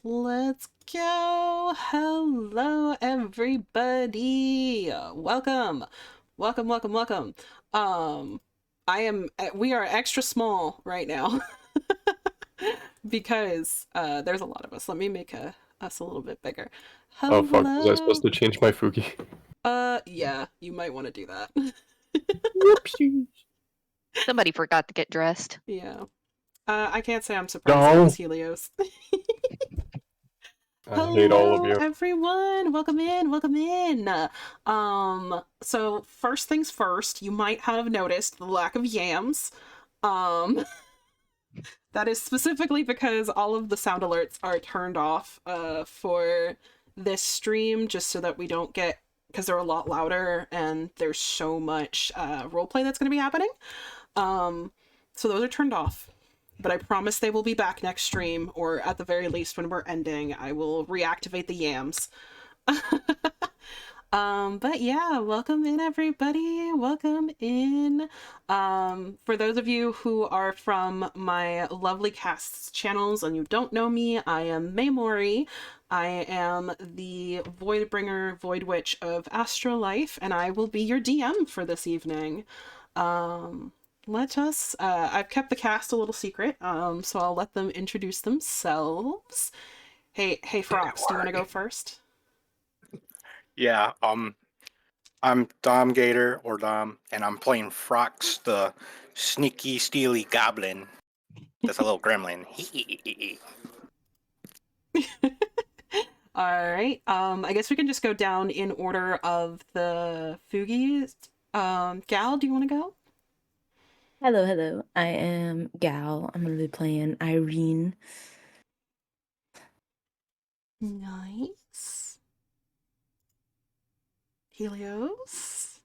Let's go. Hello, everybody. Welcome. Welcome, welcome, welcome. Um, we are extra small right now because there's a lot of us. Let me make us a little bit bigger. Oh fuck, was I Hello. supposed to change my Fuki? Yeah, you might want to do that. Whoopsie. Somebody forgot to get dressed. Yeah. I can't say I'm surprised that No. was Helios. I hate all of Hello, you. everyone. Welcome in. Welcome in. So first things first, you might have noticed the lack of yams. Um, that is specifically because all of the sound alerts are turned off for this stream, just so that we don't get, because they're a lot louder and there's so much roleplay that's going to be happening. So those are turned off. But I promise they will be back next stream, or at the very least when we're ending, I will reactivate the yams. But yeah, welcome in everybody. Welcome in. For those of you who are from my lovely cast's channels and you don't know me, I am Maymori. I am the Voidbringer Void Witch of Astrolife, and I will be your DM for this evening. I've kept the cast a little secret, so I'll let them introduce themselves. Hey, Frox, do you want to go first? Yeah, I'm Dom Gator, or Dom, and I'm playing Frox, the sneaky, steely goblin. That's a little gremlin. Alright, I guess we can just go down in order of the Fugies. Gal, do you want to go? Hello. I am Gal. I'm gonna be playing Irene. Nice. Helios?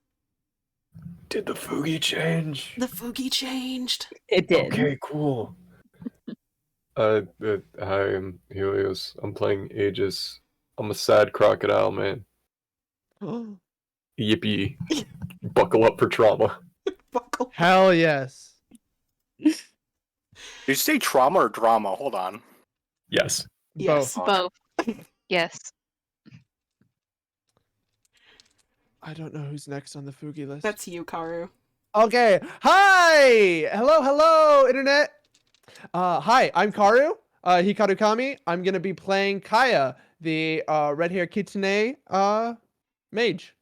Did the Fugi change? The Fugi changed. It did. Okay, cool. Hi, I'm Helios. I'm playing Aegis. I'm a sad crocodile, man. Yippee. Buckle up for trauma. Buckle. Hell yes. Did you say trauma or drama? Hold on. Yes. Yes. Both. Yes. I don't know who's next on the Fugi list. That's you, Karu. Okay. Hi. Hello, internet. Hi, I'm Karu. Hikaru Kami. I'm gonna be playing Kaya, the red hair kitsune mage.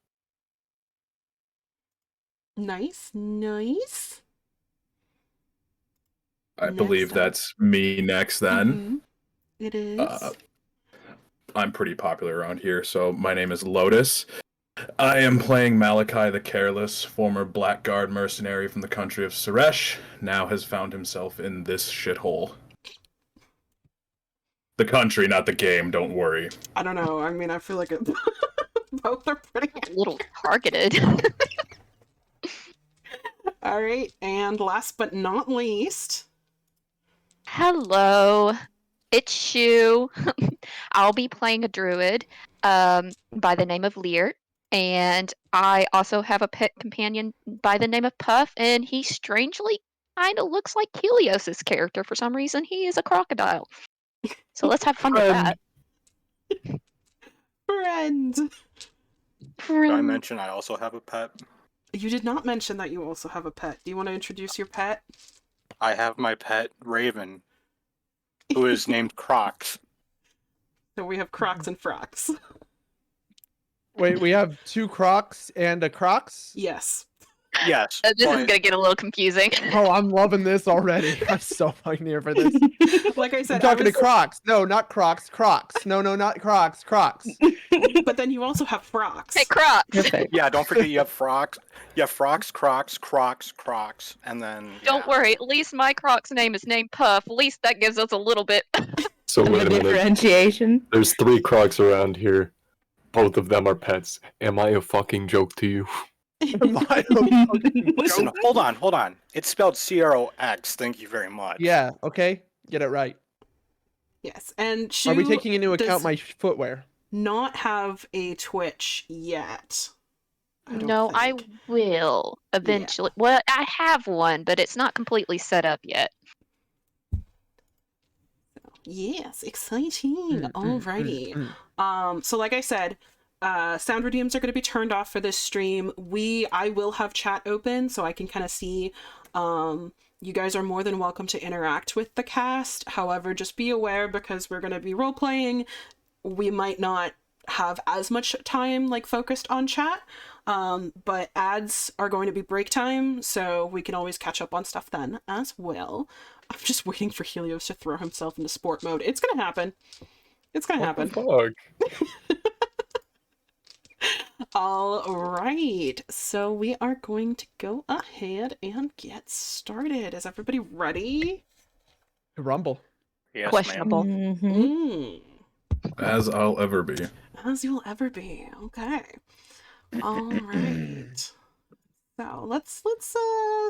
Nice. I believe Next up. that's me next then. It is. I'm pretty popular around here, so my name is Lotus. I am playing Malachi the Careless, former Blackguard mercenary from the country of Suresh, now has found himself in this shithole. The country, not the game, don't worry. I don't know. I mean, I feel like it... both are pretty A little targeted. Alright, and last but not least... Hello. It's Shu. I'll be playing a druid by the name of Lear. And I also have a pet companion by the name of Puff, and he strangely kind of looks like Helios's character for some reason. He is a crocodile. So let's have fun with that. Friend! Did I mention I also have a pet? You did not mention that you also have a pet. Do you want to introduce your pet? I have my pet, Raven, who is named Crocs. So we have Crocs and Frocks. Wait, we have two Crocs and a Crocs? Yes. Yes. This is but- going to get a little confusing. Oh, I'm loving this already. I'm so fucking here for this. Like I I'm said, talking to Crocs. No, not Crocs. Crocs. No, not Crocs. Crocs. But then you also have Frocks. Hey, Crocs! Perfect. Yeah, don't forget you have Frox. You have Frox, Crocs, and then... Don't yeah. worry, at least my Croc's name is named Puff. At least that gives us a little bit. So wait a minute. Differentiation. There's 3 crocs around here. Both of them are pets. Am I a fucking joke to you? Listen, hold on. It's spelled C-R-O-X. Thank you very much. Yeah, okay. Get it right. Yes, and Are we Shu taking into account does my footwear? not have a Twitch yet. don't No, I think. will eventually. Well, I have one, but it's not completely set up yet. Yes, exciting. Mm, Alrighty. mm. So like I said, sound redeems are going to be turned off for this stream. I will have chat open so I can kind of see. You guys are more than welcome to interact with the cast. However, just be aware, because we're going to be role playing, we might not have as much time like focused on chat. But ads are going to be break time, so we can always catch up on stuff then as well. I'm just waiting for Helios to throw himself into sport mode. It's gonna happen. It's gonna What the happen. fuck? All right, so we are going to go ahead and get started. Is everybody ready? Rumble. Yes, ma'am. Questionable. Mhm. As I'll ever be. As you'll ever be. Okay. All right. So let's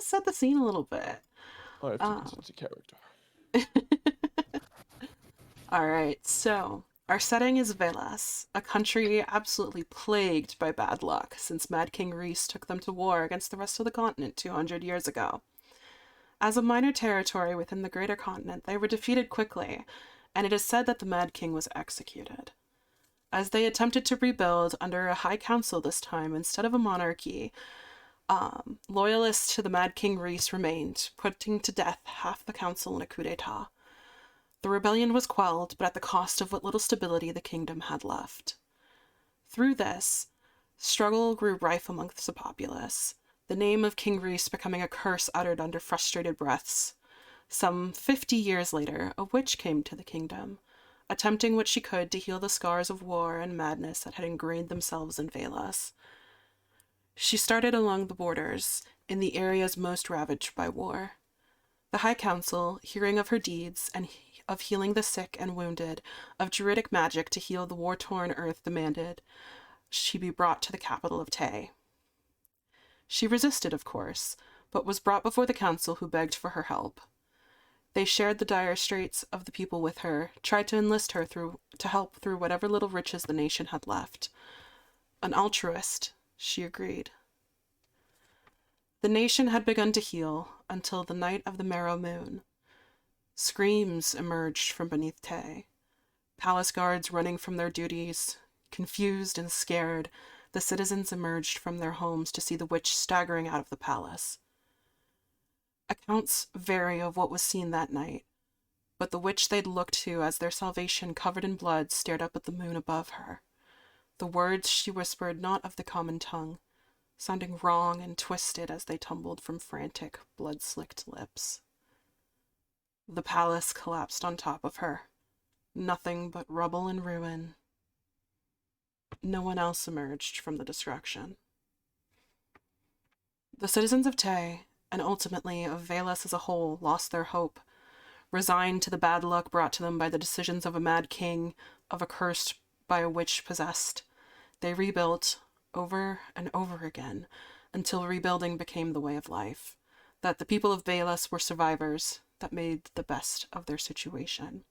set the scene a little bit. I have to sense a character. All right, so our setting is Velas, a country absolutely plagued by bad luck since Mad King Rhys took them to war against the rest of the continent 200 years ago. As a minor territory within the greater continent, they were defeated quickly, and it is said that the Mad King was executed. As they attempted to rebuild under a high council this time instead of a monarchy, loyalists to the Mad King Rhys remained, putting to death half the council in a coup d'etat. The rebellion was quelled, but at the cost of what little stability the kingdom had left. Through this, struggle grew rife amongst the populace, the name of King Rhys becoming a curse uttered under frustrated breaths. Some 50 years later, a witch came to the kingdom, attempting what she could to heal the scars of war and madness that had ingrained themselves in Velas. She started along the borders, in the areas most ravaged by war. The High Council, hearing of her deeds and of healing the sick and wounded, of druidic magic to heal the war-torn earth, demanded she be brought to the capital of Tay. She resisted, of course, but was brought before the council, who begged for her help. They shared the dire straits of the people with her, tried to enlist her to help through whatever little riches the nation had left. An altruist, she agreed. The nation had begun to heal until the night of the Marrow Moon. Screams emerged from beneath Tay. Palace guards running from their duties, confused and scared, the citizens emerged from their homes to see the witch staggering out of the palace. Accounts vary of what was seen that night, but the witch they'd looked to as their salvation, covered in blood, stared up at the moon above her. The words she whispered not of the common tongue, sounding wrong and twisted as they tumbled from frantic, blood-slicked lips. The palace collapsed on top of her. Nothing but rubble and ruin. No one else emerged from the destruction. The citizens of Tay, and ultimately of Velas as a whole, lost their hope, resigned to the bad luck brought to them by the decisions of a mad king, of a curse by a witch possessed. They rebuilt over and over again, until rebuilding became the way of life, that the people of Velas were survivors that made the best of their situation.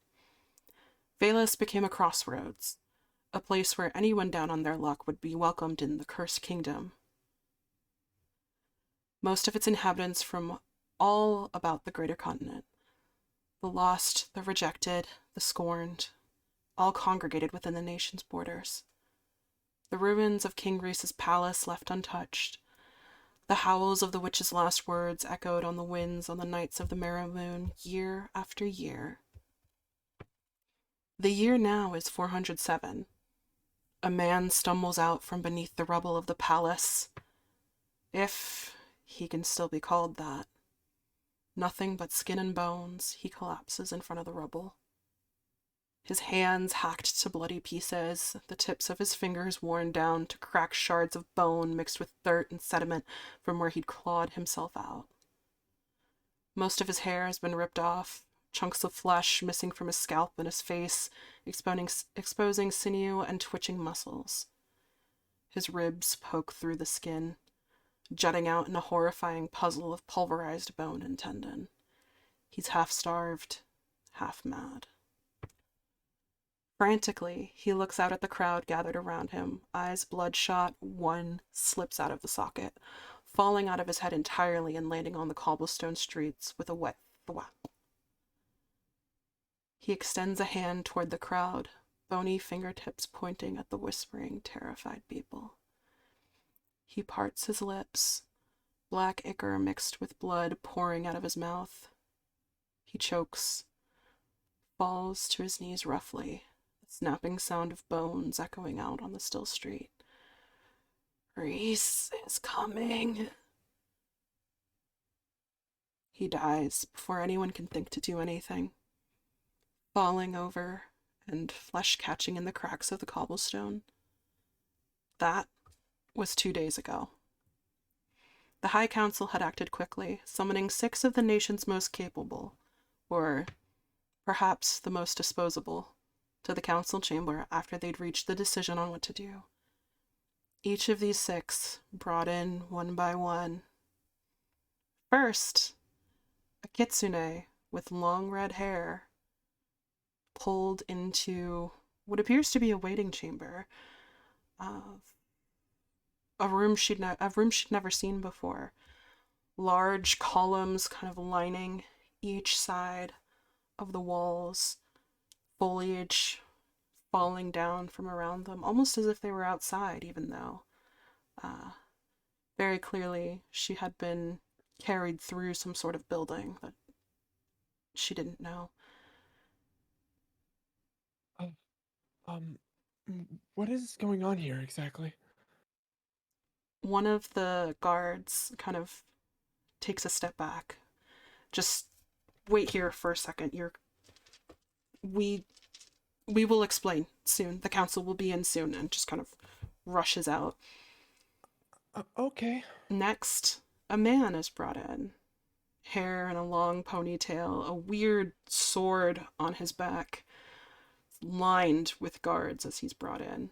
Velas became a crossroads, a place where anyone down on their luck would be welcomed in the Cursed Kingdom. Most of its inhabitants from all about the greater continent, the lost, the rejected, the scorned, all congregated within the nation's borders. The ruins of King Rhys's palace left untouched. The howls of the witch's last words echoed on the winds on the nights of the Marrow Moon, year after year. The year now is 407. A man stumbles out from beneath the rubble of the palace, if he can still be called that. Nothing but skin and bones, he collapses in front of the rubble. His hands hacked to bloody pieces, the tips of his fingers worn down to cracked shards of bone mixed with dirt and sediment from where he'd clawed himself out. Most of his hair has been ripped off, chunks of flesh missing from his scalp and his face, exposing sinew and twitching muscles. His ribs poke through the skin, jutting out in a horrifying puzzle of pulverized bone and tendon. He's half-starved, half-mad. Frantically, he looks out at the crowd gathered around him, eyes bloodshot. One slips out of the socket, falling out of his head entirely and landing on the cobblestone streets with a wet thwap. He extends a hand toward the crowd, bony fingertips pointing at the whispering, terrified people. He parts his lips, black ichor mixed with blood pouring out of his mouth. He chokes, falls to his knees roughly, the snapping sound of bones echoing out on the still street. Reese is coming. He dies before anyone can think to do anything, falling over and flesh catching in the cracks of the cobblestone. That was 2 days ago. The High Council had acted quickly, summoning 6 of the nation's most capable, or perhaps the most disposable, to the council chamber after they'd reached the decision on what to do. Each of these 6 brought in one by one. First, a kitsune with long red hair pulled into what appears to be a waiting chamber, a room she'd never seen before. Large columns kind of lining each side of the walls, foliage falling down from around them, almost as if they were outside, even though very clearly she had been carried through some sort of building that she didn't know. What is going on here exactly? One of the guards kind of takes a step back. Just wait here for a second. We will explain soon. The council will be in soon, and just kind of rushes out. Okay. Next, a man is brought in. Hair in a long ponytail, a weird sword on his back, lined with guards as he's brought in.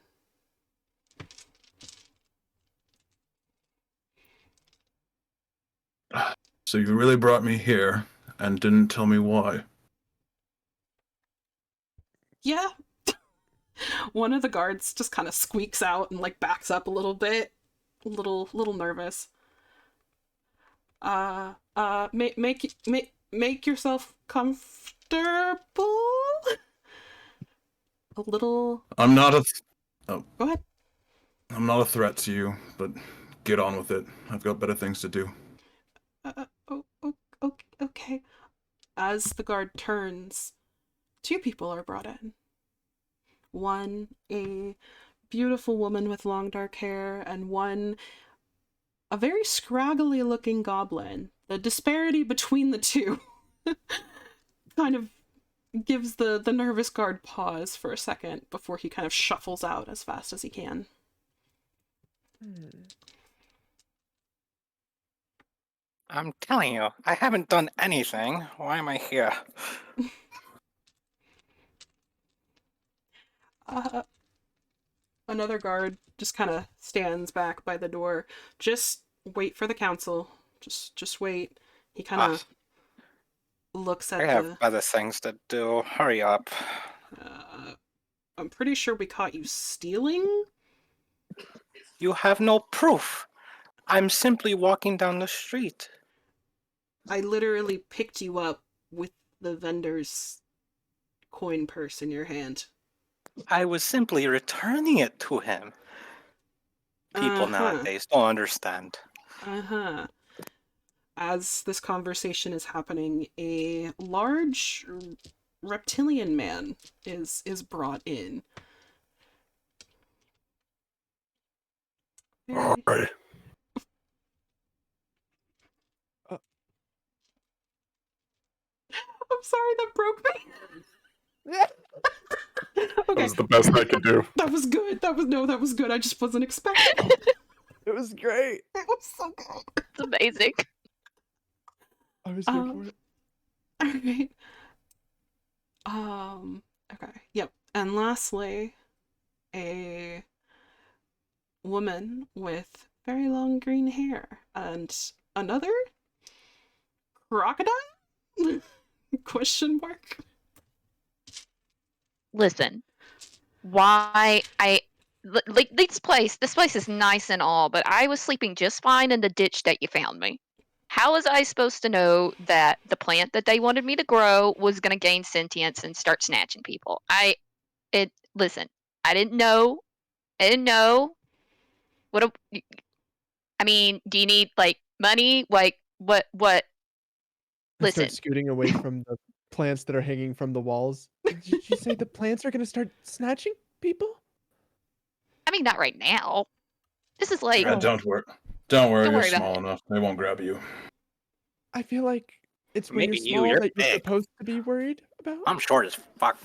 So you really brought me here and didn't tell me why. Yeah. One of the guards just kind of squeaks out and like backs up a little bit, a little nervous. Make yourself comfortable. A little. I'm not a. Go ahead. I'm not a threat to you, but get on with it. I've got better things to do. Okay. As the guard turns, 2 people are brought in. One, a beautiful woman with long dark hair, and one, a very scraggly looking goblin. The disparity between the 2 kind of gives the nervous guard pause for a second before he kind of shuffles out as fast as he can. I'm telling you, I haven't done anything. Why am I here? Another guard just kind of stands back by the door. Just wait for the council. Just wait. He kind of looks at I have other things to do. Hurry up. I'm pretty sure we caught you stealing? You have no proof. I'm simply walking down the street. I literally picked you up with the vendor's coin purse in your hand. I was simply returning it to him. People nowadays don't understand. As this conversation is happening, a large reptilian man is brought in. Alright. I'm sorry, that broke me. That Okay, was the best I could do. that was good. That was good. I just wasn't expecting. It was great. It was so good. It's amazing. I was here for it. Alright. Okay. Yep. And lastly, a woman with very long green hair and another crocodile? Question mark. Listen, why like this place is nice and all, but I was sleeping just fine in the ditch that you found me. How was I supposed to know that the plant that they wanted me to grow was going to gain sentience and start snatching people? Listen, I didn't know. I didn't know. I mean, do you need like money? Like what? I Listen, start scooting away from the plants that are hanging from the walls. Did you say the plants are gonna start snatching people? I mean, not right now. This is like, Yeah, don't worry. Don't worry, Don't you're worry about small it. enough. They won't grab you. I feel like it's when Maybe you're you, small you're that you're big. supposed to be worried about. I'm short as fuck.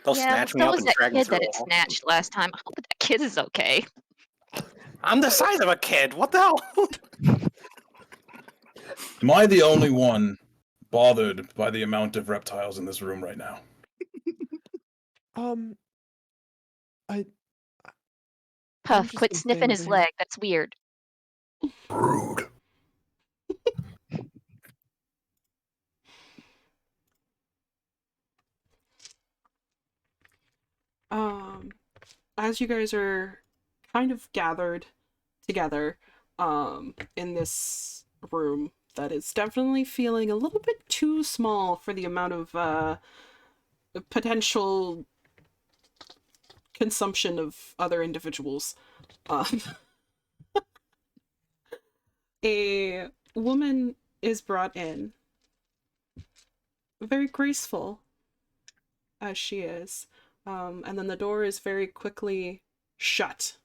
They'll yeah, snatch me so up was and that drag me kid through that a it wall. snatched last time. I hope that kid is okay. I'm the size of a kid. What the hell? Am I the only one bothered by the amount of reptiles in this room right now? I Puff, just quit been sniffing staying his over here. leg. That's weird. Rude. As you guys are kind of gathered together, in this room that is definitely feeling a little bit too small for the amount of, potential consumption of other individuals. Um, a woman is brought in, very graceful as she is, and then the door is very quickly shut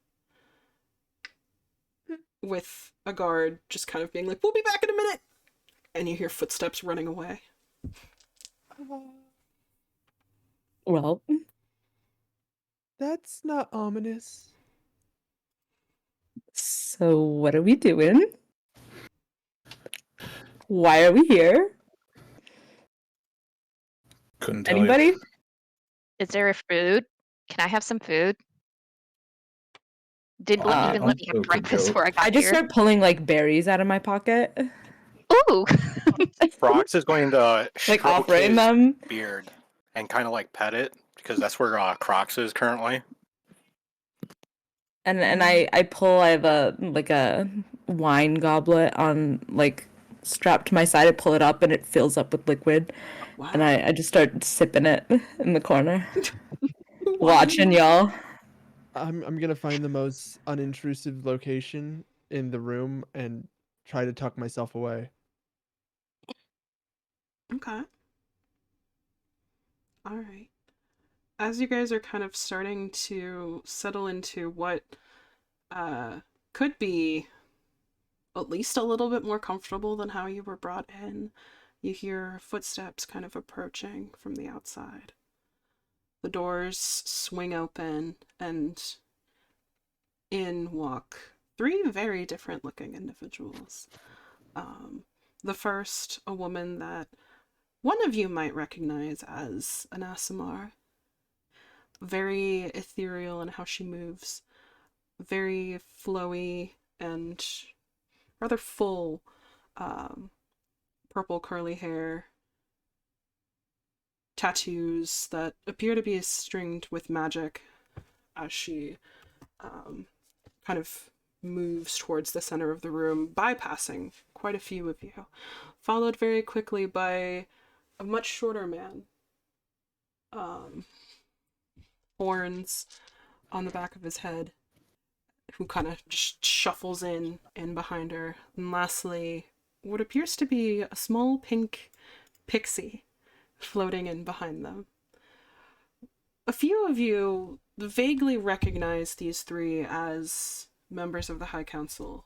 with a guard just kind of being like, "We'll be back in a minute," and you hear footsteps running away. Well, That's not ominous. so what are we doing? Why are we here? Couldn't tell Anybody? you. Is there a food? Can I have some food? Didn't Uh, even let me also have could breakfast go. before I got I just here. start pulling like berries out of my pocket, Ooh. Frox is going to like stroke offering his them. beard and kind of like pet it because that's where Crocs is currently. And I pull. I have a wine goblet on like strapped to my side. I pull it up and it fills up with liquid, Wow. and I just start sipping it in the corner, Why? watching y'all. I'm gonna find the most unintrusive location in the room and try to tuck myself away. Okay. All right. As you guys are kind of starting to settle into what could be at least a little bit more comfortable than how you were brought in, you hear footsteps kind of approaching from the outside. The doors swing open, and in walk three very different looking individuals. The first, a woman that one of you might recognize as an Aasimar. Very ethereal in how she moves, very flowy and rather full, purple curly hair, tattoos that appear to be stringed with magic as she kind of moves towards the center of the room, bypassing quite a few of you, followed very quickly by a much shorter man. Horns on the back of his head, who kind of just shuffles in behind her. And lastly, what appears to be a small pink pixie floating in behind them. A few of you vaguely recognize these three as members of the High Council.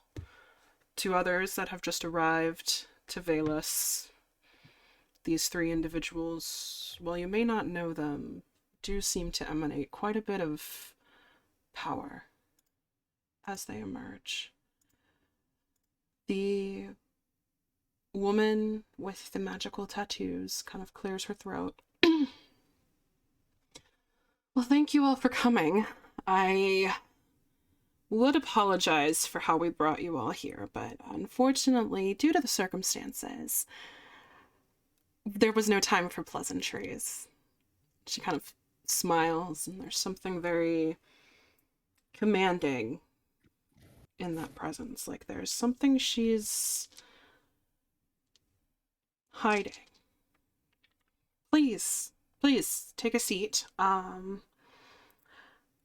To others that have just arrived to Velas, these three individuals, while you may not know them, do seem to emanate quite a bit of power as they emerge. The woman with the magical tattoos kind of clears her throat. Well, thank you all for coming. I would apologize for how we brought you all here, but unfortunately, due to the circumstances, there was no time for pleasantries. She kind of smiles, and there's something very commanding in that presence. Like there's something she's hiding. Please, please take a seat.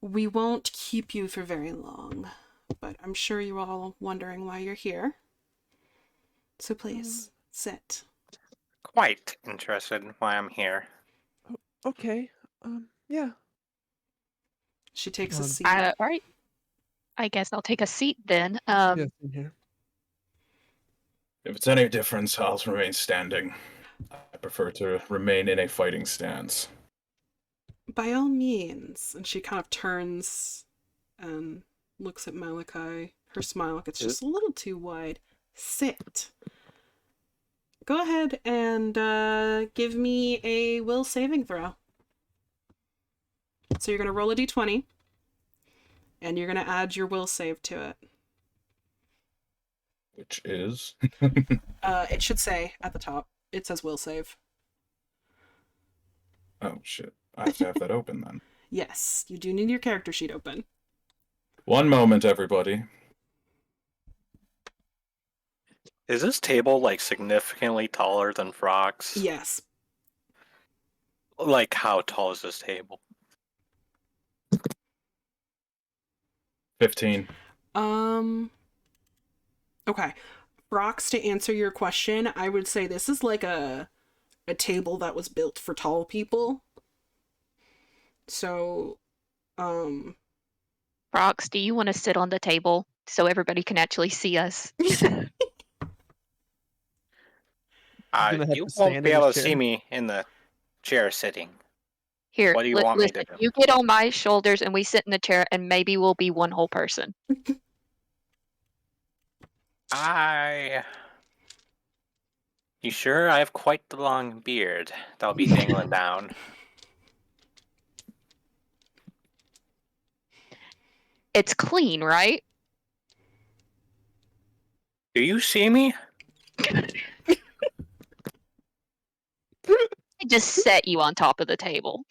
We won't keep you for very long, but I'm sure you're all wondering why you're here. So please, sit. Quite interested in why I'm here. Okay. Yeah. She takes a Um, seat. All right. I guess I'll take a seat then. Yes, in here. If it's any difference, I'll remain standing. I prefer to remain in a fighting stance. By all means. And she kind of turns and looks at Malachi. Her smile gets just a little too wide. Sit. Go ahead and give me a will saving throw. So you're going to roll a d20. And you're going to add your will save to it. Which is? It should say at the top. It says will save. Oh, shit. I have to have that open then. Yes, you do need your character sheet open. One moment, everybody. Is this table like significantly taller than Frock's? Yes. Like how tall is this table? 15. Okay. Brox, to answer your question, I would say this is like a table that was built for tall people. So, Rox, do you want to sit on the table so everybody can actually see us? gonna have You to stand won't be in able his to chair. see me in the chair sitting. Here, What do you want me to listen, do? you get on my shoulders and we sit in the chair and maybe we'll be one whole person. You sure? I have quite the long beard that'll be dangling down. It's clean, right? Do you see me? I just set you on top of the table.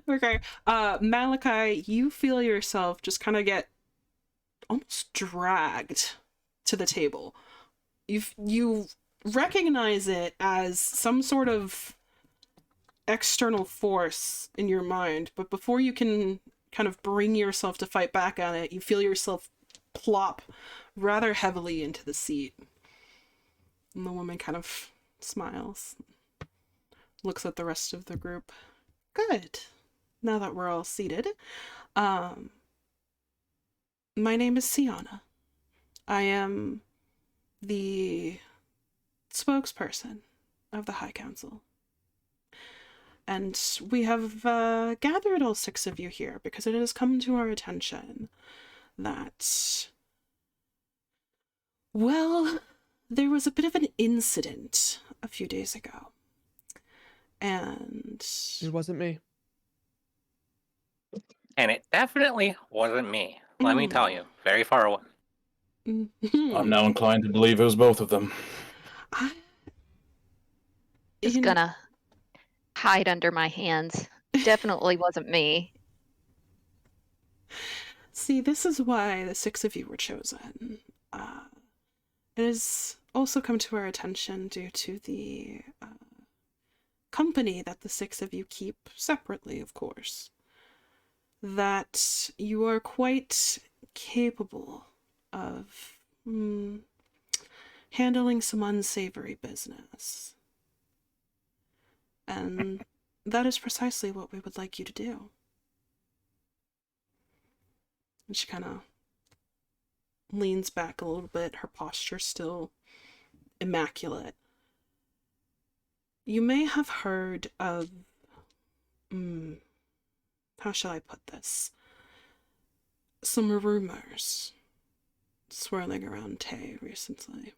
okay. Malachi, you feel yourself just kind of get almost dragged to the table. You recognize it as some sort of external force in your mind, but before you can kind of bring yourself to fight back on it, you feel yourself plop rather heavily into the seat. And the woman kind of smiles, looks at the rest of the group. Good. Now that we're all seated, my name is Sienna. I am the spokesperson of the High Council. And we have gathered all 6 of you here because it has come to our attention that, well, there was a bit of an incident a few days ago. And It wasn't me. And it definitely wasn't me. Let me tell you. Very far away. I'm now inclined to believe it was both of them. Just gonna hide under my hands. Definitely wasn't me. See, this is why the 6 of you were chosen. It has also come to our attention due to the company that the 6 of you keep separately, of course, that you are quite capable of handling some unsavory business. And that is precisely what we would like you to do. And she kind of leans back a little bit, her posture still immaculate. You may have heard of, how shall I put this? Some rumors swirling around Tay recently.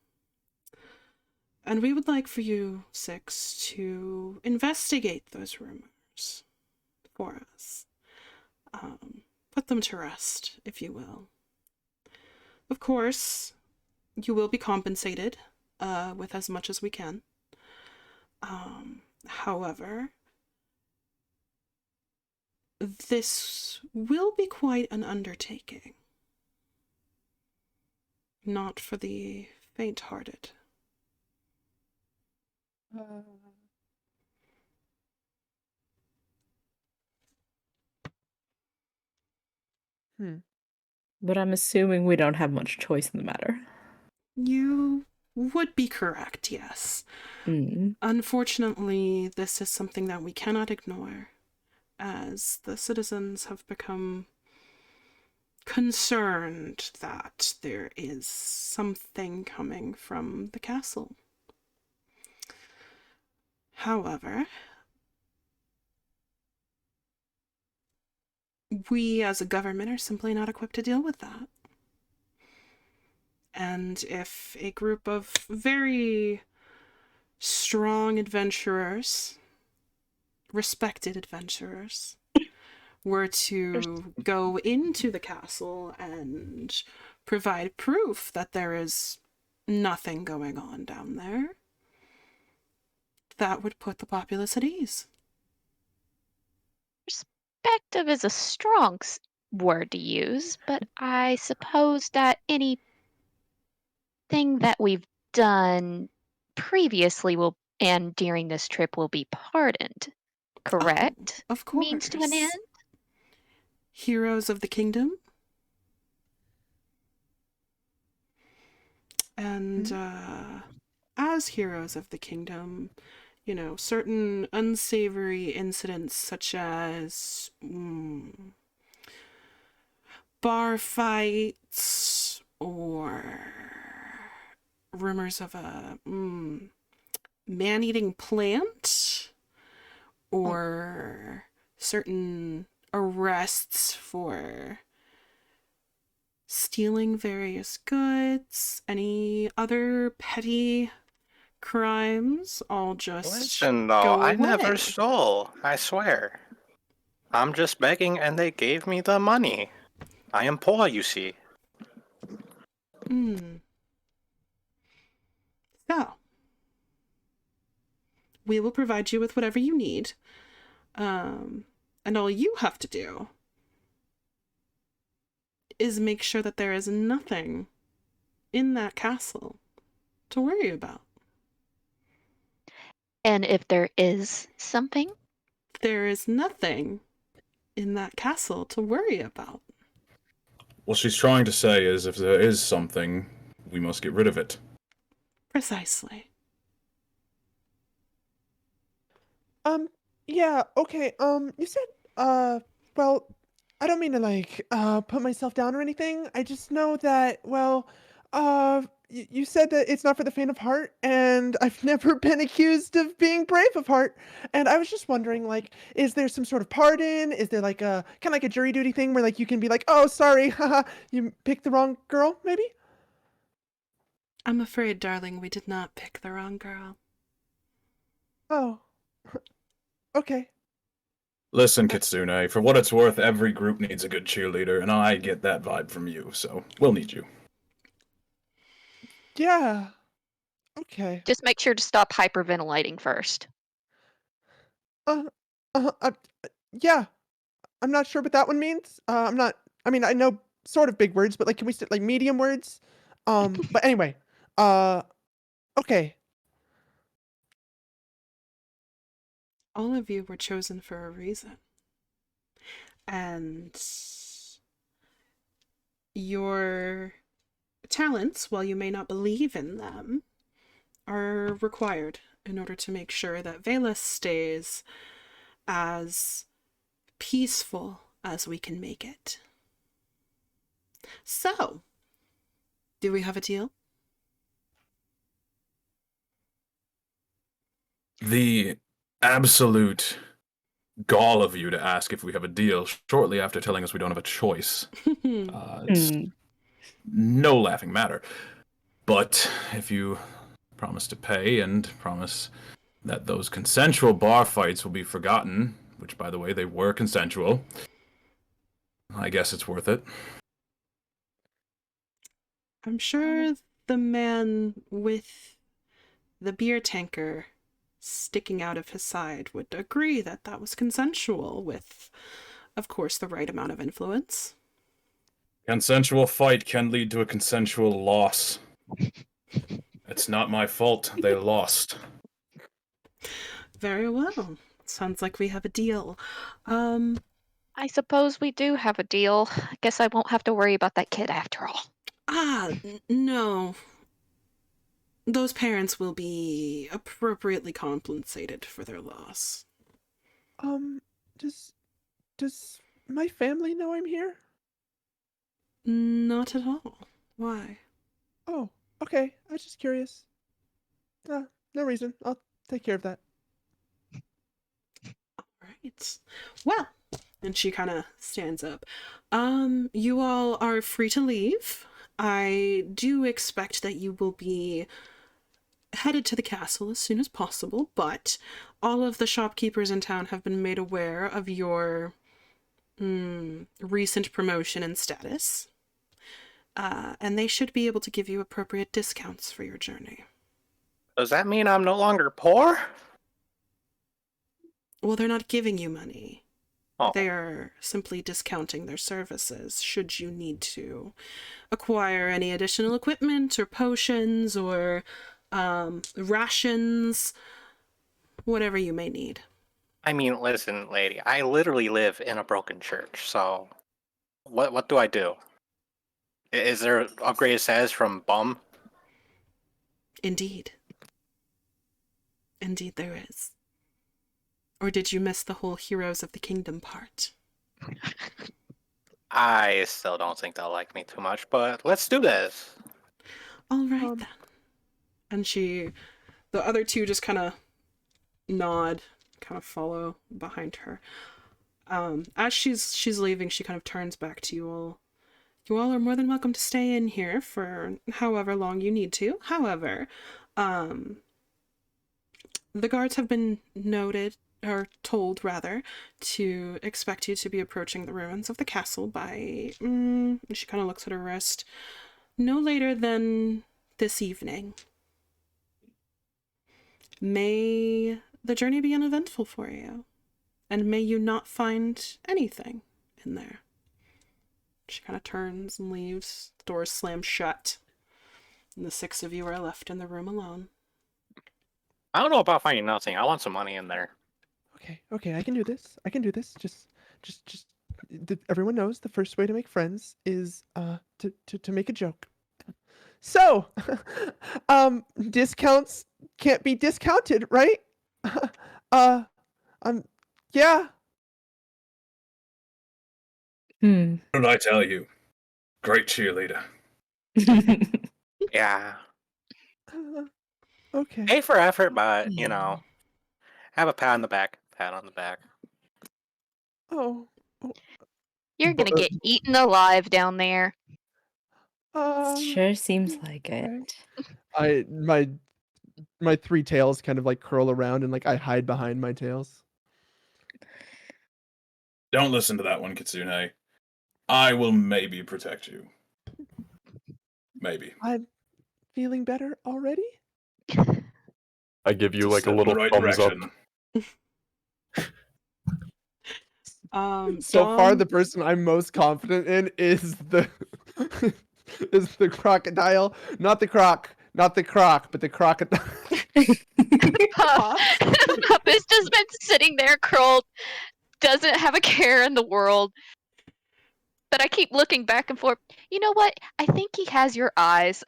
And we would like for you 6 to investigate those rumors for us. Put them to rest, if you will. Of course, you will be compensated with as much as we can. However, This will be quite an undertaking. Not for the faint-hearted. But I'm assuming we don't have much choice in the matter. You would be correct, yes. Mm. Unfortunately, this is something that we cannot ignore, as the citizens have become concerned that there is something coming from the castle. However, we as a government are simply not equipped to deal with that. And if a group of very strong adventurers, respected adventurers, were to go into the castle and provide proof that there is nothing going on down there, that would put the populace at ease. Perspective is a strong word to use, but I suppose that anything that we've done previously will and during this trip will be pardoned. Correct? Of course. Means to an end? Heroes of the kingdom. And as heroes of the kingdom, you know, certain unsavory incidents such as bar fights or rumors of a man-eating plant or certain arrests for stealing various goods, any other petty crimes, all just Listen, though, go I never away. stole. I swear. I'm just begging, and they gave me the money. I am poor, you see. So, we will provide you with whatever you need. And all you have to do is make sure that there is nothing in that castle to worry about. And if there is something, There is nothing in that castle to worry about. What she's trying to say is if there is something, we must get rid of it. Precisely. Yeah, okay, you said, well, I don't mean to, like, put myself down or anything. I just know that, well, you said that it's not for the faint of heart, and I've never been accused of being brave of heart. And I was just wondering, like, is there some sort of pardon? Is there, like, a, kind of like a jury duty thing where, like, you can be like, oh, sorry, haha, you picked the wrong girl, maybe? I'm afraid, darling, we did not pick the wrong girl. Oh. Okay. Listen, Kitsune, for what it's worth, every group needs a good cheerleader, and I get that vibe from you, so we'll need you. Yeah. Okay. just make sure to stop hyperventilating first. Yeah. I'm not sure what that one means. I'm not. I mean, I know sort of big words, but like, can we like medium words? But anyway. Okay. All of you were chosen for a reason. And your talents, while you may not believe in them, are required in order to make sure that Velas stays as peaceful as we can make it. So, do we have a deal? The absolute gall of you to ask if we have a deal shortly after telling us we don't have a choice. It's no laughing matter. But if you promise to pay and promise that those consensual bar fights will be forgotten, which, by the way, they were consensual, I guess it's worth it. I'm sure the man with the beer tanker sticking out of his side would agree that that was consensual, with of course, the right amount of influence. Consensual fight can lead to a consensual loss. It's not my fault they lost. Very well. Sounds like we have a deal. I suppose we do have a deal. I guess I won't have to worry about that kid after all. No. Those parents will be appropriately compensated for their loss. Does my family know I'm here? Not at all. Why? Oh, okay. I was just curious. No reason. I'll take care of that. Right. Well, and she kind of stands up. You all are free to leave. I do expect that you will be headed to the castle as soon as possible, but all of the shopkeepers in town have been made aware of your recent promotion and status. And they should be able to give you appropriate discounts for your journey. Does that mean I'm no longer poor? Well, they're not giving you money. Oh. They are simply discounting their services should you need to acquire any additional equipment or potions or rations, whatever you may need. I mean, listen, lady, I literally live in a broken church, so what do I do? Is there upgraded status from bum? Indeed. Indeed there is. Or did you miss the whole Heroes of the Kingdom part? I still don't think they'll like me too much, but let's do this. All right then. And the other two just kind of nod, kind of follow behind her. As she's leaving, she kind of turns back to you all. You all are more than welcome to stay in here for however long you need to. However, the guards have been told to expect you to be approaching the ruins of the castle by, she kind of looks at her wrist, no later than this evening. May the journey be uneventful for you, and may you not find anything in there. She kind of turns and leaves. The doors slam shut, and the six of you are left in the room alone. I don't know about finding nothing. I want some money in there. Okay, I can do this. Just everyone knows the first way to make friends is to make a joke. So, discounts can't be discounted, right? Yeah. What did I tell you? Great cheerleader. Yeah. Okay. A for effort, but, you know, have a pat on the back. Pat on the back. Oh. You're gonna get eaten alive down there. Sure seems like it. My three tails kind of like curl around and like I hide behind my tails. Don't listen to that one, Kitsune. I will maybe protect you. Maybe. I'm feeling better already. I give you like a Step in little the right thumbs direction. up. So far, Dawn- the person I'm most confident in is the crocodile, not the croc, but the crocodile. Puff has just been sitting there curled, doesn't have a care in the world. But I keep looking back and forth. You know what? I think he has your eyes.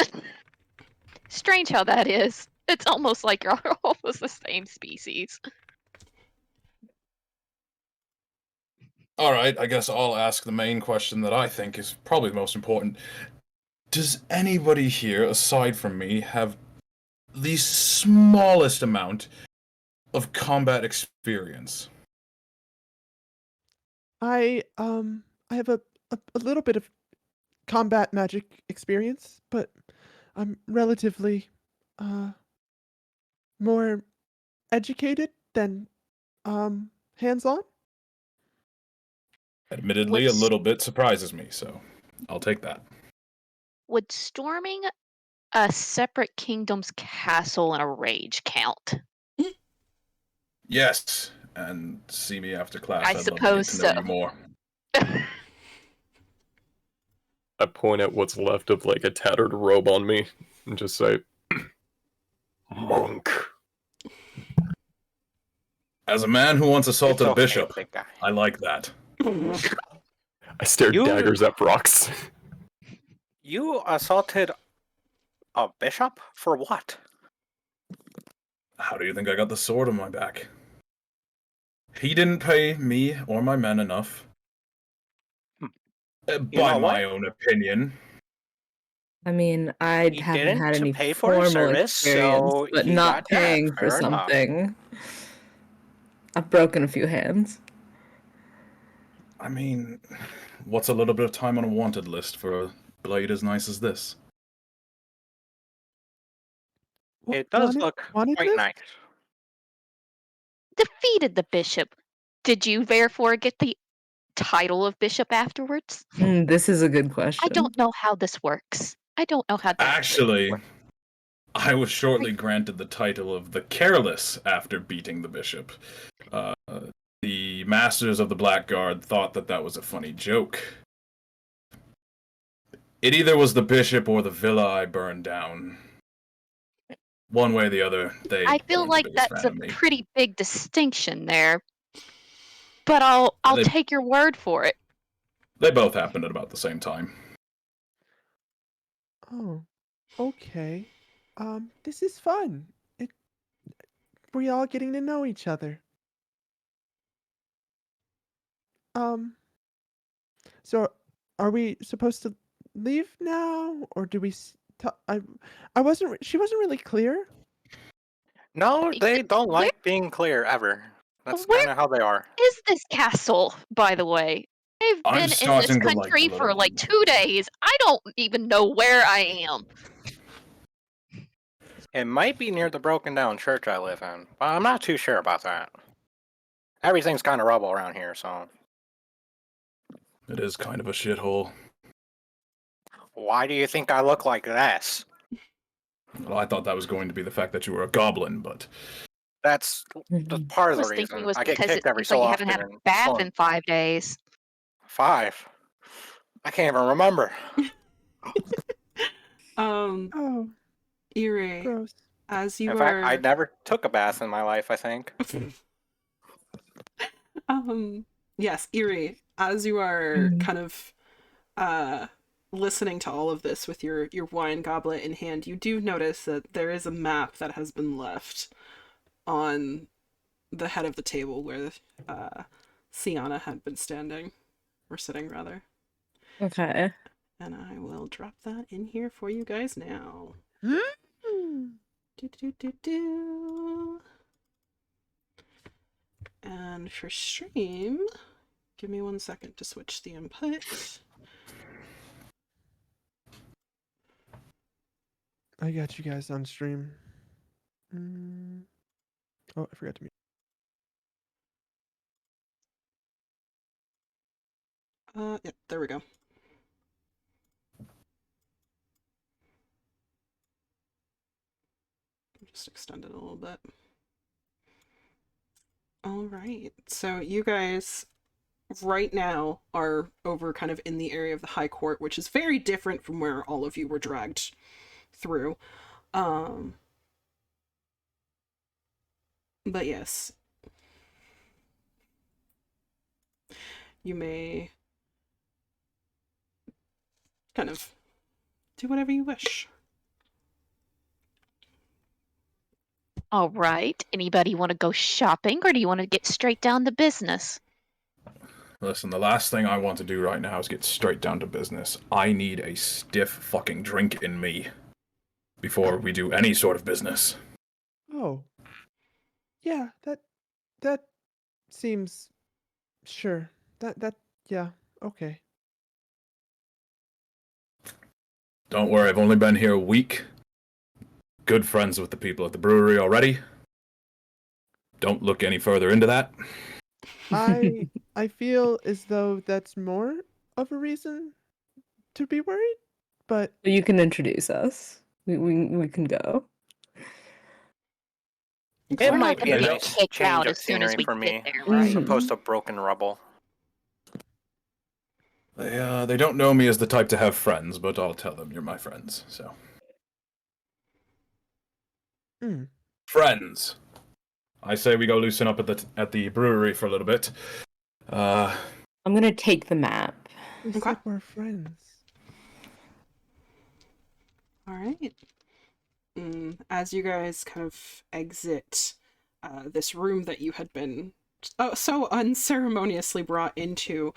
Strange how that is. It's almost like you're almost the same species. All right, I guess I'll ask the main question that I think is probably the most important. Does anybody here, aside from me, have the smallest amount of combat experience? I have a little bit of combat magic experience, but I'm relatively more educated than hands-on. Admittedly, a little bit surprises me, so I'll take that. Would storming a separate kingdom's castle in a rage count? Yes, and see me after class. I I'd love to get suppose to know so. you more. I point at what's left of like a tattered robe on me and just say, "Monk." As a man who once assaulted It's a okay, bishop, big guy. I like that. I stare You- daggers at Brox. You assaulted a bishop for what? How do you think I got the sword on my back? He didn't pay me or my men enough. know By what? my own opinion. I mean, I He haven't didn't had to any pay for his formal service, experience, so but he not got that. paying for Fair enough. something. I've broken a few hands. I mean, what's a little bit of time on a wanted list for a blade as nice as this? It does Wanted- look wanted quite this? nice. Defeated the bishop. Did you therefore get the title of bishop afterwards? This is a good question. I don't know how this works. I don't know how this Actually, works. I was shortly granted the title of the Careless after beating the bishop. The masters of the Blackguard thought that that was a funny joke. It either was the bishop or the villa I burned down. One way or the other, they I feel weren't the like biggest that's fan a of me. pretty big distinction there. But I'll They- take your word for it. They both happened at about the same time. Oh, okay. This is fun. We all getting to know each other. So are we supposed to leave now, or do we? I wasn't. She wasn't really clear. No, they don't like being clear ever. That's Where- kind of how they are. Is this castle, by the way? I've I'm been in this starting to like the country for little like one. 2 days. I don't even know where I am. It might be near the broken down church I live in, but I'm not too sure about that. Everything's kind of rubble around here, so It is kind of a shithole. why do you think I look like this? Well, I thought that was going to be the fact that you were a goblin, but That's Mhm. part I of the was thinking reason. it was I get because it kicked every seems so like you often. haven't had a and bath so- in 5 days. 5. I can't even remember. Oh, Ire, gross. as you In are fact, I never took a bath in my life, I think. yes, Ire, as you are Mhm. kind of listening to all of this with your wine goblet in hand, you do notice that there is a map that has been left on the head of the table where Sienna had been standing, or sitting rather. Okay. And I will drop that in here for you guys now. Hmm. Do. And for stream, give me 1 second to switch the input. I got you guys on stream. Oh, I forgot to mute. Yeah, there we go. Just extend it a little bit. All right, so you guys right now are over kind of in the area of the High Court, which is very different from where all of you were dragged through. But yes, you may kind of do whatever you wish. All right. Anybody want to go shopping, or do you want to get straight down to business? listen, the last thing I want to do right now is get straight down to business. I need a stiff fucking drink in me before we do any sort of business. Oh, yeah. That seems sure. That yeah. Okay. Don't worry, I've only been here a week. Good friends with the people at the brewery already. Don't look any further into that. I feel as though that's more of a reason to be worried, but You can introduce us. We can go. It We're might not be a gonna get nice kicked change out of as soon as scenery we for get me, there, as right? Mhm. opposed to broken rubble. They don't know me as the type to have friends, but I'll tell them you're my friends. So Hmm. friends. I say we go loosen up at the brewery for a little bit. I'm gonna take the map. We Okay. said we're friends. All right. As you guys kind of exit this room that you had been so unceremoniously brought into,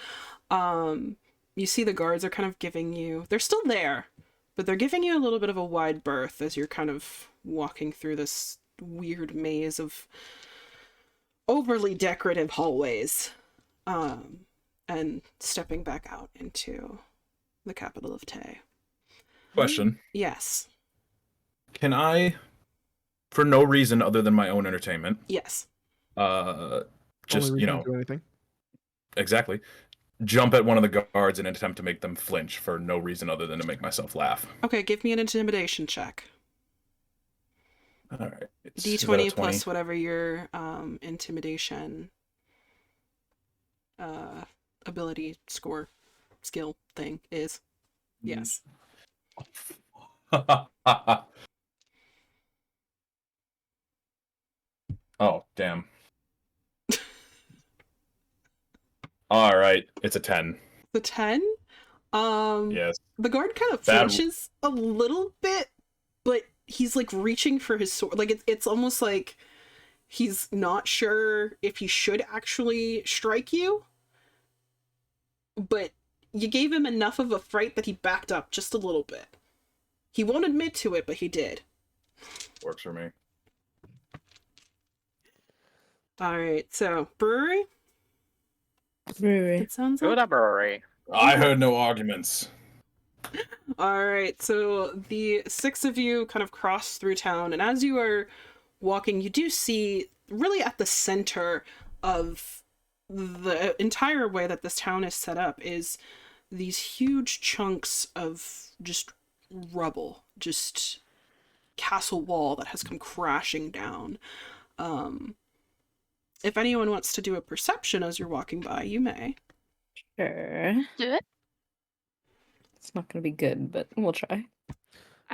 you see the guards are kind of giving you, they're still there, but they're giving you a little bit of a wide berth as you're kind of walking through this weird maze of overly decorative hallways, and stepping back out into the capital of Tay. Question. Yes. Can I, for no reason other than my own entertainment, Yes. Only just, reason you to know, do anything. exactly, jump at one of the guards in an attempt to make them flinch for no reason other than to make myself laugh? Okay, give me an intimidation check. All right. D20 plus whatever your intimidation ability score skill thing is. Yes. Oh, damn. All right, it's a 10. The 10? Yes. The guard kind of Bad- flinches a little bit, but he's like reaching for his sword. Like it's almost like he's not sure if he should actually strike you. But you gave him enough of a fright that he backed up just a little bit. He won't admit to it, but he did. Works for me. Alright, so brewery? Brewery. It sounds Go like. to brewery. I heard no arguments. Alright, so the six of you kind of cross through town, and as you are walking, you do see, really at the center of the entire way that this town is set up, is these huge chunks of just rubble, just castle wall that has come crashing down. If anyone wants to do a perception as you're walking by, you may. Sure. Do it. It's not gonna be good, but we'll try.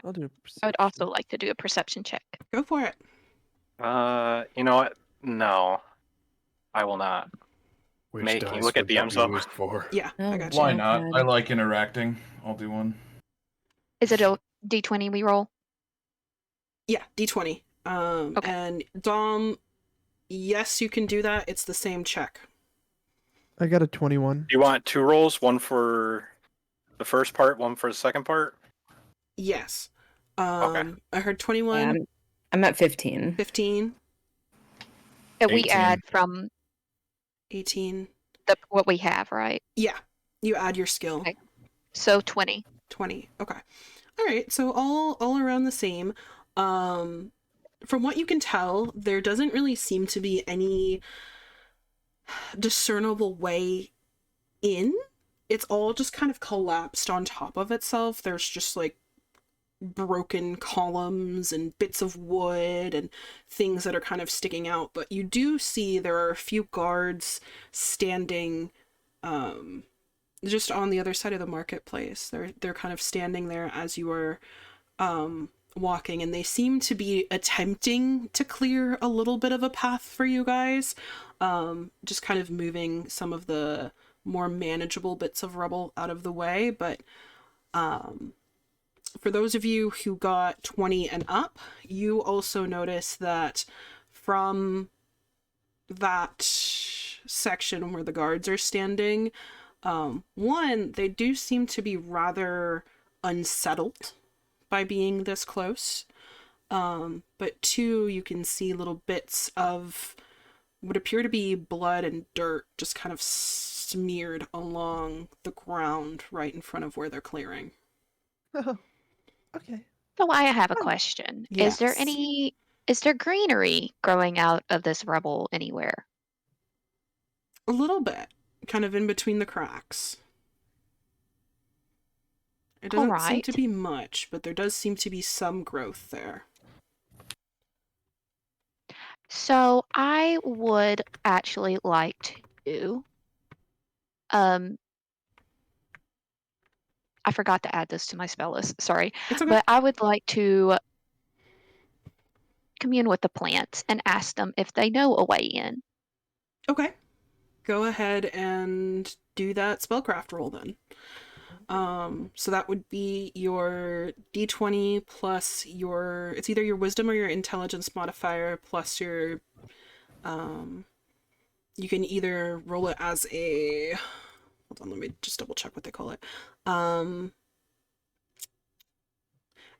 I'll do. I would also like to do a perception check. Go for it. You know what? No, I will not. Which Make- dice look at would the that DMs up. be used for? Yeah, I Oh, got you. Why Okay. not? I like interacting. I'll do one. Is it a D20 we roll? Yeah, D20. Okay. And Dom, yes, you can do that. It's the same check. I got a 21. You want two rolls? One for the first part, one for the second part? Yes. Okay. I heard 21, Yeah, I'm at 15. 15, That we 18. add from 18. what we have, right? Yeah, you add your skill. Okay. So 20. 20. Okay. All right. So all around the same. From what you can tell, there doesn't really seem to be any discernible way in. It's all just kind of collapsed on top of itself. There's just like broken columns and bits of wood and things that are kind of sticking out, but you do see there are a few guards standing just on the other side of the marketplace. They're kind of standing there as you are walking, and they seem to be attempting to clear a little bit of a path for you guys, just kind of moving some of the more manageable bits of rubble out of the way. But for those of you who got 20 and up, you also notice that from that section where the guards are standing, one, they do seem to be rather unsettled by being this close. But two, you can see little bits of what appear to be blood and dirt just kind of smeared along the ground right in front of where they're clearing. Okay. So I have a question. Yes. Is there greenery growing out of this rubble anywhere? A little bit, kind of in between the cracks. It doesn't seem to Alright. be much, but there does seem to be some growth there. So I would actually like to I forgot to add this to my spell list. Sorry. It's okay. But I would like to commune with the plants and ask them if they know a way in. Okay. Go ahead and do that spellcraft roll then. So that would be your d20 plus your, it's either your wisdom or your intelligence modifier plus your, you can either roll it as a, hold on, let me just double check what they call it.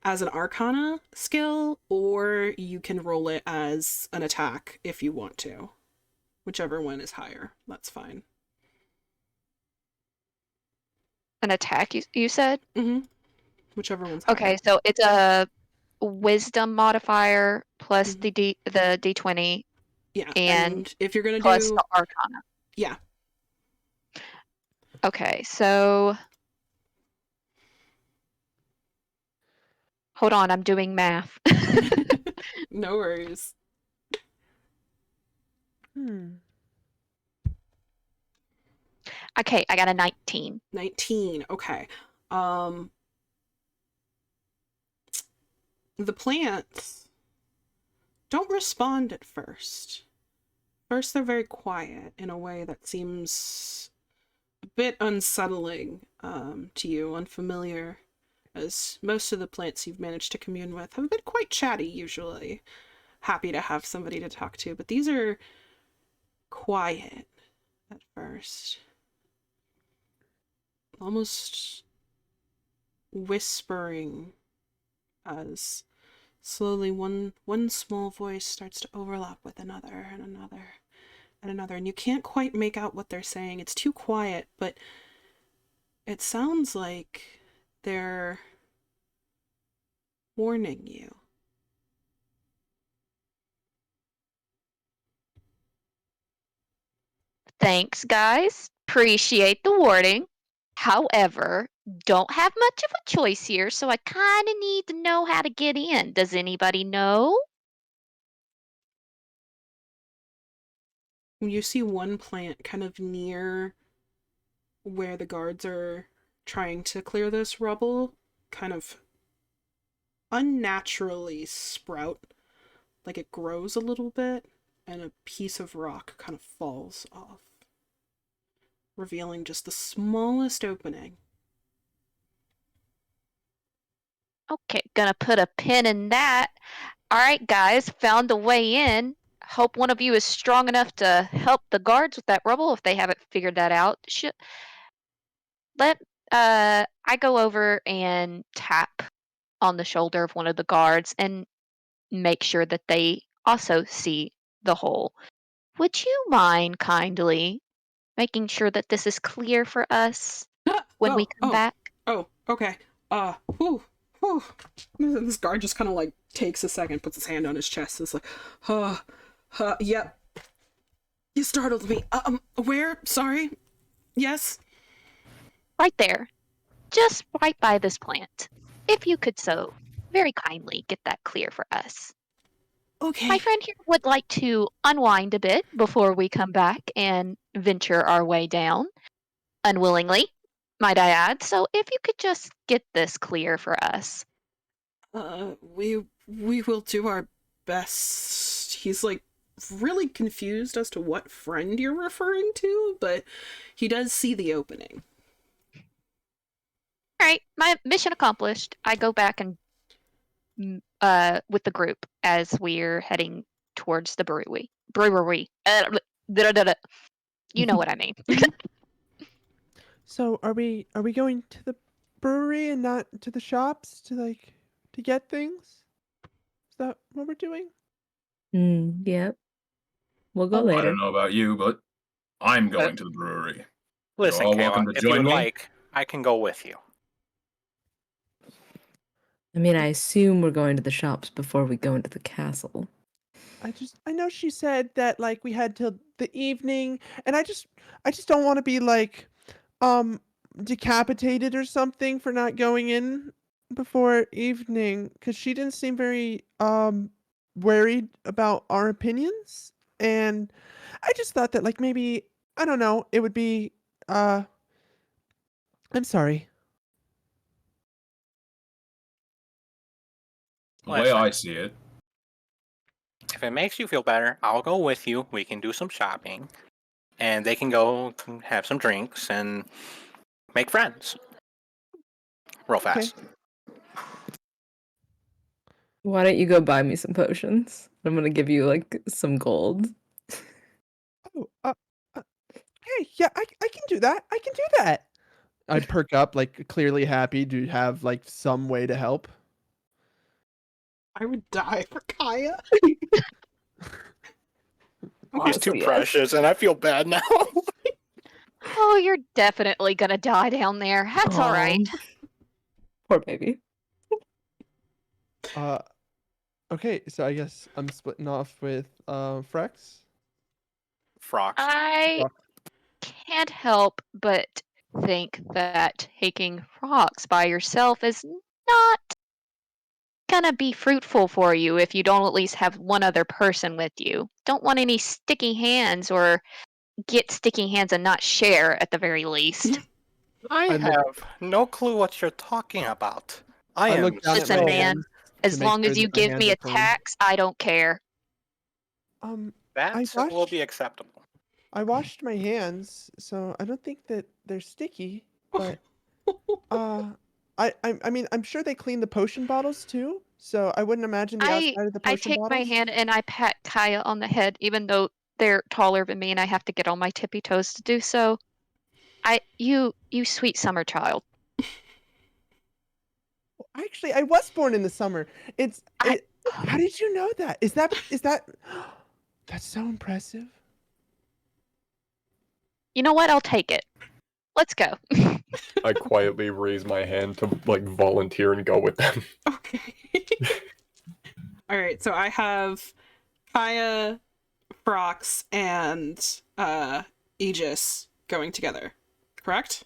As an arcana skill, or you can roll it as an attack if you want to. Whichever one is higher, that's fine. An attack, you said? Mm-hmm. Whichever one's higher. Okay, so it's a wisdom modifier plus the d20 Yeah, and if you're gonna plus do the arcana. yeah. Okay, so hold on, I'm doing math. No worries. Okay, I got a 19. 19. Okay. The plants don't respond at first. First, they're very quiet in a way that seems a bit unsettling to you, unfamiliar, as most of the plants you've managed to commune with have been quite chatty usually. Happy to have somebody to talk to, but these are quiet at first. Almost whispering as slowly one small voice starts to overlap with another and another and another, and you can't quite make out what they're saying. It's too quiet, but it sounds like they're warning you. Thanks, guys. Appreciate the warning. However, don't have much of a choice here, so I kind of need to know how to get in. Does anybody know? You see one plant kind of near where the guards are trying to clear this rubble kind of unnaturally sprout, like it grows a little bit, and a piece of rock kind of falls off, revealing just the smallest opening. Okay, gonna put a pin in that. All right, guys, found a way in. Hope one of you is strong enough to help the guards with that rubble if they haven't figured that out. I go over and tap on the shoulder of one of the guards and make sure that they also see the hole. Would you mind kindly making sure that this is clear for us when we come back? Oh, okay. Whew. This guard just kind of like takes a second, puts his hand on his chest, and is like, yep. You startled me. Where? Sorry? Yes? Right there. Just right by this plant. If you could so very kindly get that clear for us. Okay. My friend here would like to unwind a bit before we come back and venture our way down. Unwillingly, might I add. So if you could just get this clear for us. We will do our best. He's like really confused as to what friend you're referring to, but he does see the opening. All right, my mission accomplished. I go back and with the group as we're heading towards the brewery. You know what I mean. So are we going to the brewery and not to the shops to get things? Is that what we're doing? Yep. We'll go I later. don't know about you, but I'm going to the brewery. Listen, all welcome Kayla, to if you join would me. like, I can go with you. I mean, I assume we're going to the shops before we go into the castle. I know she said that we had till the evening, and I just don't want to be decapitated or something for not going in before evening, because she didn't seem very worried about our opinions, and I just thought that maybe, I don't know, it would be I'm sorry. The way I see it, If it makes you feel better, I'll go with you. We can do some shopping, and they can go have some drinks and make friends real fast. Why don't you go buy me some potions? I'm gonna give you like some gold. Oh, hey, yeah, I can do that. I can do that. I perk up, like clearly happy to have like some way to help. I would die for Kaya. He's too Honestly, yes. precious, and I feel bad now. Oh, you're definitely gonna die down there. That's all right. Aw. Poor baby. Okay, so I guess I'm splitting off with Frex. Frocks. I can't help but think that taking rocks by yourself is not gonna be fruitful for you if you don't at least have one other person with you. Don't want any sticky hands, or get sticky hands and not share at the very least. I I look- have no clue what you're talking about. I am look down at Listen, my man, hands As to make long sure as you that my give me hands a are clean. tax, I don't care. that I will watched- be acceptable. I washed my hands, so I don't think that they're sticky. But I mean, I'm sure they clean the potion bottles too. So I wouldn't imagine the outside of the I potion take bottles. my hand and I pat Kaya on the head, even though they're taller than me and I have to get on my tippy toes to do so. You sweet summer child. Actually, I was born in the summer. I- How did you know that? Is that that's so impressive. You know what? I'll take it. Let's go. I quietly raise my hand to like volunteer and go with them. Okay. All right, so I have Kaya, Frox, and Aegis going together. Correct?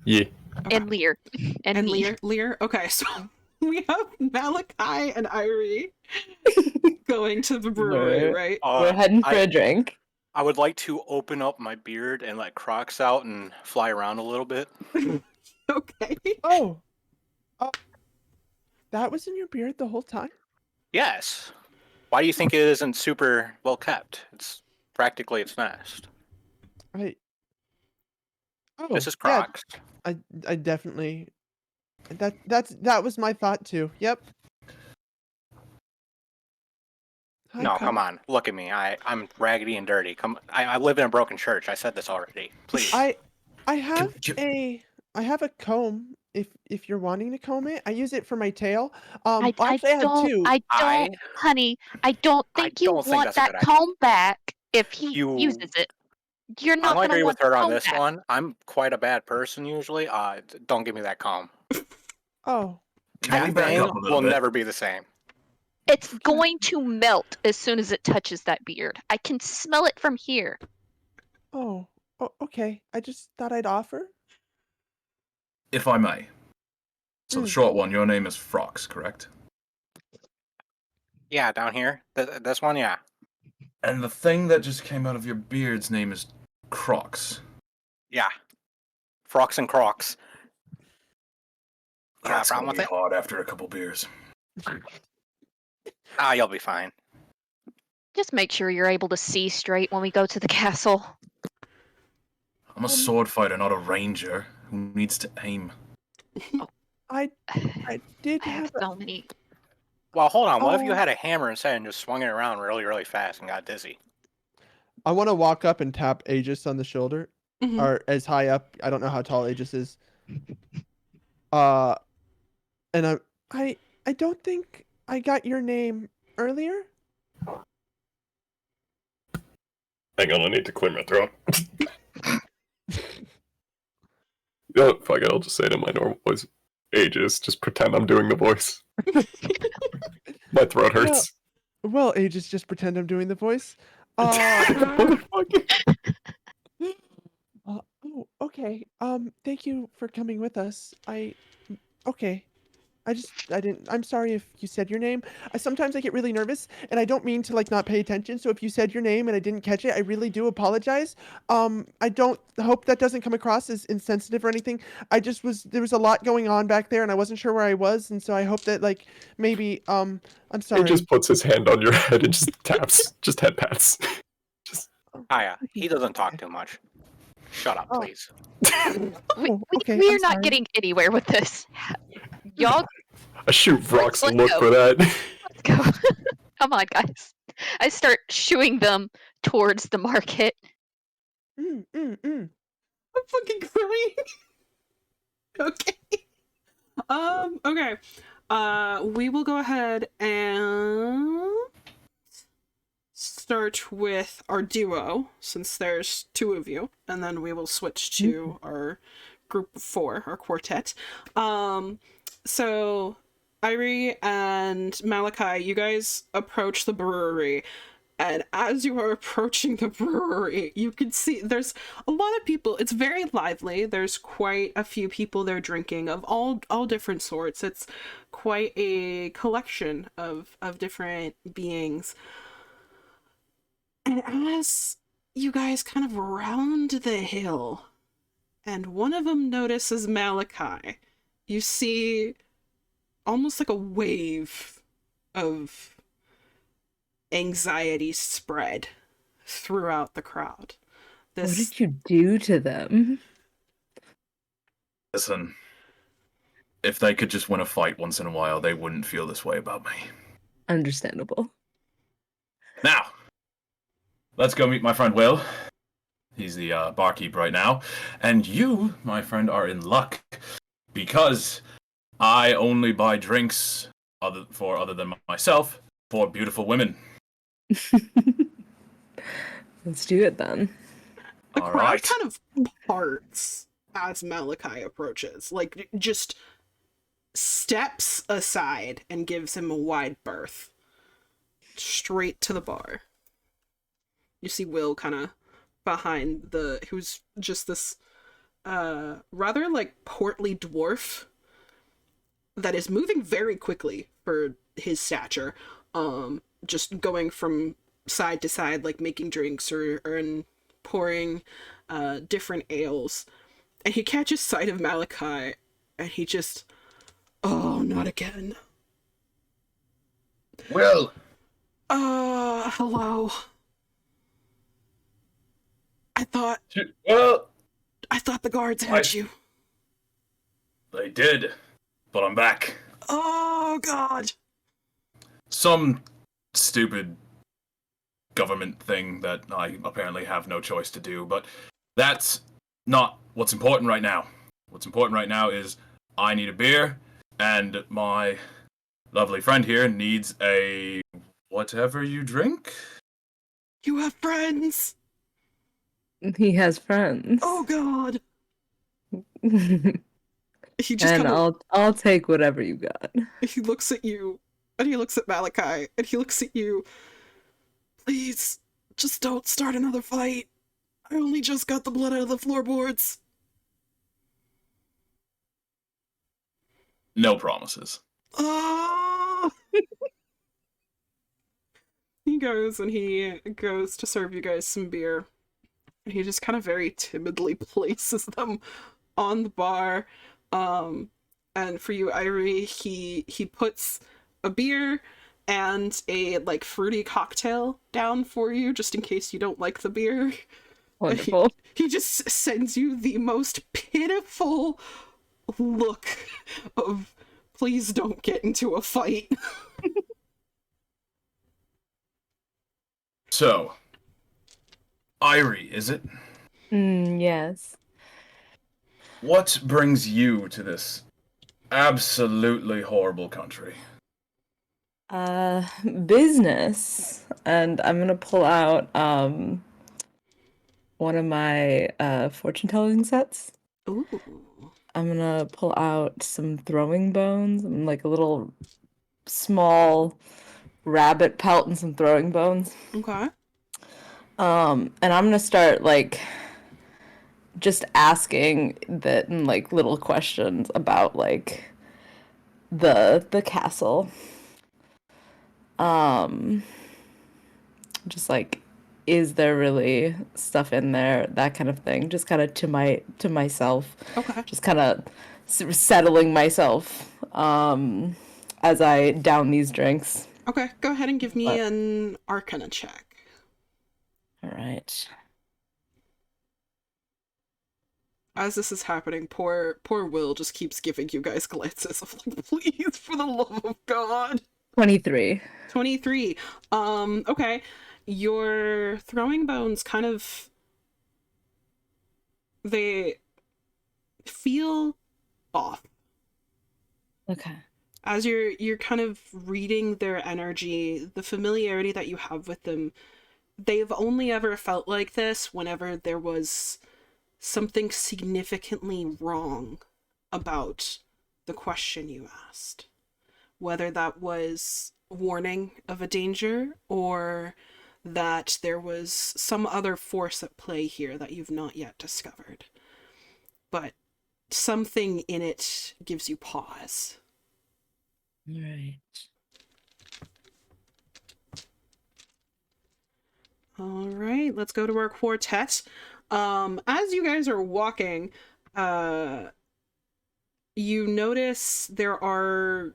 Yeah. And Lear. And me. Lear. Okay, so we have Malachi and Irie going to the brewery, Right. right? We're heading for I- a drink. I would like to open up my beard and let Crocs out and fly around a little bit. Okay. Oh, that was in your beard the whole time? Yes. Why do you think it isn't super well kept? It's practically its nest. I. Oh, This is yeah, Crocs. I definitely. That was my thought too. Yep. Hi, No, Kyle. come on. Look at me. I'm raggedy and dirty. I live in a broken church. I said this already. Please. I have can- I have a comb. If you're wanting to comb it, I use it for my tail. I Actually, I have don't, two. honey, I don't I think you don't think want that's a that good idea. comb back if he You- uses it. You're I'm not gonna gonna agree want with her the on comb this back. one. I'm quite a bad person usually. Don't give me that comb. Oh, Can we That back thing up a little will bit? never be the same. It's going to melt as soon as it touches that beard. I can smell it from here. oh, okay. I just thought I'd offer. If I may. So the Mm. short one, your name is Frox, correct? Yeah, down here. This one, yeah. And the thing that just came out of your beard's name is Crocs. Yeah. Frocks and Crocs. Got a That's problem gonna with be it? hard after a couple beers. You'll be fine. Just make sure you're able to see straight when we go to the castle. I'm a sword fighter, not a ranger who needs to aim. I did I have have. so many. Well, hold on. What if you Oh. had a hammer instead and just swung it around really, really fast and got dizzy? I want to walk up and tap Aegis on the shoulder, Mhm. or as high up. I don't know how tall Aegis is. And I don't think I got your name earlier. Hang on, I need to clear my throat. Oh, fuck it, I'll just say it in my normal voice. Aegis, just pretend I'm doing the voice. My throat hurts. Well, Aegis, just pretend I'm doing the voice. Motherfucker. Oh, okay. Thank you for coming with us. Okay. I'm sorry if you said your name. Sometimes I get really nervous and I don't mean to like not pay attention. So if you said your name and I didn't catch it, I really do apologize. I don't hope that doesn't come across as insensitive or anything. There was a lot going on back there and I wasn't sure where I was. And so I hope that like maybe, I'm He sorry. just puts his hand on your head and just taps, just head pats. Just Aya, he doesn't talk too much. Shut up, Oh. please. Okay, We I'm are not sorry. getting anywhere with this. Y'all, I shoot Vrock's Let's look go. for that. let's go. Come on, guys. I start shooing them towards the market. Mm. I'm fucking crying. Okay. Okay. We will go ahead and start with our duo, since there's two of you, and then we will switch to our group of four, our quartet. So Irie and Malachi, you guys approach the brewery, and as you are approaching the brewery, you can see there's a lot of people. It's very lively. There's quite a few people there drinking of all different sorts. It's quite a collection of different beings. And as you guys kind of round the hill, and one of them notices Malachi, you see almost like a wave of anxiety spread throughout the crowd. What did you do to them? Listen, if they could just win a fight once in a while, they wouldn't feel this way about me. Understandable. Now, let's go meet my friend Will. He's the barkeep right now. And you, my friend, are in luck. Because I only buy drinks other than myself for beautiful women. Let's do it then. The All crowd right. kind of parts as Malachi approaches, like just steps aside and gives him a wide berth. Straight to the bar. You see Will kind of behind who's just this rather like portly dwarf that is moving very quickly for his stature. Just going from side to side, like making drinks or pouring different ales. And he catches sight of Malachi, and he just, oh, not again. Will! Hello. I thought Well, the guards had you. they did, but I'm back. Oh, God. Some stupid government thing that I apparently have no choice to do, but that's not what's important right now. What's important right now is I need a beer, and my lovely friend here needs a whatever you drink. You have friends. He has friends. Oh, God. and He just kind of, I'll take whatever you got. he looks at you, and he looks at Malachi, and he looks at you. Please, just don't start another fight. I only just got the blood out of the floorboards. No promises. Oh! He goes to serve you guys some beer. And he just kind of very timidly places them on the bar. And for you, Irie, he puts a beer and a like fruity cocktail down for you, just in case you don't like the beer. Wonderful. He just sends you the most pitiful look of, please don't get into a fight. So, Irie, is it? Yes. What brings you to this absolutely horrible country? Business. And I'm gonna pull out one of my fortune telling sets. Ooh. I'm gonna pull out some throwing bones and like a little small rabbit pelt and some throwing bones. Okay. And I'm gonna start like just asking that like little questions about like the castle. Just like, is there really stuff in there? That kind of thing. Just kind of to myself. Okay. Just kind of settling myself as I down these drinks. Okay, go ahead and give me What? an Arcana check. All right. As this is happening, poor Will just keeps giving you guys glances of like, please, for the love of God. 23. 23. Okay. Your throwing bones kind of, they feel off. Okay. As you're kind of reading their energy, the familiarity that you have with them, they've only ever felt like this whenever there was something significantly wrong about the question you asked. Whether that was warning of a danger or that there was some other force at play here that you've not yet discovered. But something in it gives you pause. All right. All right, let's go to our quartet. As you guys are walking, you notice there's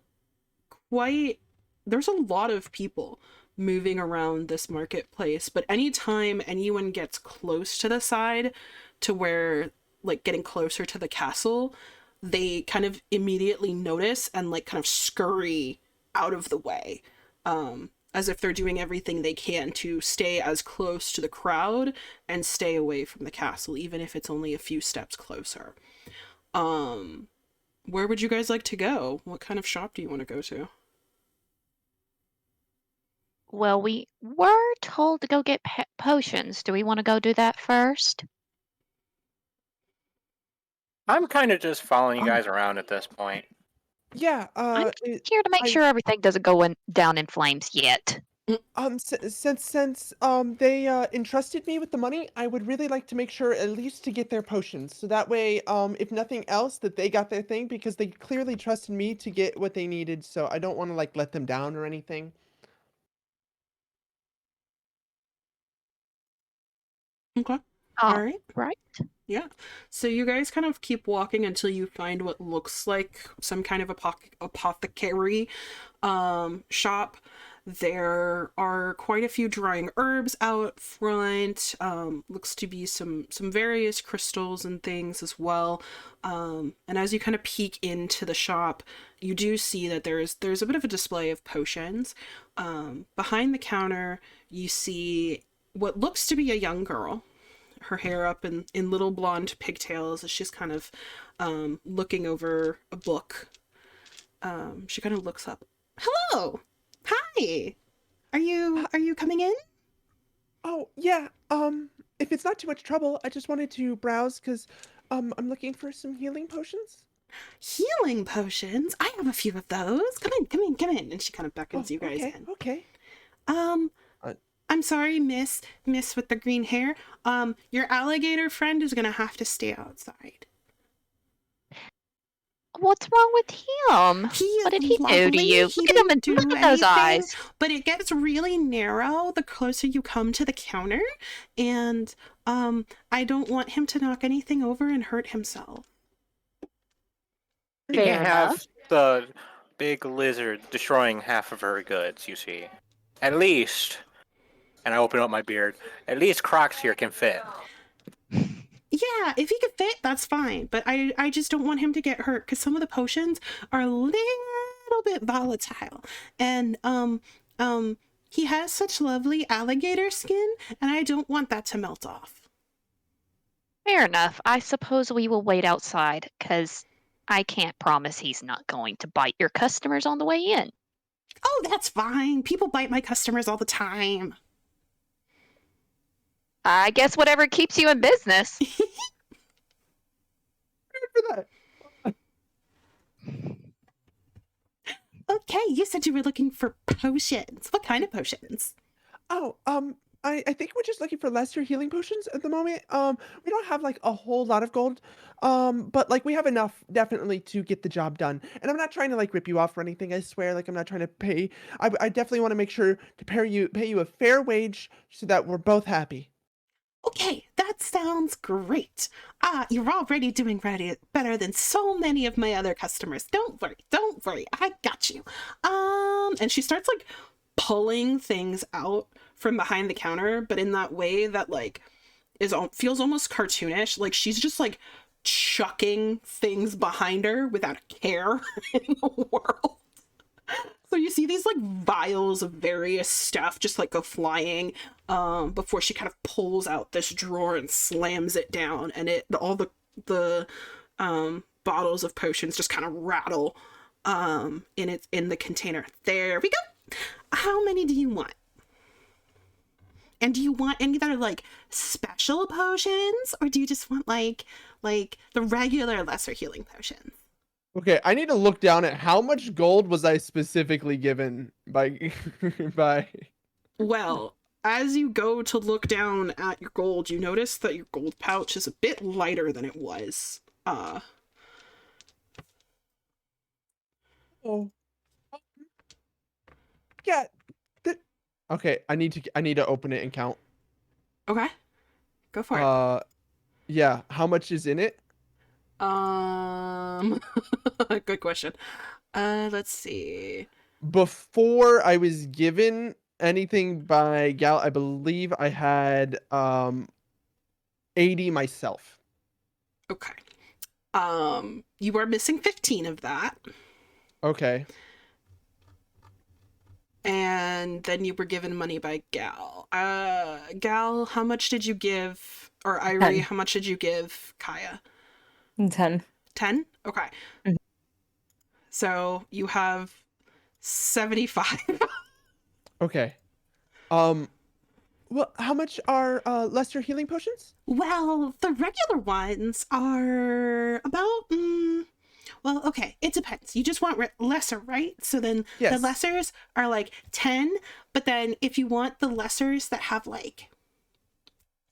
a lot of people moving around this marketplace, but anytime anyone gets close to the side to where, like, getting closer to the castle, they kind of immediately notice and, like, kind of scurry out of the way. As if they're doing everything they can to stay as close to the crowd and stay away from the castle, even if it's only a few steps closer. Where would you guys like to go? What kind of shop do you want to go to? Well, we were told to go get potions. Do we want to go do that first? I'm kind of just following you Um, guys around at this point. Yeah. I'm here to make I- sure everything doesn't go down in flames yet. Since they entrusted me with the money, I would really like to make sure at least to get their potions, so that way, if nothing else, that they got their thing, because they clearly trusted me to get what they needed. So I don't want to like let them down or anything. Okay. Oh, All right. right. Yeah. So you guys kind of keep walking until you find what looks like some kind of apothecary shop. There are quite a few drying herbs out front. Looks to be some various crystals and things as well. And as you kind of peek into the shop, you do see that there's a bit of a display of potions. Behind the counter, you see what looks to be a young girl, her hair up in little blonde pigtails as she's kind of looking over a book. She kind of looks up. Hello! Hi! Are you coming in? Oh yeah. If it's not too much trouble, I just wanted to browse because I'm looking for some healing potions. Healing potions? I have a few of those. Come in, come in, come in. And she kind of beckons you guys okay, in. okay. I'm sorry, miss with the green hair. Your alligator friend is gonna have to stay outside. What's wrong with him? He What is did he do to lovely. you? He Look at him and didn't do look at those anything, eyes. but it gets really narrow the closer you come to the counter, and I don't want him to knock anything over and hurt himself. You Fair can't have enough. the big lizard destroying half of her goods, you see. At least, and I open up my beard, at least Crocs here can fit. Yeah, if he could fit, that's fine. But I just don't want him to get hurt because some of the potions are a little bit volatile. And he has such lovely alligator skin, and I don't want that to melt off. Fair enough. I suppose we will wait outside, because I can't promise he's not going to bite your customers on the way in. Oh, that's fine. People bite my customers all the time. I guess whatever keeps you in business. For that. Okay, you said you were looking for potions. What kind of potions? Oh, I think we're just looking for lesser healing potions at the moment. We don't have like a whole lot of gold. But like we have enough definitely to get the job done. And I'm not trying to like rip you off or anything. I swear, like I'm not trying to pay. I definitely want to make sure to pay you a fair wage so that we're both happy. Okay, that sounds great. You're already doing better than so many of my other customers. Don't worry, I got you. And she starts like pulling things out from behind the counter, but in that way that like feels almost cartoonish. Like she's just like chucking things behind her without a care in the world. So you see these like vials of various stuff just like go flying before she kind of pulls out this drawer and slams it down, and all the bottles of potions just kind of rattle in the container. There we go. How many do you want? And do you want any that are like special potions, or do you just want like the regular lesser healing potions? Okay, I need to look down at how much gold was I specifically given by by. Well, as you go to look down at your gold, you notice that your gold pouch is a bit lighter than it was. Oh. Yeah. Okay, I need to open it and count. Okay. Go for it. Yeah, how much is in it? Good question. Let's see. Before I was given anything by Gal, I believe I had 80 myself. Okay. You are missing 15 of that. Okay. And then you were given money by Gal. Gal, how much did you give, or Irie, 10. how much did you give Kaya? 10. 10? Okay. Mhm. So you have 75. Okay. Well, how much are lesser healing potions? Well, the regular ones are about, well, okay, it depends. You just want lesser, right? So then Yes. the lessers are like 10, but then if you want the lessers that have like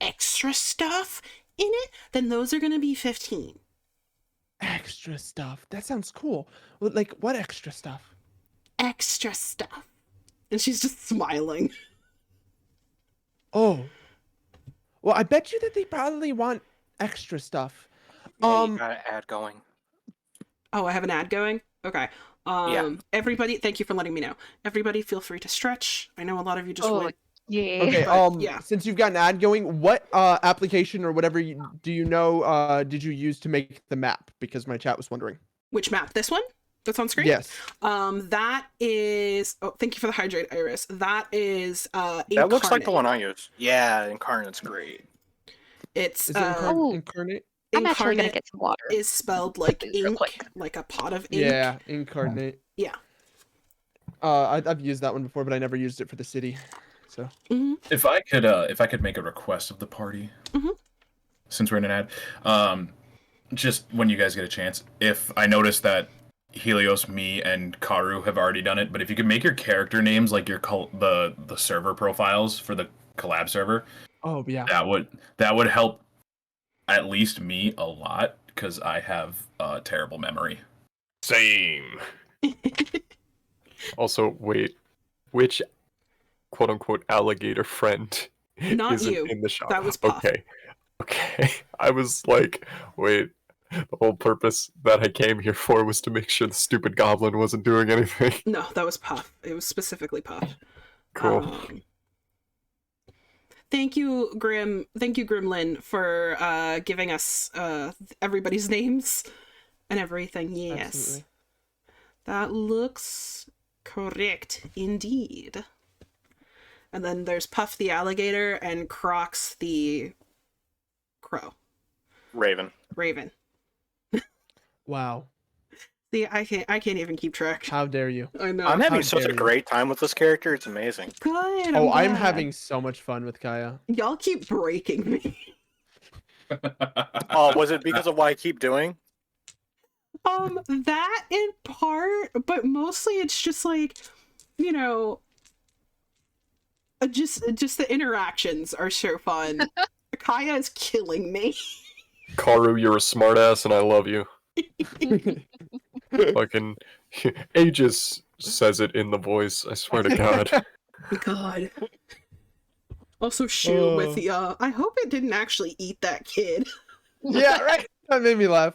extra stuff in it, then those are going to be 15. Extra stuff. That sounds cool. Like what extra stuff? Extra stuff. And she's just smiling. Oh. Well, I bet you that they probably want extra stuff. Yeah, you got an ad going. Oh, I have an ad going? Okay. Yeah. Everybody, thank you for letting me know. Everybody feel free to stretch. I know a lot of you just Oh, went. Yeah. Okay, But, yeah. since you've got an ad going, what application or whatever do you know did you use to make the map? Because my chat was wondering. Which map? This one? That's on screen? Yes. That is, oh, thank you for the hydrate, Iris. That is That looks like the Incarnate. one I use. Yeah, Incarnate's great. It's Is it Oh. incarnate? I'm actually gonna Incarnate get some water. is spelled like Real ink, quick. like a pot of ink. Yeah, incarnate. Yeah. I've used that one before, but I never used it for the city. So If I could make a request of the party, Mhm. since we're in an ad, just when you guys get a chance, if I notice that Helios, me, and Karu have already done it, but if you could make your character names like your the server profiles for the collab server, oh yeah. that would help at least me a lot because I have a terrible memory. Same. Also, wait, which quote unquote alligator friend Not isn't you. in the shop? That was Puff. Okay. I was like, wait, the whole purpose that I came here for was to make sure the stupid goblin wasn't doing anything. No, that was Puff. It was specifically Puff. Cool. Thank you, Gremlin, for giving us everybody's names and everything. Yes. Absolutely. That looks correct indeed. And then there's Puff the alligator and Crocs the crow. Raven. Raven. Wow. See, I can't even keep track. How dare you? I know. I'm having how such a dare you. great time with this character. It's amazing. Good. Oh, I'm glad. having so much fun with Kaya. Y'all keep breaking me. Oh, was it because of what I keep doing? That in part, but mostly it's just like, you know, Just the interactions are so fun. Kaya is killing me. Karu, you're a smartass, and I love you. Fucking Aegis says it in the voice. I swear to God. God. Also, Shu with the I hope it didn't actually eat that kid. Yeah, right. That made me laugh.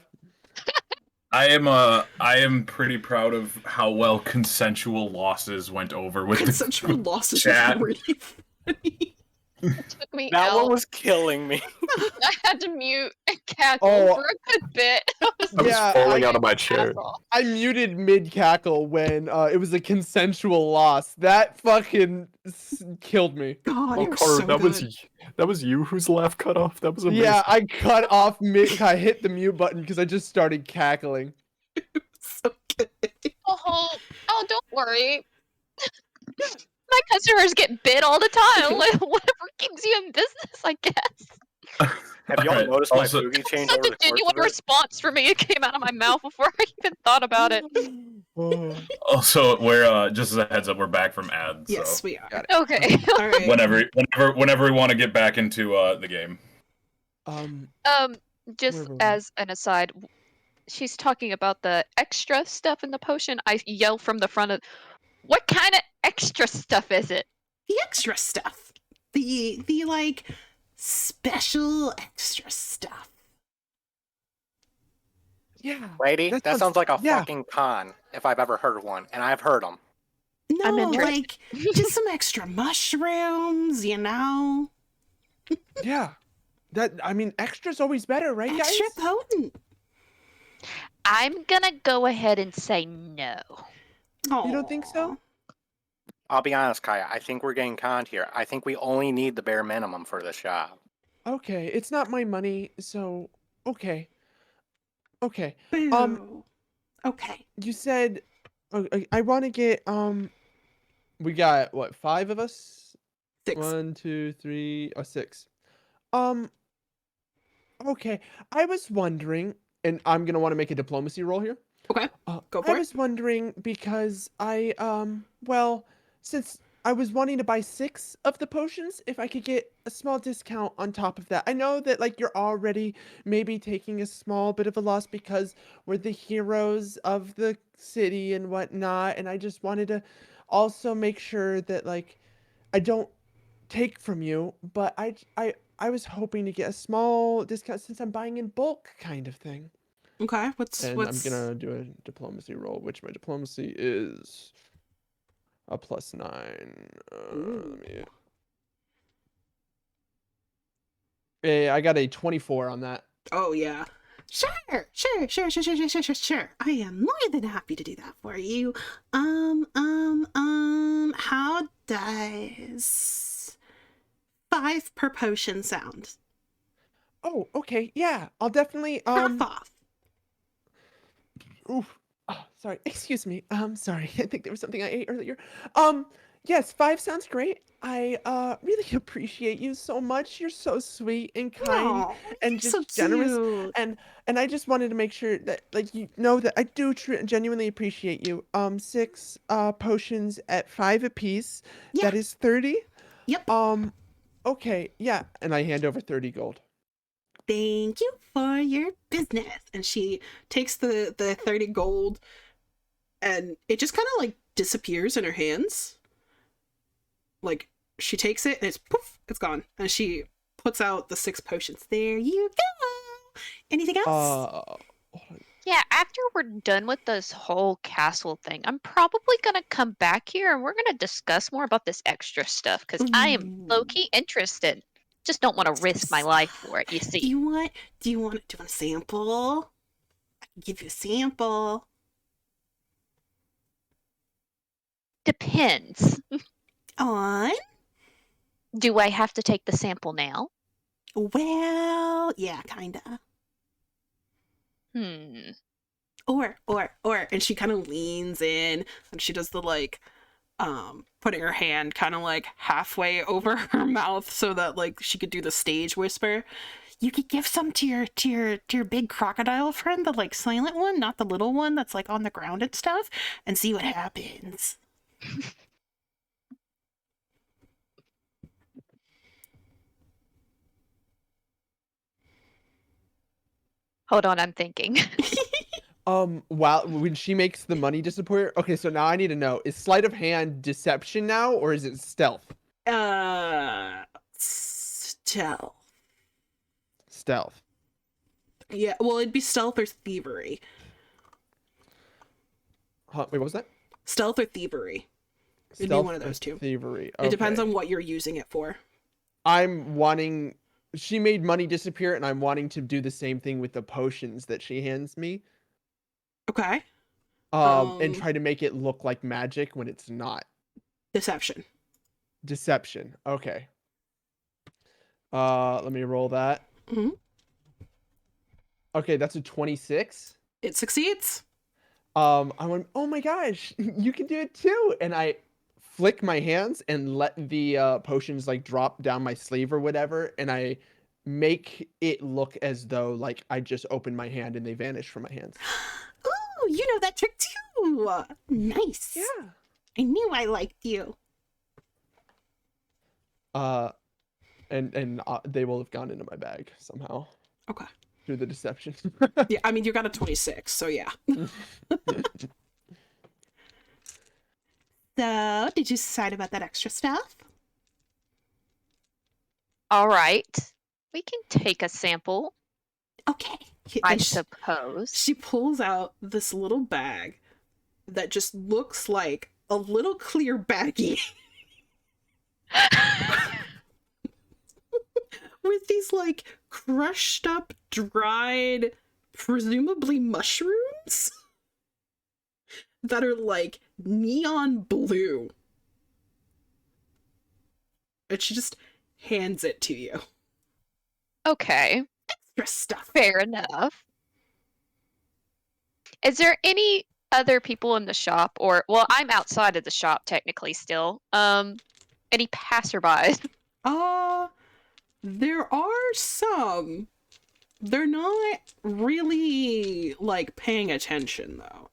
I am pretty proud of how well consensual losses went over with Consensual losses chat. was really funny. Took me That out. one was killing me. I had to mute and cackle Oh. for a good bit. I was Yeah, falling I- out of my chair. Cackle. I muted mid cackle when it was a consensual loss. That fucking killed me. God, Oh, it was Karu, so that good. was you whose laugh cut off. That was amazing. Yeah, I cut off mid. I hit the mute button because I just started cackling. So good. Oh, don't worry. My customers get bit all the time. Whatever keeps you in business, I guess. Have y'all Alright, noticed also- my boogie change Such over a the course genuine of it? response for me. It came out of my mouth before I even thought about it. Also, we're just as a heads up, we're back from ads. Yes, So we are. Got Okay. All right. whenever we want to get back into the game. Just Where were we? as an aside, she's talking about the extra stuff in the potion. I yell from the front of, what kind of extra stuff is it? The extra stuff. The like special extra stuff. Yeah. Lady, That that sounds- sounds like a yeah. fucking con, if I've ever heard one, and I've heard them. I'm No, interested. like just some extra mushrooms, you know? Yeah. That I mean, extra's always better, right, Extra guys? potent. I'm gonna go ahead and say no. You don't think so? I'll be honest, Kaya, I think we're getting conned here. I think we only need the bare minimum for this job. Okay, it's not my money, so okay. Okay. Boo. Okay. You said I want to get we got what, 5 of us? 6. 1, 2, 3, 6. Okay. I was wondering, and I'm gonna want to make a diplomacy roll here. Okay. Go for I it. was wondering because I well, since I was wanting to buy 6 of the potions, if I could get a small discount on top of that. I know that like you're already maybe taking a small bit of a loss because we're the heroes of the city and whatnot, and I just wanted to also make sure that like I don't take from you, but I was hoping to get a small discount since I'm buying in bulk kind of thing. Okay. What's And I'm gonna do a diplomacy roll, which my diplomacy is a +9. Let me... Yeah, I got a 24 on that. Oh yeah. Sure. I am more than happy to do that for you. How does 5 per potion sound? Oh, okay, yeah, I'll definitely Half off. Oof. Oh, sorry. Excuse me. Sorry. I think there was something I ate earlier. Yes, 5 sounds great. I really appreciate you so much. You're so sweet and kind Aw, and you're just so generous. cute. And I just wanted to make sure that like you know that I do genuinely appreciate you. 6 potions at 5 apiece. Yeah. That is 30. Yep. Okay, yeah, and I hand over 30 gold. Thank you for your business. And she takes the 30 gold and it just kind of like disappears in her hands. Like she takes it and it's poof, it's gone. And she puts out the 6 potions. There you go. Anything else? Hold on. Yeah, after we're done with this whole castle thing, I'm probably gonna come back here and we're gonna discuss more about this extra stuff because I am Ooh. low-key interested. Just don't want to risk my life for it, you Do see. you want a sample? I can give you a sample. Depends. On? Do I have to take the sample now? Well, yeah, kinda. Or, and she kind of leans in and she does the like, putting her hand kind of like halfway over her mouth so that like she could do the stage whisper. You could give some to your big crocodile friend, the like silent one, not the little one that's like on the ground and stuff, and see what happens. Hold on, I'm thinking. While when she makes the money disappear. Okay, so now I need to know: is sleight of hand deception now, or is it stealth? Stealth. Stealth. Yeah, well, it'd be stealth or thievery. Huh, wait, what was that? Stealth or thievery. It'd be Stealth one of or those two. Thievery. It depends Okay. on what you're using it for. I'm wanting. She made money disappear, and I'm wanting to do the same thing with the potions that she hands me. Okay. And try to make it look like magic when it's not. Deception. Deception. Okay. Let me roll that. Mhm. Okay, that's a 26. It succeeds. I went, oh my gosh, you can do it too. And I flick my hands and let the potions like drop down my sleeve or whatever. And I make it look as though like I just opened my hand and they vanish from my hands. Oh, you know that trick too. Nice. Yeah. I knew I liked you. And they will have gone into my bag somehow Okay. through the deception. Yeah, I mean, you got a 26, so yeah. So, did you decide about that extra stuff? All right. We can take a sample, Okay. I And suppose. she pulls out this little bag that just looks like a little clear baggie with these like crushed up, dried, presumably mushrooms that are like neon blue. And she just hands it to you. Okay, Extra stuff. fair enough. Is there any other people in the shop, or well, I'm outside of the shop technically still. Any passerbys? There are some. They're not really like paying attention though.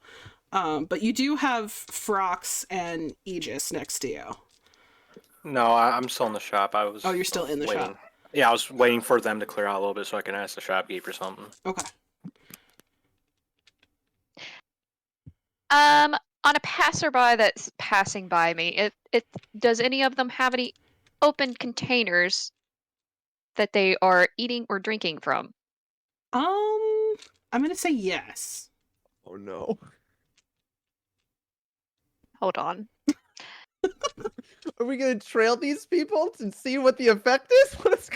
But you do have Frox and Aegis next to you. No, I'm still in the shop. I was. Oh, you're still in the waiting. shop. Yeah, I was waiting for them to clear out a little bit so I can ask the shopkeeper something. Okay. On a passerby that's passing by me, it does any of them have any open containers that they are eating or drinking from? I'm gonna say yes. Oh no. Hold on. Are we gonna trail these people to see what the effect is? What is...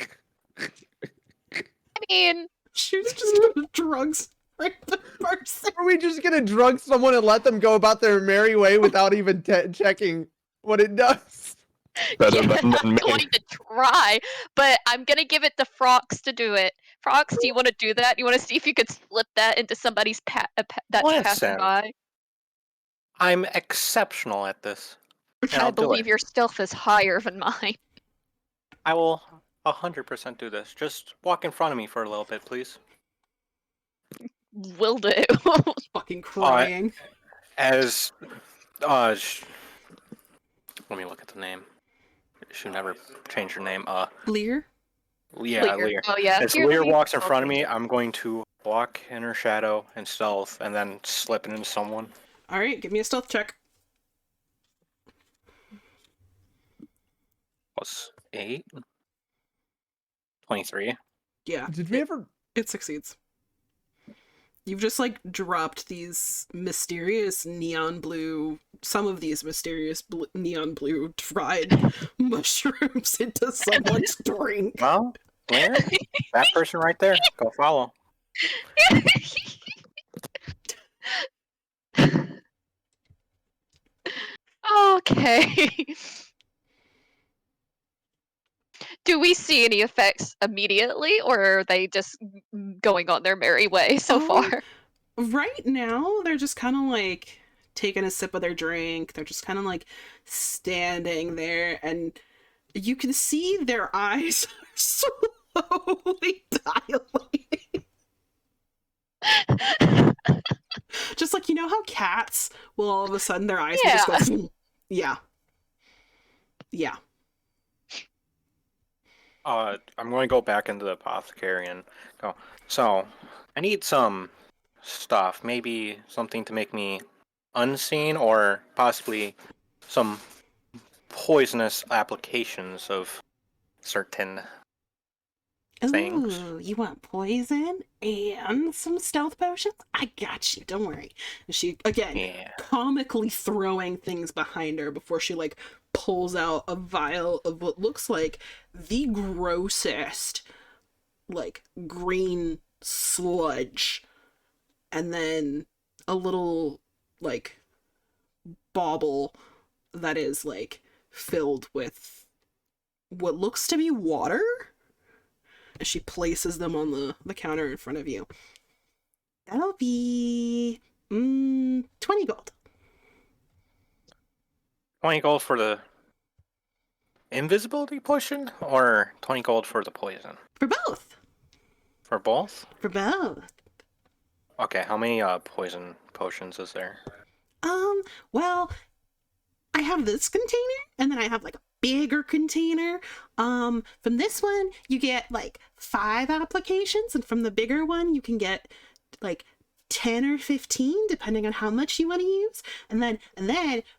I mean, She's just gonna drugs right the person. Are we just gonna drug someone and let them go about their merry way without even checking what it does? Better yeah, than I'm me. going to try, but I'm gonna give it to Frox to do it. Frox, do you want to do that? You want to see if you could slip that into somebody's that's passing Listen. by? I'm exceptional at this. And I I'll do believe it. your stealth is higher than mine. I will 100% do this. Just walk in front of me for a little bit, please. Will do. Fucking crying. As, let me look at the name. She never changed her name. Lear? Yeah, Lear. Lear. Oh yeah. As Here, Lear let me- walks in I'll front of change me, it. I'm going to walk in her shadow and stealth, and then slip it into someone. Alright, give me a stealth check. Plus 8. 23. Yeah. Did we ever? It succeeds. You've just like dropped these mysterious neon blue, some of these mysterious neon blue dried mushrooms into someone's drink. Well, Lear, that person right there. Go follow. Okay. Do we see any effects immediately, or are they just going on their merry way so far? Right now, they're just kind of like taking a sip of their drink. They're just kind of like standing there, and you can see their eyes are slowly dilating. Just like, you know how cats will all of a sudden their eyes will just go, yeah. Yeah. I'm going to go back into the apothecary and go. So, I need some stuff. Maybe something to make me unseen, or possibly some poisonous applications of certain things. Ooh, you want poison and some stealth potions? I got you, don't worry. And she, again, Yeah. comically throwing things behind her before she, like, pulls out a vial of what looks like the grossest, like, green sludge. And then a little, like, bauble that is, like, filled with what looks to be water. She places them on the counter in front of you. That'll be 20 gold. 20 gold for the invisibility potion, or 20 gold for the poison? For both. For both? For both. Okay, how many poison potions is there? Well, I have this container, and then I have like a bigger container. From this one, you get like 5 applications, and from the bigger one, you can get like 10 or 15, depending on how much you want to use. And then,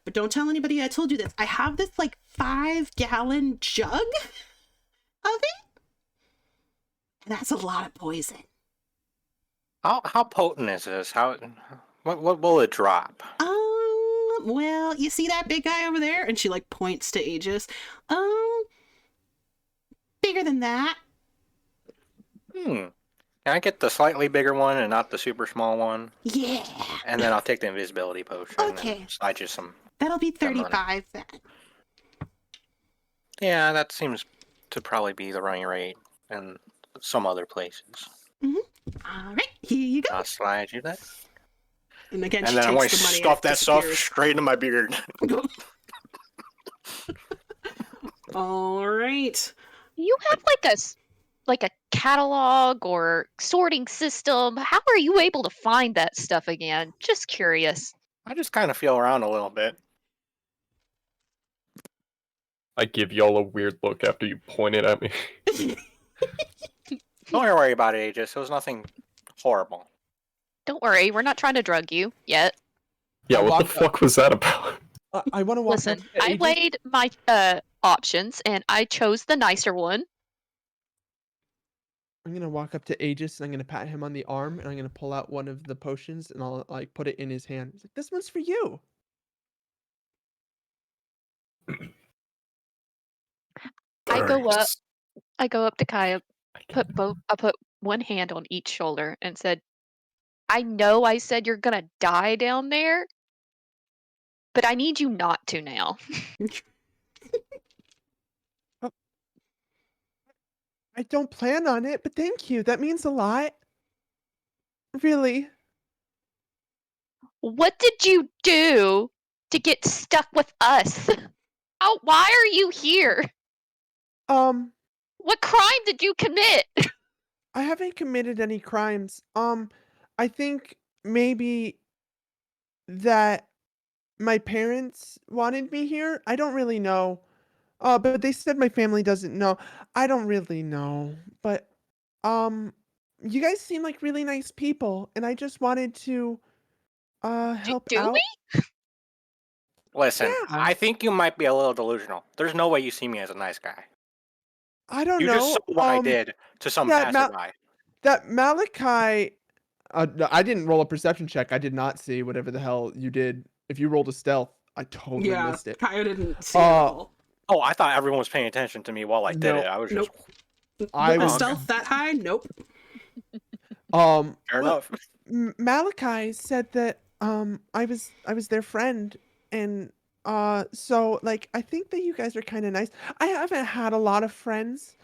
but don't tell anybody I told you this. I have this like 5-gallon jug of it. And that's a lot of poison. How potent is this? What will it drop? Well, you see that big guy over there? And she like points to Aegis. Bigger than that. Can I get the slightly bigger one and not the super small one? Yeah. And then I'll take the invisibility potion. Okay. And slide you some. That'll be Some money. 35 then. Yeah, that seems to probably be the running rate in some other places. All right, here you go. I'll slide you that. And again, And she then I'm going takes to the money. stuff and it that stuff disappears. straight into my beard. All right. You have like a catalog or sorting system. How are you able to find that stuff again? Just curious. I just kind of feel around a little bit. I give y'all a weird look after you point it at me. Don't worry about it, Aegis. It was nothing horrible. Don't worry, we're not trying to drug you yet. Yeah, I what the walked fuck was that about? I want to walk Listen, up to I Aegis. weighed my options and I chose the nicer one. I'm gonna walk up to Aegis and I'm gonna pat him on the arm and I'm gonna pull out one of the potions and I'll like put it in his hand. He's like, "This one's for you." I go up. Burns. I go up to Kaya, I can't- I put one hand on each shoulder and said, I know I said you're gonna die down there, but I need you not to now. I don't plan on it, but thank you. That means a lot. Really. What did you do to get stuck with us? Why are you here? What crime did you commit? I haven't committed any crimes. I think maybe that my parents wanted me here. I don't really know. But they said my family doesn't know. I don't really know. But you guys seem like really nice people and I just wanted to help do out. we? Listen, Yeah. I think you might be a little delusional. There's no way you see me as a nice guy. I don't You know. just saw what I did to some that passerby. That Malachi no, I didn't roll a perception check. I did not see whatever the hell you did. If you rolled a stealth, I totally Yeah, missed it. Kaya didn't see it at all. Oh, I thought everyone was paying attention to me while I did No. it. I was just I With the was- stealth that high? Nope. fair well, enough. Malachi said that I was their friend and so like I think that you guys are kind of nice. I haven't had a lot of friends.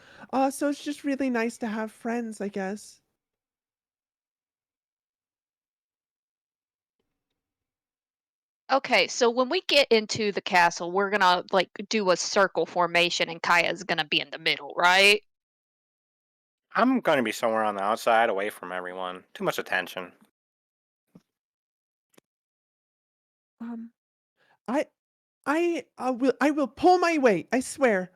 So it's just really nice to have friends, I guess. Okay, so when we get into the castle, we're gonna like do a circle formation and Kaya's gonna be in the middle, right? I'm going to be somewhere on the outside, away from everyone. Too much attention. I will pull my weight. I swear.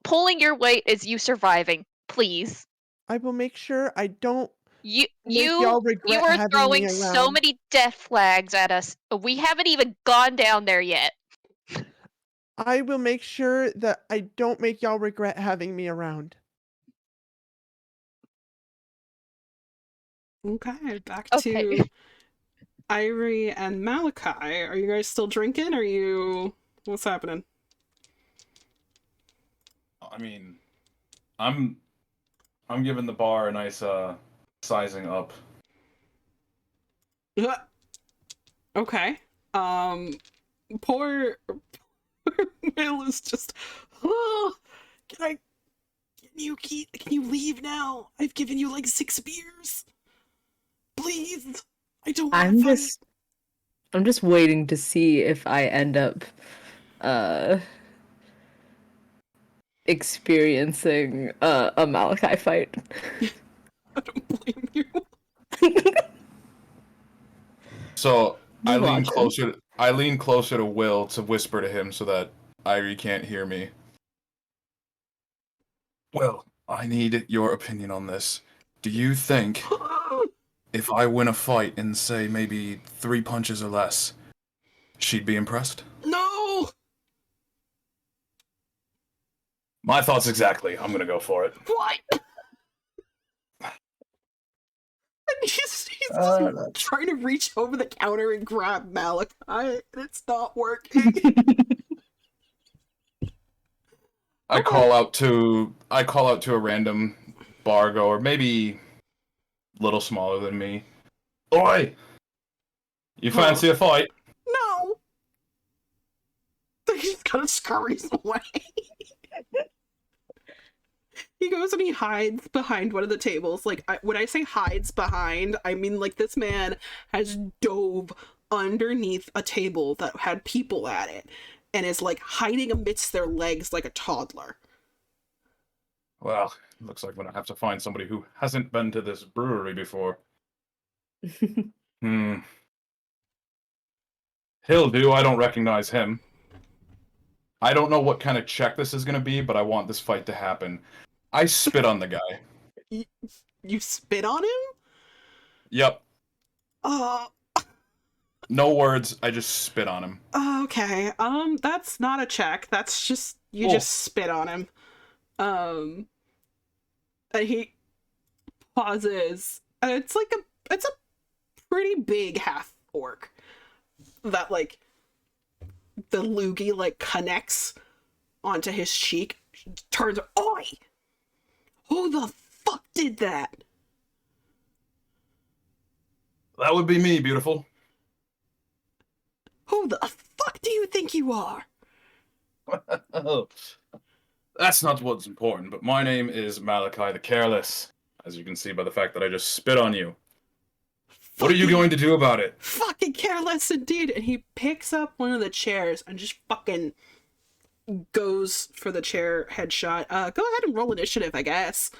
Pulling your weight is you surviving. Please. I will make sure I don't You make y'all you regret are having throwing me so around. many death flags at us. We haven't even gone down there yet. I will make sure that I don't make y'all regret having me around. Okay, back Okay. to Irie and Malachi. Are you guys still drinking? Are you... What's happening? I mean, I'm giving the bar a nice sizing up. Okay. Poor Will is just... Oh, can you leave now? I've given you like 6 beers. Please. I don't want to fight. I'm just waiting to see if I end up experiencing a Malachi fight. I don't blame you. So I Just lean watch him. closer. I lean closer to Will to whisper to him so that Irie can't hear me. Will, I need your opinion on this. Do you think if I win a fight in, say, maybe 3 punches or less, she'd be impressed? No! My thoughts exactly. I'm gonna go for it. What? And he's trying to reach over the counter and grab Malachi, and it's not working. I call out to a random bar goer, maybe a little smaller than me. Oi! You fancy a fight? No! He's gonna scurries away. He goes and he hides behind one of the tables. Like, when I say hides behind, I mean, like, this man has dove underneath a table that had people at it and is, like, hiding amidst their legs like a toddler. Well, looks like we're gonna have to find somebody who hasn't been to this brewery before. He'll do. I don't recognize him. I don't know what kind of check this is gonna be, but I want this fight to happen. I spit on the guy. You spit on him? Yep. Uh, No words. I just spit on him. okay. That's not a check. That's just, you Oh. just spit on him. And he pauses. And it's a pretty big half orc that, like, the loogie, like, connects onto his cheek. Turns, oi! Who the fuck did that? That would be me, beautiful. Who the fuck do you think you are? That's not what's important, but my name is Malachi the Careless, as you can see by the fact that I just spit on you. What are you going to do about it? Fucking careless indeed. And he picks up one of the chairs and just fucking goes for the chair headshot. Go ahead and roll initiative, I guess.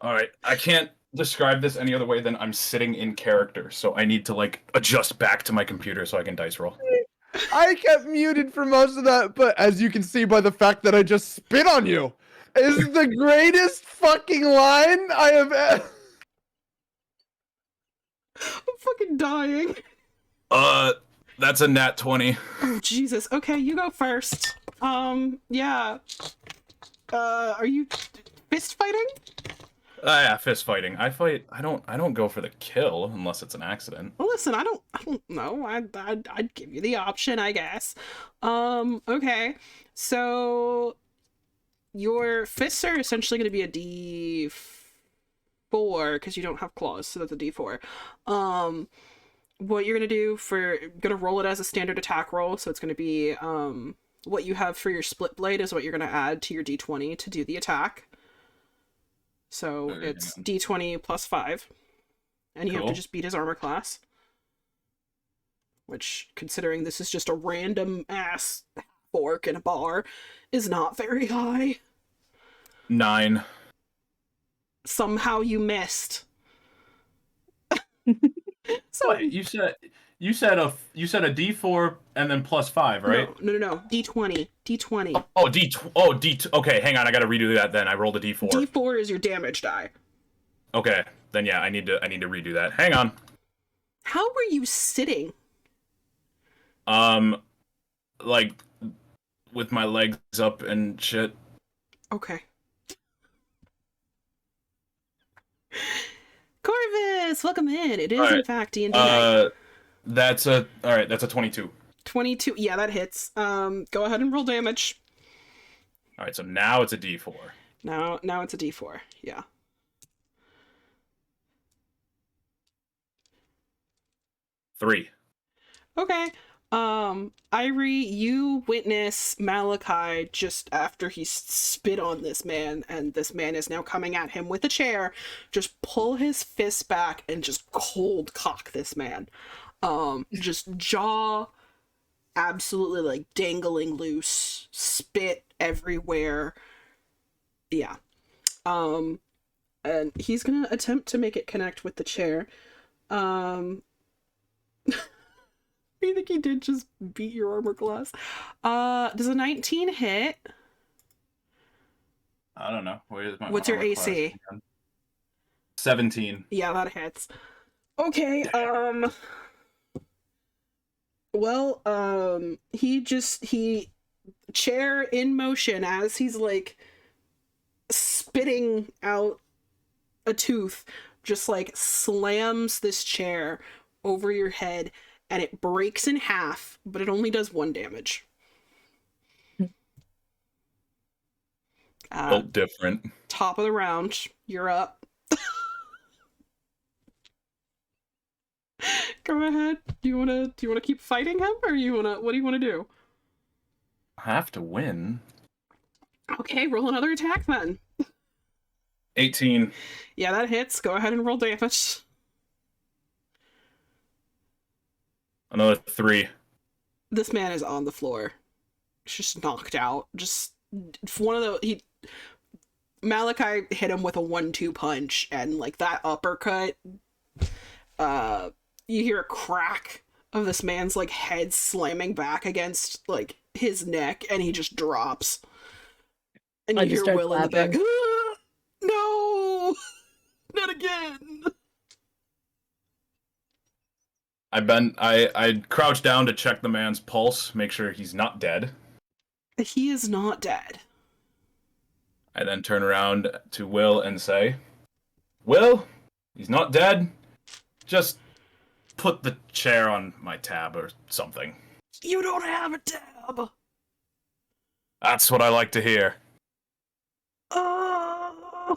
Alright, I can't describe this any other way than I'm sitting in character, so I need to, like, adjust back to my computer so I can dice roll. I kept muted for most of that, but as you can see by the fact that I just spit on you, is the greatest fucking line I have ever. I'm fucking dying. That's a nat 20. Oh, Jesus. Okay, you go first. Yeah. Are you fist fighting? Yeah, fist fighting. I don't go for the kill unless it's an accident. Well, listen, I don't know. I'd give you the option, I guess. Okay. So your fists are essentially going to be a D4 because you don't have claws, so that's a D4. What you're going to do gonna roll it as a standard attack roll, so it's going to be what you have for your split blade is what you're going to add to your D20 to do the attack. So it's D20 plus 5. And you have to Cool. just beat his armor class. Which, considering this is just a random ass orc in a bar, is not very high. 9. Somehow you missed. So What? You You said a D4 and then +5, right? No. D20. D20. Okay, hang on. I gotta redo that. Then I rolled a D4. D4 is your damage die. Okay, then yeah, I need to redo that. Hang on. How were you sitting? Like with my legs up and shit. Okay. Corvus, welcome in. It is in Alright, fact D&D night. That's a 22. 22. Yeah, that hits. Go ahead and roll damage. All right, so now it's a D4. Now it's a D4. Yeah. Three. Okay. Irie, you witness Malachi just after he spit on this man, and this man is now coming at him with a chair, just pull his fist back and just cold cock this man. Just jaw absolutely like dangling loose, spit everywhere. Yeah. And he's gonna attempt to make it connect with the chair. I think he did just beat your armor class. Does a 19 hit? I don't know. Where's my What's your armor class AC? again? 17. Yeah, that hits. Okay, well, he chair in motion as he's like spitting out a tooth, just like slams this chair over your head, and it breaks in half, but it only does 1 damage. Built different. Top of the round, you're up. Go ahead. Do you wanna keep fighting him, or what do you wanna do? Have to win. Okay, roll another attack then. 18. Yeah, that hits. Go ahead and roll damage. Another 3. This man is on the floor. He's just knocked out. Just one of the Malachi hit him with a 1-2 punch, and like that uppercut, you hear a crack of this man's like head slamming back against like his neck, and he just drops. And you hear Will in the back. "Ah, no, not again. I crouch down to check the man's pulse, make sure he's not dead. He is not dead. I then turn around to Will and say, Will, he's not dead. Just put the chair on my tab or something. You don't have a tab. That's what I like to hear. Oh.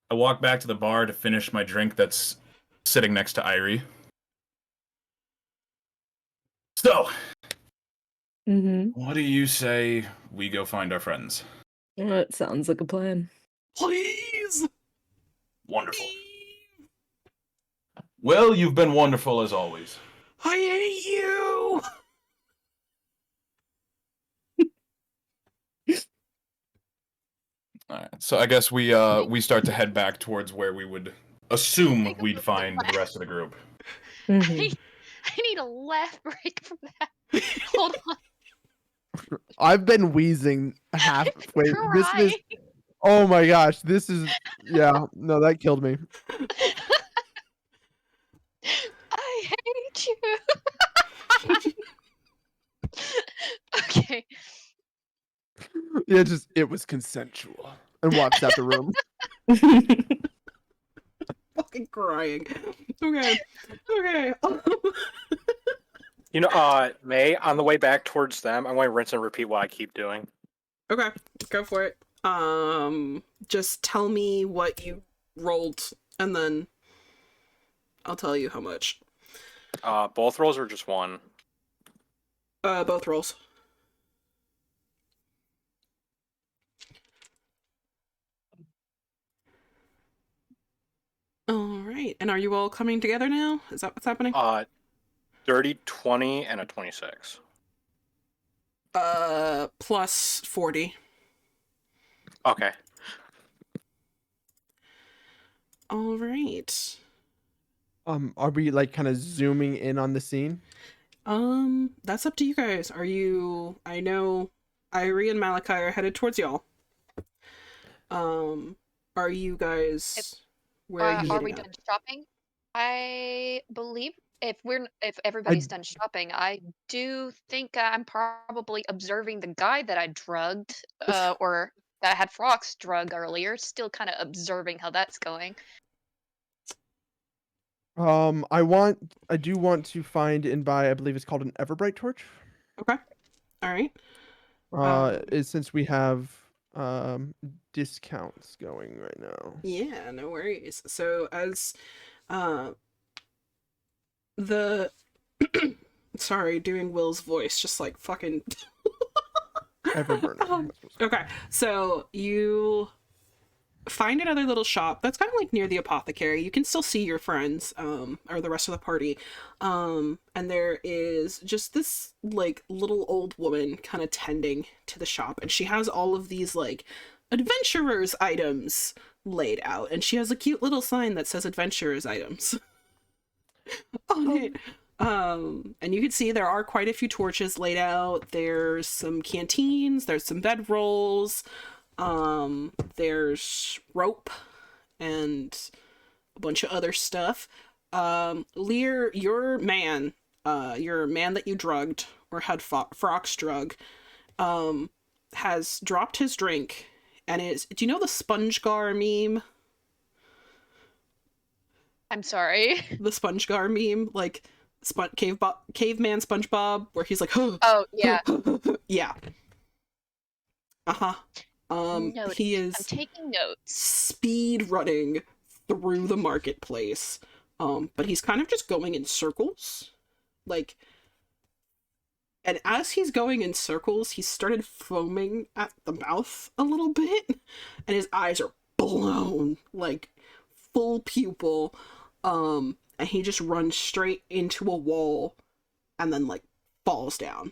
I walk back to the bar to finish my drink that's sitting next to Irie. So, what do you say we go find our friends? It sounds like a plan. Please. Wonderful. Well, you've been wonderful as always. I hate you. Alright, so I guess we start to head back towards where we would assume we'd find the rest of the group. Mhm. I need a laugh break from that. Hold on. I've been wheezing halfway. This Cry. is. Oh my gosh, this is. Yeah, no, that killed me. I hate you. Okay. Yeah, it was consensual, and walks out the room. Fucking crying. Okay. You know, May, on the way back towards them, I'm going to rinse and repeat what I keep doing. Okay. Go for it. Just tell me what you rolled, and then I'll tell you how much. Both rolls or just one? Both rolls. All right. And are you all coming together now? Is that what's happening? Dirty 20 and a 26. Plus 40. Okay. All right. Are we like kind of zooming in on the scene? That's up to you guys. Are you? I know, Irie and Malachi are headed towards y'all. Are you guys? Where are you Are we meeting done up? shopping? I believe if everybody's I done shopping, I do think I'm probably observing the guy that I drugged, or that had Frox drug earlier. Still kind of observing how that's going. I do want to find and buy, I believe it's called an Everbright torch. Okay. All right. Um, Since we have discounts going right now. yeah, no worries. So as uh the sorry, doing Will's voice, just like fucking Everburner. Um, okay, so you find another little shop that's kind of like near the apothecary. You can still see your friends, or the rest of the party. And there is just this like little old woman kind of tending to the shop, and she has all of these like adventurers items laid out, and she has a cute little sign that says adventurers items on it. And you can see there are quite a few torches laid out. There's some canteens, there's some bedrolls, there's rope and a bunch of other stuff. Lear, your man that you drugged or had Frox drug, has dropped his drink and do you know the SpongeGar meme? I'm sorry. The SpongeGar meme, like caveman SpongeBob, where he's like, huh, Oh yeah. yeah, uh-huh. Noted. He I'm is taking notes. speed running through the marketplace, but he's kind of just going in circles, like, and as he's going in circles, he started foaming at the mouth a little bit, and his eyes are blown, like full pupil, and he just runs straight into a wall and then like falls down.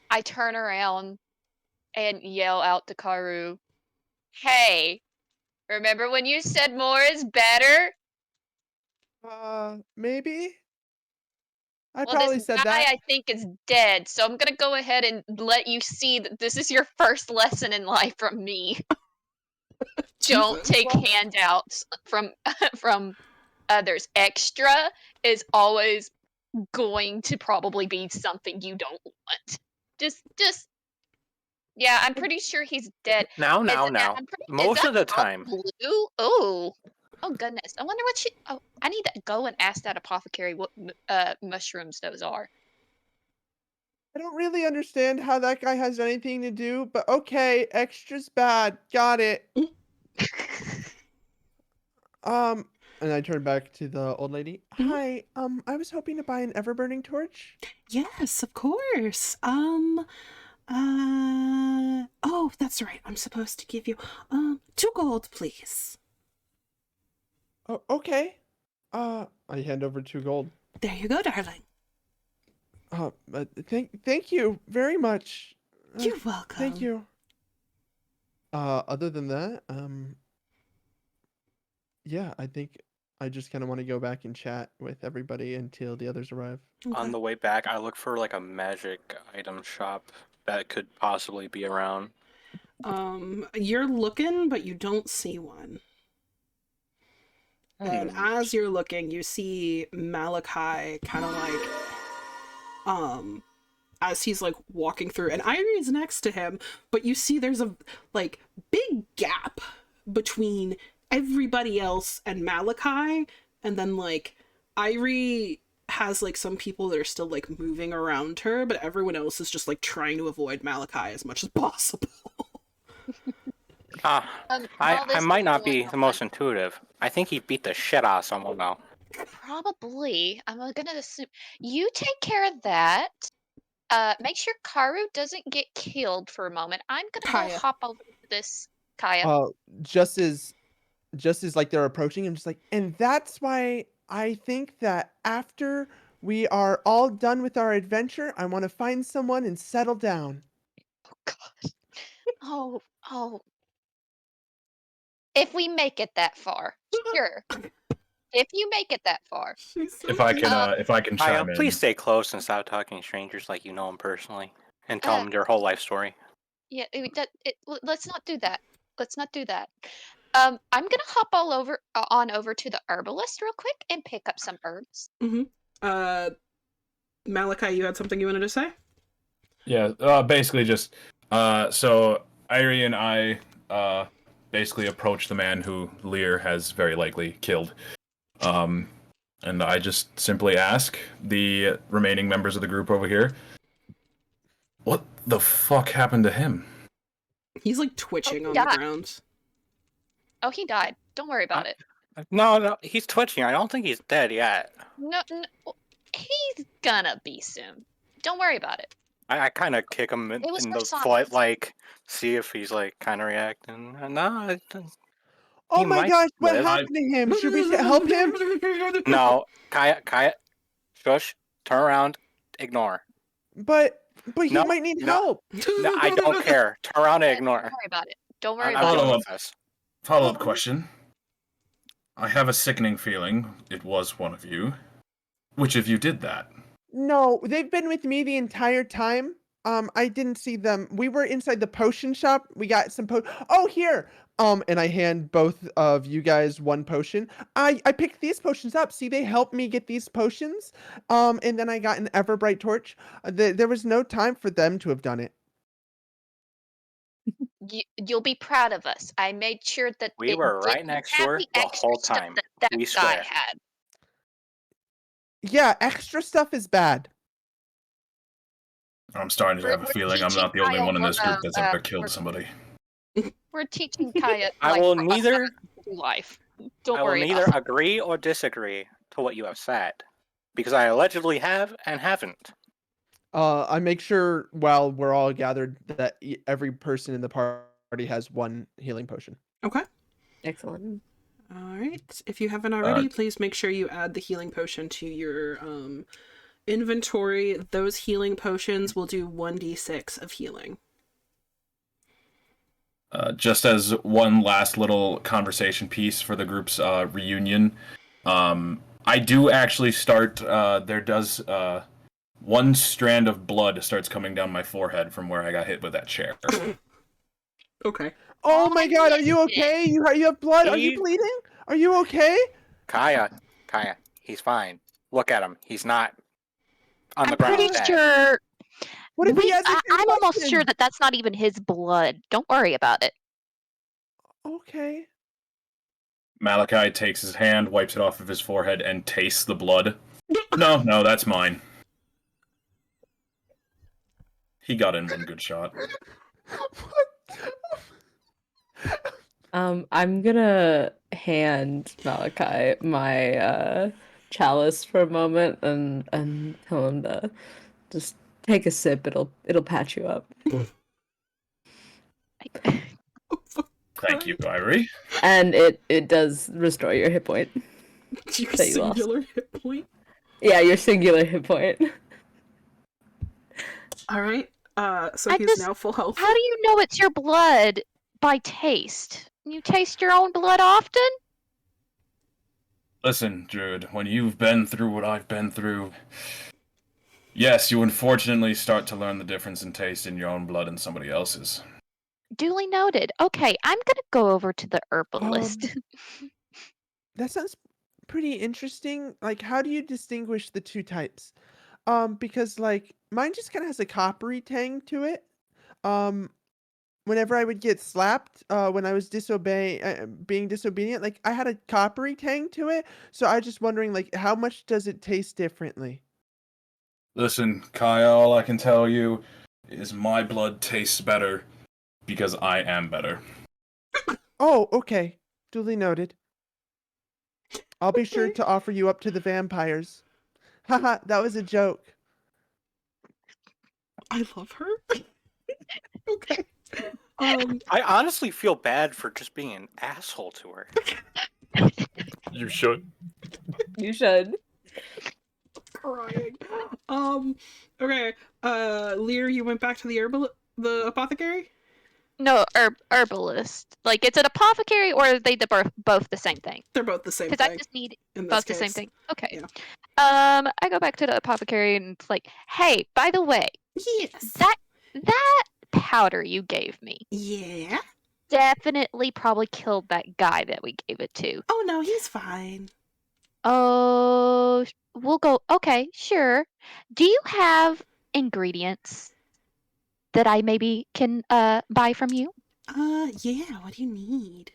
I turn around and yell out to Karu, "Hey, remember when you said more is better?" Maybe. I Well, probably this said guy that. I think is dead, so I'm gonna go ahead and let you see that this is your first lesson in life from me. Don't Jesus. take handouts from from others. Extra is always going to probably be something you don't want. Just yeah, I'm pretty sure he's dead. Now. I'm pretty, Most is of the that all time. blue? Oh. Oh goodness. I wonder what she I need to go and ask that apothecary what mushrooms those are. I don't really understand how that guy has anything to do, but okay, extra's bad. Got it. And I turn back to the old lady. Mhm. Hi, I was hoping to buy an ever-burning torch. Yes, of course. Oh, that's right. I'm supposed to give you 2 gold, please. Oh, okay. I hand over 2 gold. There you go, darling. Thank you very much. You're welcome. Thank you. Other than that, yeah, I think I just kind of want to go back and chat with everybody until the others arrive. Okay. On the way back, I look for like a magic item shop that could possibly be around. You're looking, but you don't see one. And as you're looking, you see Malachi kind of like, as he's like walking through, and Irie's next to him, but you see there's a like big gap between everybody else and Malachi, and then like Irie has like some people that are still like moving around her, but everyone else is just like trying to avoid Malachi as much as possible. all I this might is not going be the on. most intuitive. I think he beat the shit out of someone though. Probably. I'm gonna assume you take care of that. Make sure Karu doesn't get killed for a moment. I'm gonna go Kaya. hop over to this Kaya. Just as like they're approaching, I'm just like, and that's why I think that after we are all done with our adventure, I want to find someone and settle down. Oh god. Oh, If we make it that far, sure. If you make it that far, She's so If I cute. can Kyle, chime in. please stay close and stop talking to strangers like you know them personally, and tell them your whole life story. yeah. Let's not do that. Let's not do that. I'm gonna hop on over to the herbalist real quick and pick up some herbs. Malachi, you had something you wanted to say? Yeah, basically just so Irie and I basically approached the man who Lear has very likely killed. And I just simply ask the remaining members of the group over here, what the fuck happened to him? He's like twitching on yeah. the ground. Oh, he died. Don't worry about it. No, he's twitching. I don't think he's dead yet. No, he's gonna be soon. Don't worry about it. I kind of kick him in It was the for science. foot, like, see if he's, like, kind of reacting. No, Oh He my might gosh, what live. happened to him? Should we help him? no. Kaya, shush, turn around, ignore. But he No, might need no. help. No, I don't care. Turn around and ignore. Don't worry about it. Don't worry I'm about dealing it. with this. Follow-up question. I have a sickening feeling it was one of you. Which of you did that? No, they've been with me the entire time. I didn't see them. We were inside the potion shop. We got some Oh, here. And I hand both of you guys one potion. I picked these potions up. See, they helped me get these potions. And then I got an Everbright torch. There was no time for them to have done it. You'll be proud of us. I made sure that We it were right didn't next have door the the extra whole stuff time. that We guy swear. had. Yeah, extra stuff is bad. I'm starting to have a We're feeling I'm teaching not the only Kyle one in this group that's ever we're- killed somebody. We're teaching Kaya. I like, will for us neither- to do life. Don't I will worry neither about it. agree or disagree to what you have said, because I allegedly have and haven't. I make sure while we're all gathered that every person in the party has one healing potion. Okay. Excellent. All right. If you haven't already, please make sure you add the healing potion to your inventory. Those healing potions will do 1d6 of healing. Just as one last little conversation piece for the group's reunion, I do actually start. There does one strand of blood starts coming down my forehead from where I got hit with that chair. Okay. Oh my god, are you missed it. okay? You have blood? Are you He- bleeding? Are you okay? Kaya, he's fine. Look at him. He's not on the I'm ground. pretty dead. sure. What if he has a I'm almost concussion? sure that that's not even his blood. Don't worry about it. Okay. Malachi takes his hand, wipes it off of his forehead, and tastes the blood. No, that's mine. He got in one good shot. I'm gonna hand Malachi my chalice for a moment and tell him to just take a sip. It'll patch you up. Thank you, Irie. And it does restore your hit point. Your That you lost. singular hit point. Yeah, your singular hit point. All right. So I he's just- now full health. How do you know it's your blood by taste? You taste your own blood often? Listen, Druid, when you've been through what I've been through, yes, you unfortunately start to learn the difference in taste in your own blood and somebody else's. Duly noted. Okay, I'm gonna go over to the herbalist. That sounds pretty interesting. Like, how do you distinguish the two types? Because like mine just kind of has a coppery tang to it. Whenever I would get slapped, when I was being disobedient, like I had a coppery tang to it. So I was just wondering, like, how much does it taste differently? Listen, Kaya, all I can tell you is my blood tastes better because I am better. Oh, okay. Duly noted. I'll be sure to offer you up to the vampires. Haha, that was a joke. I love her. Okay. I honestly feel bad for just being an asshole to her. You should. You should. Crying. Okay. Lear, you went back to the apothecary? No, herbalist. Like, it's an apothecary, or are they both the same thing? They're both the same Because I thing. just need In this both case. the same thing. Okay. Yeah. I go back to the apothecary and it's like, hey, by the way, Yes. that powder you gave me Yeah. definitely probably killed that guy that we gave it to. Oh no, he's fine. Oh, we'll go. Okay, sure. Do you have ingredients that I maybe can buy from you? Yeah. What do you need?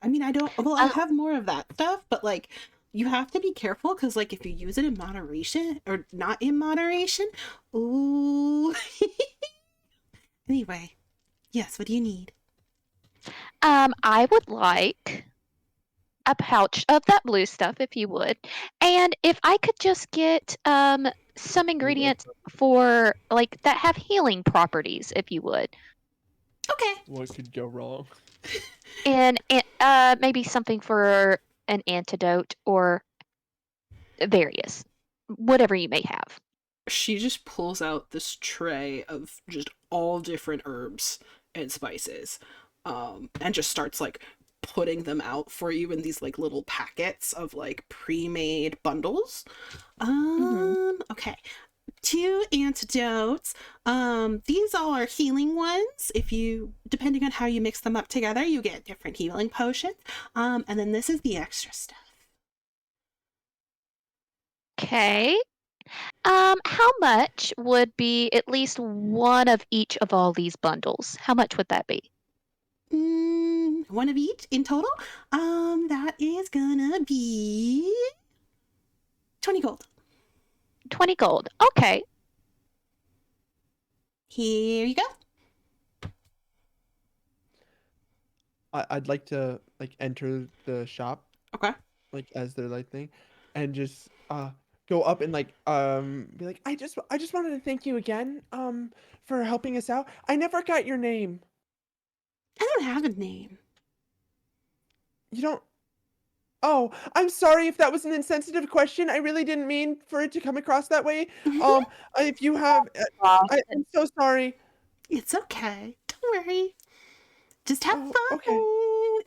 I mean, I don't. Well, I have more of that stuff, but like, you have to be careful because, like, if you use it in moderation or not in moderation, ooh. Anyway, yes. What do you need? I would like a pouch of that blue stuff, if you would, and if I could just get some ingredients for like that have healing properties, if you would, Okay. What could go wrong? and maybe something for an antidote or various, whatever you may have. She just pulls out this tray of just all different herbs and spices, and just starts like putting them out for you in these like little packets of like pre-made bundles. Okay. 2 antidotes. These all are healing ones. If you, depending on how you mix them up together, you get different healing potions. And then this is the extra stuff. Okay. How much would be at least one of each of all these bundles? How much would that be? One of each in total. That is gonna be 20 gold. 20 gold. Okay. Here you go. I'd like to like enter the shop Okay. like as their like thing, and just go up and like be like, I just wanted to thank you again for helping us out. I never got your name. I don't have a name. You don't. Oh, I'm sorry if that was an insensitive question. I really didn't mean for it to come across that way. If you have, I'm so sorry. It's okay. Don't worry. Just have Oh, fun. okay.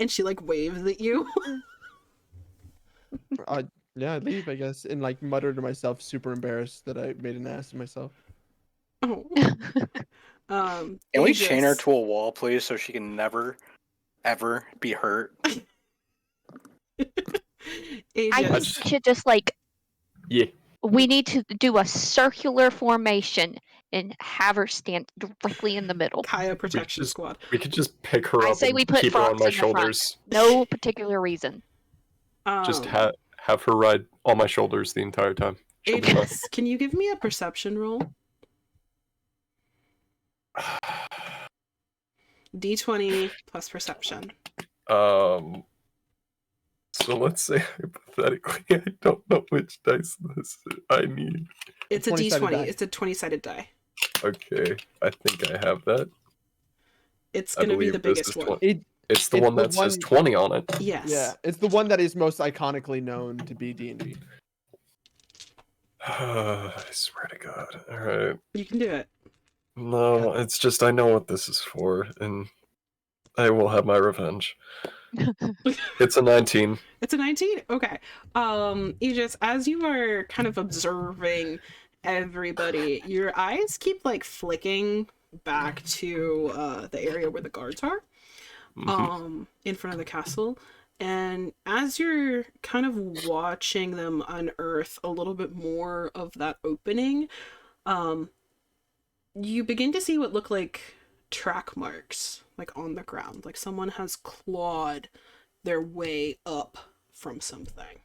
And she like waves at you. Yeah, I'd leave, I guess, and like mutter to myself, super embarrassed that I made an ass of myself. Oh. Can we chain her Aegis. to a wall, please, so she can never, ever be hurt? I Aegis. think we should just like, Yeah. we need to do a circular formation and have her stand directly in the middle. Kaya protection just- squad. We could just pick her I up say and we put keep her on Frox my in the front. shoulders. No particular reason. Just have her ride on my shoulders the entire time. She'll be fine. Aegis, can you give me a perception roll? D20 plus perception. So let's say hypothetically, I don't know which dice I need. It's a 20-sided D20. die. It's a 20-sided die. Okay, I think I have that. It's I gonna be believe the this biggest is one. 20. It's the It's one the that says one- 20 on it. Yes. Yeah, it's the one that is most iconically known to be D&D. I swear to God. Alright. You can do it. No, it's just I know what this is for, and I will have my revenge. It's a 19. It's a 19? Okay. Aegis, as you are kind of observing everybody, your eyes keep like flicking back to the area where the guards are. In front of the castle. And as you're kind of watching them unearth a little bit more of that opening, you begin to see what look like track marks, like on the ground. Like someone has clawed their way up from something.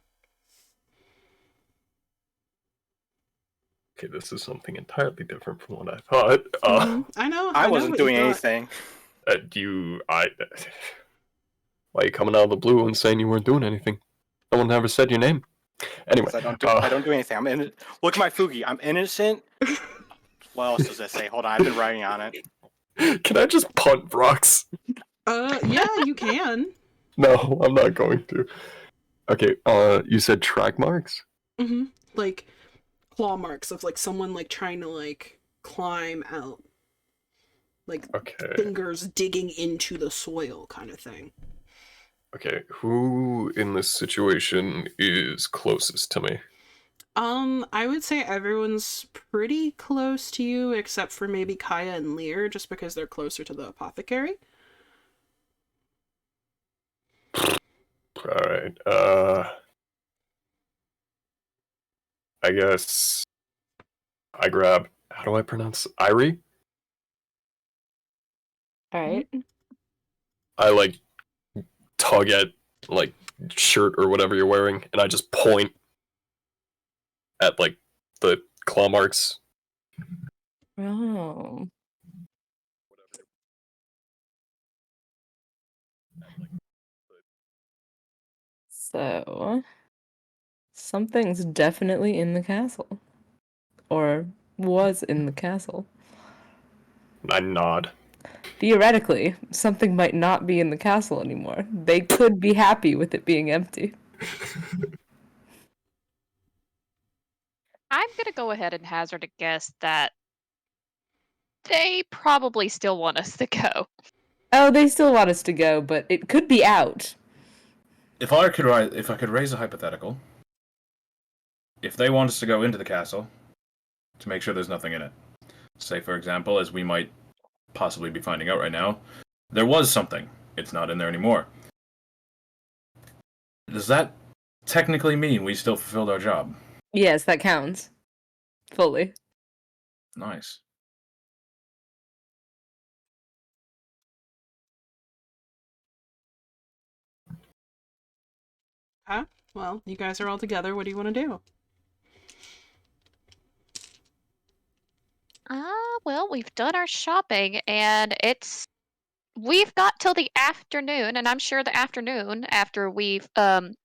Okay, this is something entirely different from what I thought. I know. I know wasn't what you doing thought. anything. Why are you coming out of the blue and saying you weren't doing anything? No one ever said your name. Anyway, 'Cause I don't do anything. Look at my Fugi. I'm innocent. What else does that say? Hold on, I've been writing on it. can I just punt rocks? Yeah, you can. No, I'm not going to. Okay, you said track marks? Mm-hmm. Like claw marks of like someone like trying to like climb out. like Okay. fingers digging into the soil kind of thing. Okay. Who in this situation is closest to me? I would say everyone's pretty close to you except for maybe Kaya and Lear, just because they're closer to the apothecary. Alright. I guess I grab, how do I pronounce Irie? All right. I like tug at like shirt or whatever you're wearing, and I just point at like the claw marks. Oh. So, something's definitely in the castle. Or was in the castle. I nod. Theoretically, something might not be in the castle anymore. They could be happy with it being empty. I'm gonna go ahead and hazard a guess that they probably still want us to go. Oh, they still want us to go, but it could be out. If I could raise a hypothetical, if they want us to go into the castle to make sure there's nothing in it, say for example, as we might possibly be finding out right now, there was something. It's not in there anymore. Does that technically mean we still fulfilled our job? Yes, that counts. Fully. Nice. Huh? Well, you guys are all together. What do you want to do? Well, we've done our shopping and we've got till the afternoon, and I'm sure the afternoon after we've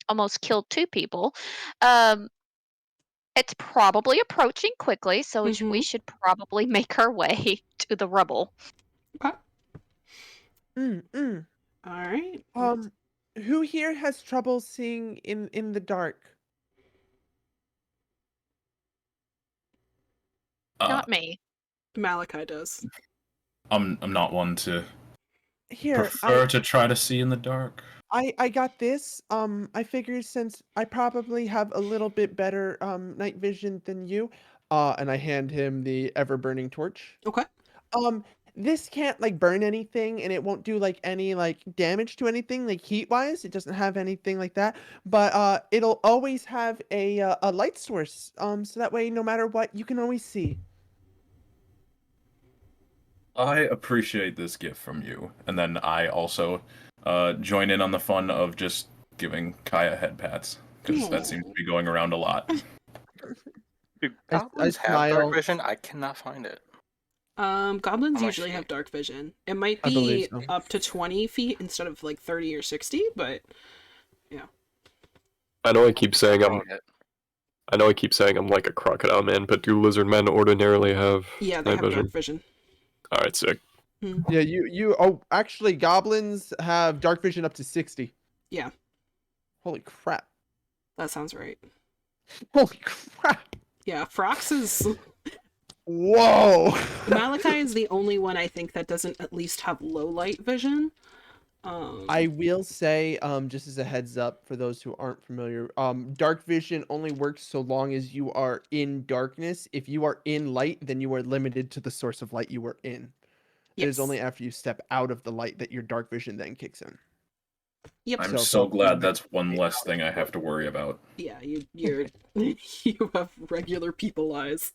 almost killed 2 people, um it's probably approaching quickly, so we should probably make our way to the rubble. Okay. Mm-mm. All right. Who here has trouble seeing in the dark? Not me. Malachi does. I'm not one to Here, prefer to try to see in the dark. I got this. I figured since I probably have a little bit better night vision than you, and I hand him the ever burning torch. Okay. This can't like burn anything, and it won't do like any like damage to anything like heat wise. It doesn't have anything like that, but it'll always have a light source. So that way, no matter what, you can always see. I appreciate this gift from you, and then I also join in on the fun of just giving Kaya head pats because that seems to be going around a lot. Do I goblins have smile. dark vision? I cannot find it. Goblins How much usually do you- have dark vision. It might I believe be so. up to 20 feet instead of like 30 or 60, but I know I keep saying I'm Find it. like a crocodile man, but do lizard men ordinarily have yeah, they night have vision? dark vision. Alright, sick. Yeah, you. Oh, actually, goblins have dark vision up to 60. Yeah. Holy crap! That sounds right. Holy crap! Yeah, Frox is... Whoa! Malachi is the only one I think that doesn't at least have low light vision. I will say, just as a heads up for those who aren't familiar, dark vision only works so long as you are in darkness. If you are in light, then you are limited to the source of light you are in. It is Yes. only after you step out of the light that your dark vision then kicks in. Yep. I'm So- so glad that's one less thing I have to worry about. Yeah, you're you have regular people eyes.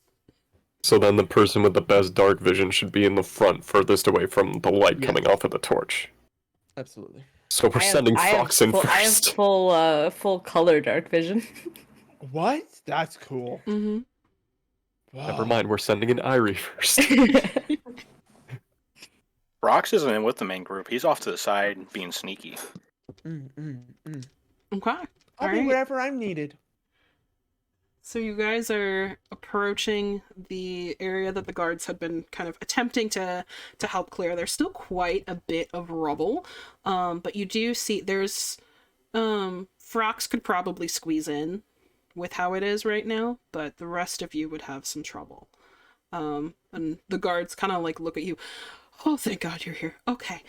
So then the person with the best dark vision should be in the front, furthest away from the light Yes. coming off of the torch. Absolutely. So we're sending Fox in I have first. full color dark vision. What? That's cool. Mm-hmm. Never mind, we're sending in Irie first. Rox isn't in with the main group. He's off to the side being sneaky. Okay. I'll be Alright. wherever I'm needed. So you guys are approaching the area that the guards had been kind of attempting to help clear. There's still quite a bit of rubble, but you do see there's Frox could probably squeeze in with how it is right now, but the rest of you would have some trouble. And the guards kind of like look at you. Oh, thank God you're here. Okay.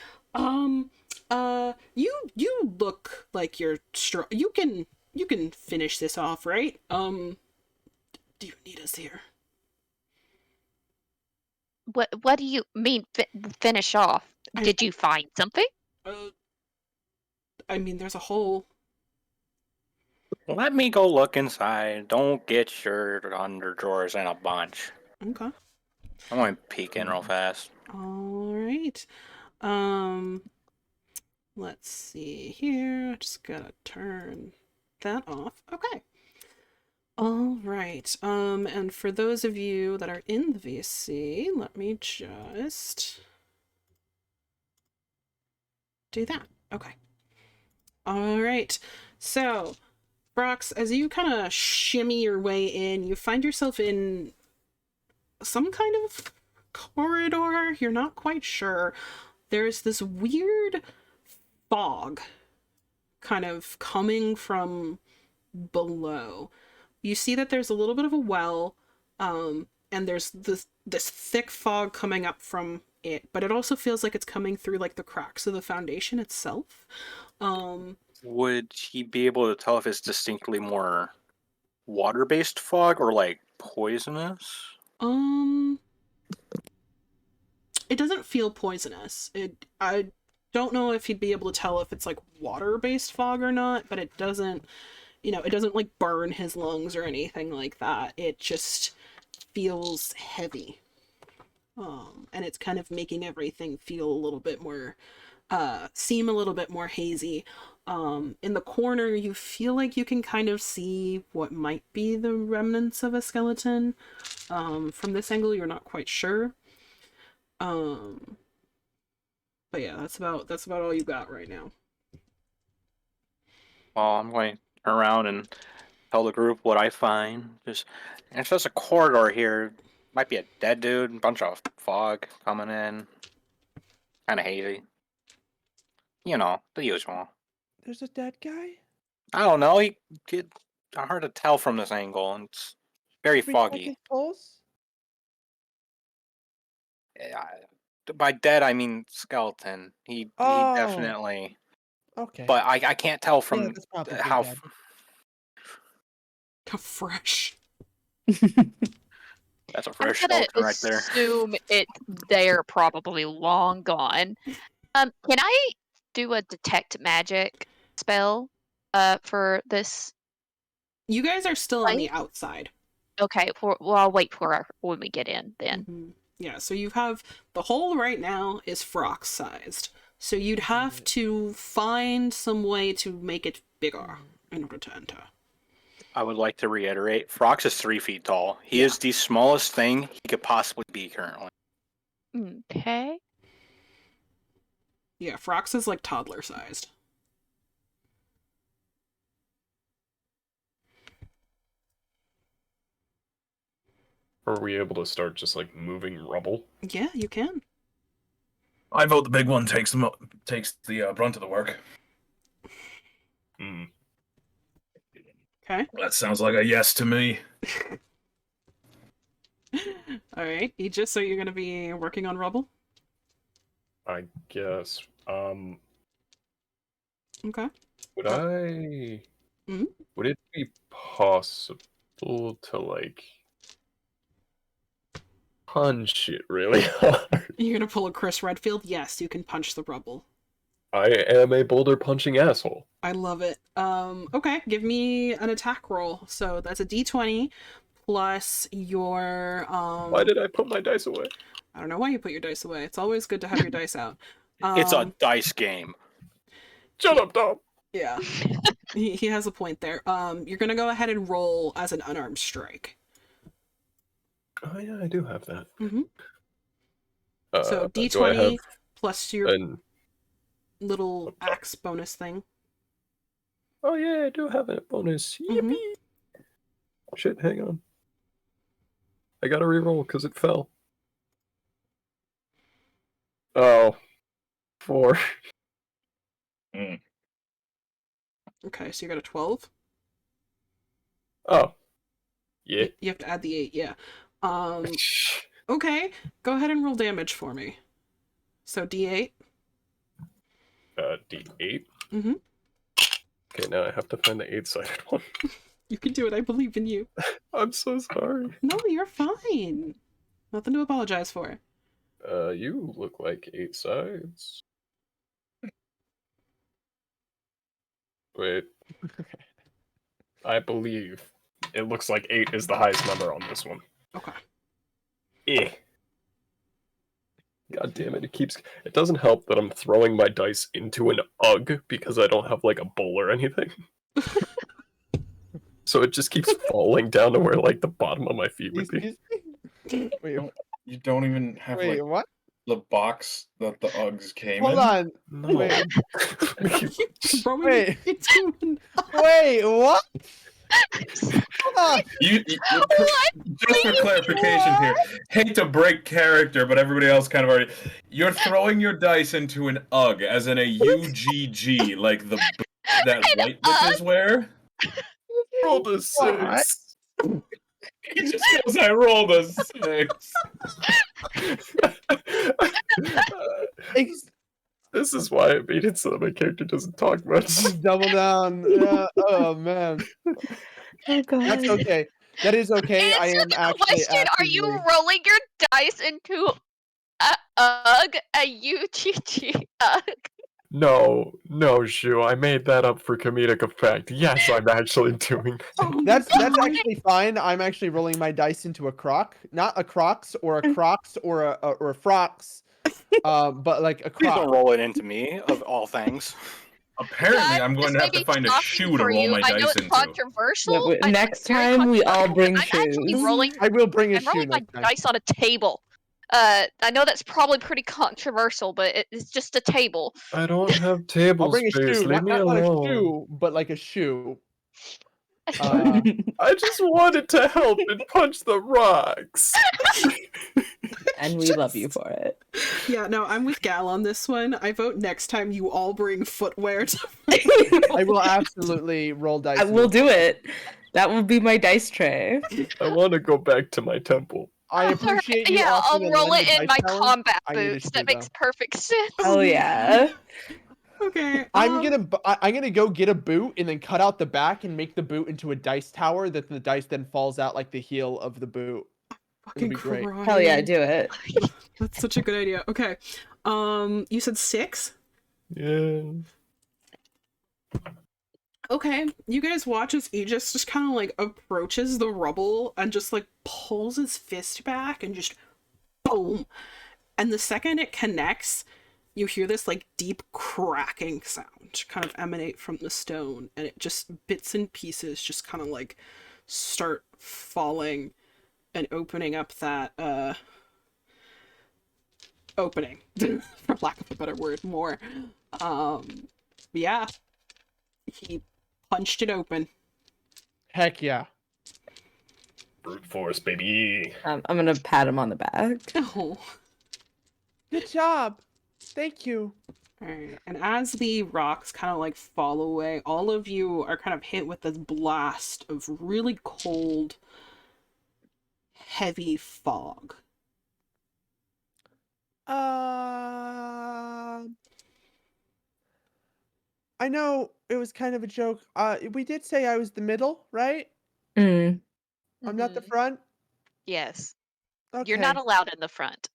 You look like you're strong. You can finish this off, right? Do you need us here? What do you mean finish off? I- Did you find something? I mean, there's a hole. Let me go look inside. Don't get your underdrawers in a bunch. Okay. I'm going to peek in real fast. All right. Let's see here. Just gotta turn that off. Okay. All right. And for those of you that are in the VC, let me just do that. Okay. All right. So, Brox, as you kind of shimmy your way in, you find yourself in some kind of corridor. You're not quite sure. There's this weird fog kind of coming from below. You see that there's a little bit of a well, and there's this thick fog coming up from it, but it also feels like it's coming through like the cracks of the foundation itself. Would he be able to tell if it's distinctly more water-based fog or like poisonous? It doesn't feel poisonous. I don't know if he'd be able to tell if it's like water-based fog or not, but it doesn't, it doesn't like burn his lungs or anything like that. It just feels heavy. And it's kind of making everything feel a little bit more, seem a little bit more hazy. In the corner, you feel like you can kind of see what might be the remnants of a skeleton. From this angle, you're not quite sure. But yeah, that's about all you got right now. Well, I'm going to turn around and tell the group what I find. It's just a corridor here. Might be a dead dude. Bunch of fog coming in. Kind of hazy. You know, the usual. There's a dead guy? I don't know. He hard to tell from this angle, and it's very Did we check foggy. his pulse? By dead, I mean skeleton. He Oh. definitely. Okay. But I can't tell Yeah, from that's probably how. dead. How fresh. That's a I'm fresh gonna skeleton right there. assume they're probably long gone. Can I do a detect magic spell for this? You guys are still on the Right? outside. Okay, well I'll wait for when we get in then. Mm-hmm. Yeah, so you have the hole right now is frock sized. So you'd have to find some way to make it bigger in order to enter. I would like to reiterate, Frox is 3 feet tall. He Yeah. is the smallest thing he could possibly be currently. Okay. Yeah, Frox is like toddler sized. Are we able to start just like moving rubble? Yeah, you can. I vote the big one takes the brunt of the work. Hmm. Okay. That sounds like a yes to me. All right, Aegis, so you're going to be working on rubble? I guess. Okay. Would I? Mhm. Would it be possible to like punch it really hard? You're going to pull a Chris Redfield? Yes, you can punch the rubble. I am a boulder punching asshole. I love it. Okay, give me an attack roll. So that's a d20 plus your Why did I put my dice away? I don't know why you put your dice away. It's always good to have your dice out. It's a dice game. Shut up, Dom. Yeah. He has a point there. You're gonna go ahead and roll as an unarmed strike. Oh yeah, I do have that. Mm-hmm. So do I d20 have plus your an... little axe bonus thing. Oh yeah, I do have a bonus. Mhm. Yippee! Shit, hang on. I gotta reroll because it fell. Oh. 4. Okay, so you got a 12. Oh. Yeah. You have to add the 8, yeah. Okay, go ahead and roll damage for me. So D8. D8. Mhm. Okay, now I have to find the 8-sided one. You can do it. I believe in you. I'm so sorry. No, you're fine. Nothing to apologize for. You look like 8 sides. Wait. I believe it looks like 8 is the highest number on this one. Okay. Eh. God damn it, it doesn't help that I'm throwing my dice into an UGG because I don't have like a bowl or anything. So it just keeps falling down to where like the bottom of my feet would be. Wait, You don't even have wait, like what? the box that the Uggs came Hold in. on. No. Wait, Throwing Wait. it into an wait, what? Hold on. Just for clarification here, hate to break character, but everybody else kind of already. You're throwing your dice into an UGG, as in a UGG, like the boot that white bitches wear. Rolled a 6. He just goes, I rolled a 6. This is why I made it so that my character doesn't talk much. Double down. Yeah. Oh man. Oh god. That's okay. That is okay. I Answer am the actually. question. Are you actively- rolling your dice into a UGG, a UGG UGG? No, Shu. I made that up for comedic effect. Yes, I'm actually doing that. Oh, That's actually fine. I'm actually rolling my dice into a croc, not a Crocs or a Crocs or a Frocks, but like a Please don't croc. roll it into me, of all things. Apparently, I'm going to have to find a shoe to roll my I know dice it's into. controversial. Yeah, I know next it's very time we all controversial, bring but I'm actually shoes. rolling. I will bring a I'm shoe rolling my next time. dice on a table. I know that's probably pretty controversial, but it's just a table. I don't have table I'll bring a space. shoe, Leave not me a alone. shoe, but like a shoe. I just wanted to help and punch the rocks. And we love you for it. Yeah, no, I'm with Gal on this one. I vote next time you all bring footwear to I will absolutely roll dice. I will do it. That will be my dice tray. I want to go back to my temple. I appreciate you. Yeah, I'll offering to roll lend it a in dice my tower. combat I need a boots. shoe, That makes though. perfect sense. Oh yeah. Okay. I'm gonna go get a boot and then cut out the back and make the boot into a dice tower that the dice then falls out like the heel of the boot. Fucking be great. crying. Hell yeah, do it. That's such a good idea. Okay. You said 6? Yeah. Okay. You guys watch as Aegis just kind of like approaches the rubble and just like pulls his fist back and just boom. And the second it connects, you hear this like deep cracking sound kind of emanate from the stone, and it just bits and pieces just kind of like start falling and opening up that opening for lack of a better word more. Yeah, he punched it open. Heck yeah. Brute force, baby. I'm gonna pat him on the back. Oh. Good job. Thank you. Alright, and as the rocks kind of like fall away, all of you are kind of hit with this blast of really cold, heavy fog. I know it was kind of a joke. We did say I was the middle, right? Mm. I'm not the Mhm. front. Yes. Okay. You're not allowed in the front.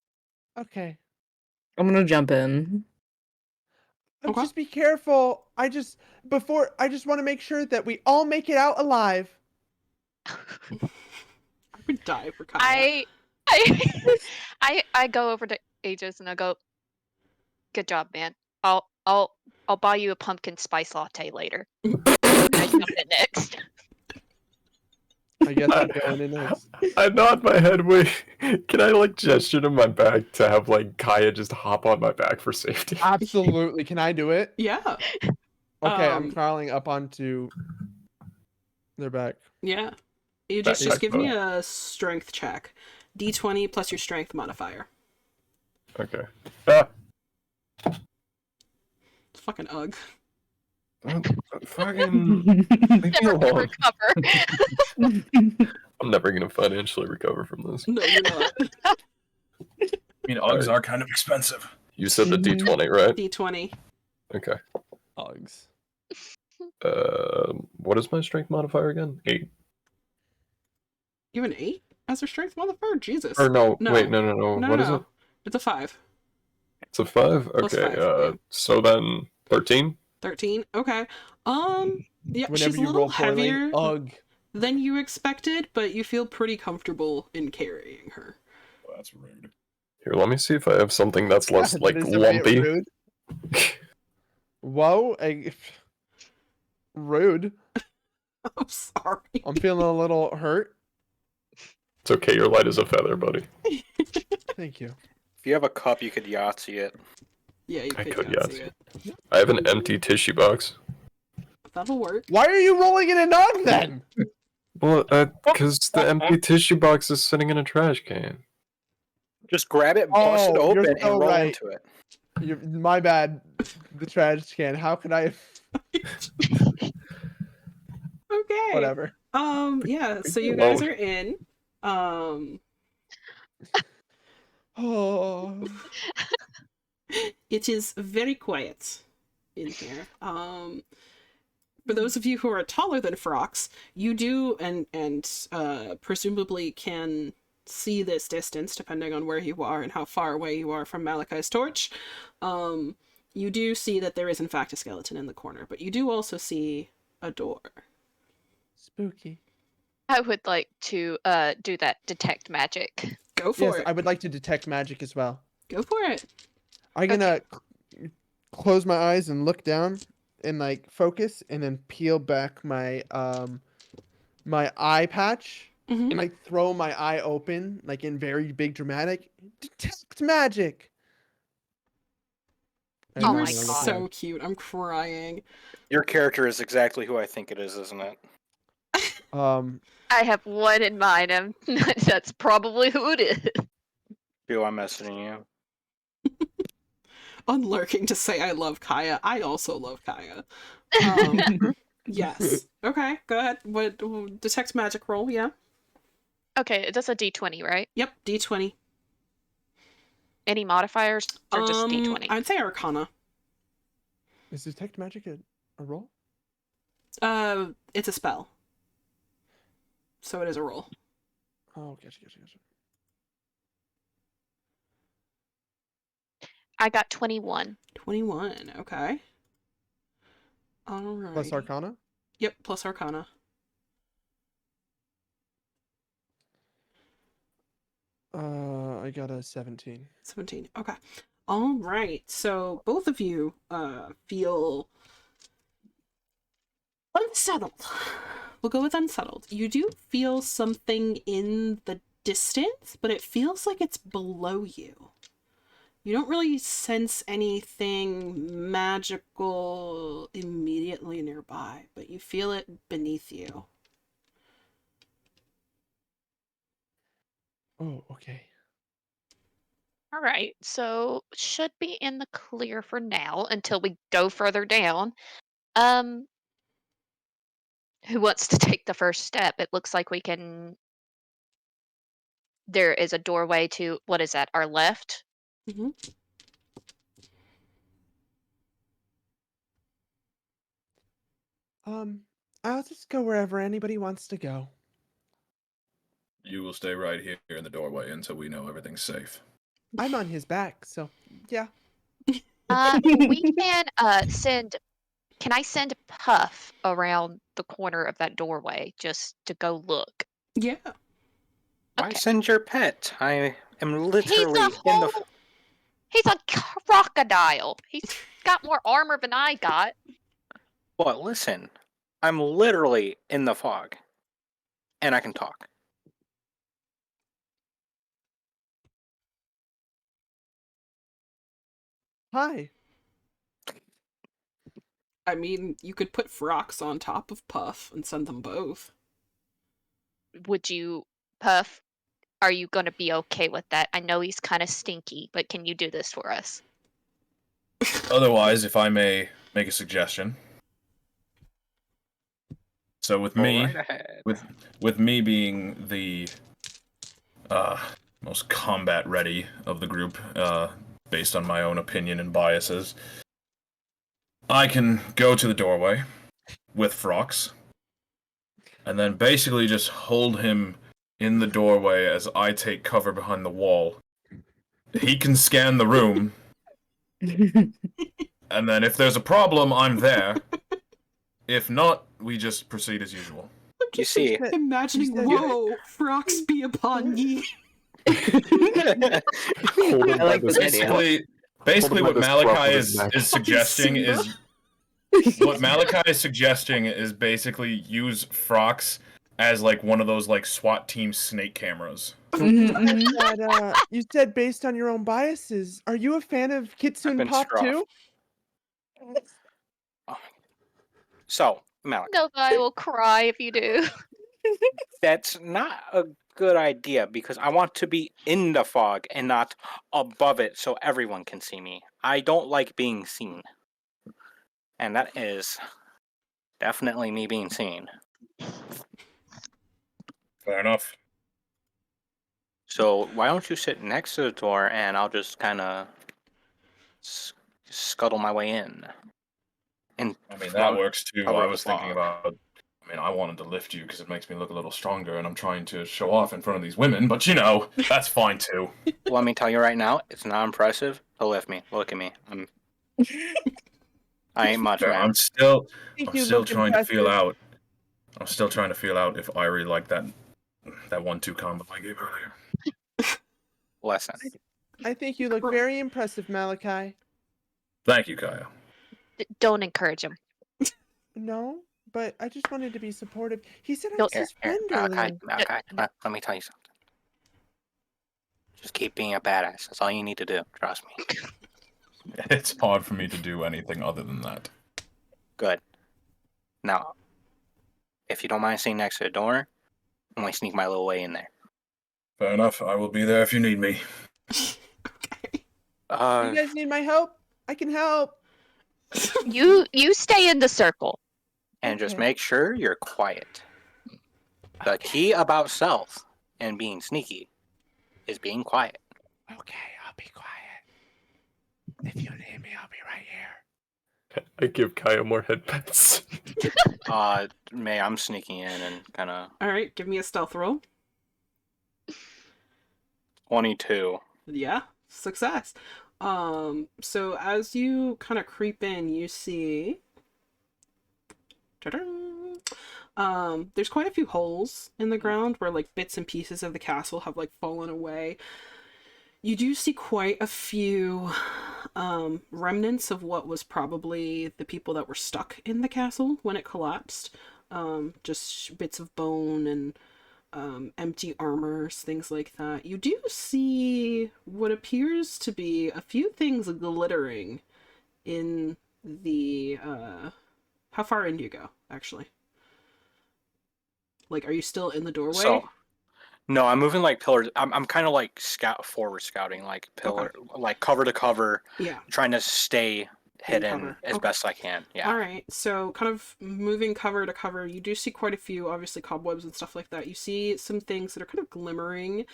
Okay. I'm gonna jump in. Okay. Just be careful. I just want to make sure that we all make it out alive. I would die for Kaya. I go over to Aegis and I go, "Good job, man. I'll buy you a pumpkin spice latte later." I jump in next. I guess I'm going in next. I nod my head. Wait, can I like gesture to my back to have like Kaya just hop on my back for safety? Absolutely. Can I do it? Yeah, Okay, I'm Um, crawling up onto their back. yeah. Aegis, Back just give me photo. a strength check. D20 plus your strength modifier. Okay. Ah, It's fucking ugh. fucking. Leave me Never gonna alone. recover. I'm never gonna financially recover from this. No, you're not. I mean, Uggs are kind of expensive. You said the D20, right? D20. Okay. Hugs. What is my strength modifier again? 8. You have an 8 as your strength modifier? Jesus. Or no, No. wait, no. No, What is no. it? It's a 5. It's a 5? Plus Okay, 5, yeah. so then 13? 13. Okay. Yeah, Whenever she's a you little roll poorly, heavier ugh. than you expected, but you feel pretty comfortable in carrying her. Well, that's rude. Here, let me see if I have something that's less, That like, is a bit lumpy. rude. Whoa, rude. I'm sorry. I'm feeling a little hurt. It's okay, you're light as a feather, buddy. Thank you. If you have a cup, you could Yahtzee it. Yeah, you I could could, Yahtzee yes. it. I have an empty tissue box. That'll work. Why are you rolling in a nog then? Well, because the empty tissue box is sitting in a trash can. Just grab it, bust it Oh, you're open, so and roll right. into it. My bad. The trash can. How could I? Okay. Whatever. Yeah, so you Well- guys are in. Oh. It is very quiet in here. For those of you who are taller than Frox, you do and presumably can see this distance depending on where you are and how far away you are from Malachi's torch. You do see that there is in fact a skeleton in the corner, but you do also see a door. Spooky. I would like to do that detect magic. Go for Yes, it. I would like to detect magic as well. Go for it. I'm gonna close my eyes and look down and like focus, and then peel back my my eye patch, Mhm. and like throw my eye open, like in very big dramatic. Detect magic. And Oh You then are my I'm gonna God. look so cute. I'm crying. Your character is exactly who I think it is, isn't it? down. I have one in mind, and that's probably who it is. Feel I'm messaging you. Unlurking to say I love Kaya. I also love Kaya. Yes. Okay, go ahead. What detect magic roll, yeah. Okay, that's a D20, right? Yep, D20. Any modifiers or just D20? I'd say Arcana. Is detect magic a roll? It's a spell. So it is a roll. Oh, gotcha. I got 21. 21, okay. Alright. Plus Arcana. Yep, plus Arcana. I got a 17. 17. Okay. All right. So both of you feel unsettled. We'll go with unsettled. You do feel something in the distance, but it feels like it's below you. You don't really sense anything magical immediately nearby, but you feel it beneath you. Oh, okay. All right, so should be in the clear for now until we go further down. Who wants to take the first step? It looks like we can. There is a doorway to what is that? Our left. Mm-hmm. I'll just go wherever anybody wants to go. You will stay right here in the doorway until we know everything's safe. I'm on his back, so yeah. We can send. Can I send Puff around the corner of that doorway just to go look? Yeah. Why Okay. send your pet? I am He's literally a in the. whole. He's a crocodile. He's got more armor than I got. Well, listen. I'm literally in the fog. And I can talk. Hi. I mean, you could put Frox on top of Puff and send them both. Would you, Puff? Are you going to be okay with that? I know he's kind of stinky, but can you do this for us? Otherwise, if I may make a suggestion. So with Go me, right ahead. with me being the most combat ready of the group, based on my own opinion and biases. I can go to the doorway with Frox, and then basically just hold him in the doorway as I take cover behind the wall. He can scan the room, and then if there's a problem, I'm there. If not, we just proceed as usual. You see, Imagining, said- whoa, Frox be upon ye. Hold him I like by this the- idea. Basically, Hold him what by the scruff of Malachi his neck. is suggesting Simba. is what Malachi is suggesting is basically use Frox as like one of those like SWAT team snake cameras. Mhm, mhm. But, you said based on your own biases. Are you a fan of Kitsune been Pop scruffed. too? so Malachi, No, I will cry if you do. that's not a good idea because I want to be in the fog and not above it so everyone can see me. I don't like being seen. And that is definitely me being seen. Fair enough. So why don't you sit next to the door and I'll just kind of scuttle my way in. And I mean, that works too. cover I the was thinking fog. about. I mean, I wanted to lift you because it makes me look a little stronger, and I'm trying to show off in front of these women. But you know, that's fine too. Let me tell you right now, it's not impressive to lift me. Look at me. I ain't much, Fair, man. I'm still Think I'm you still look trying to feel impressive. out. I'm still trying to feel out if I really like that 1-2 combo I gave earlier. Listen. I think you look very impressive, Malachi. Thank you, Kaya. Don't encourage him. No, but I just wanted to be supportive. He said I Don't- was his Here, friend Malachi, earlier. Malachi, let me tell you something. Just keep being a badass. That's all you need to do. Trust me. It's hard for me to do anything other than that. Good. Now, if you don't mind sitting next to the door, I'm going to sneak my little way in there. Fair enough. I will be there if you need me. Okay. You guys need my help? I can help. You stay in the circle. And just Okay. make sure you're quiet. The key about stealth and being sneaky is being quiet. Okay, I'll be quiet. If you need me, I'll be right here. I give Kaya more head pats. May I'm sneaking in and kind of All right, give me a stealth roll. 22. Yeah, success. So as you kind of creep in, you see there's quite a few holes in the ground where like bits and pieces of the castle have like fallen away. You do see quite a few remnants of what was probably the people that were stuck in the castle when it collapsed. Just bits of bone and empty armors, things like that. You do see what appears to be a few things glittering in the how far in do you go, actually? Like, are you still in the doorway? So, no, I'm moving like pillars. I'm kind of like forward scouting, like pillar, like cover to cover, Yeah. trying to stay hidden cover. as Okay. best I can. Yeah. All right. So, kind of moving cover to cover, you do see quite a few, obviously, cobwebs and stuff like that. You see some things that are kind of glimmering.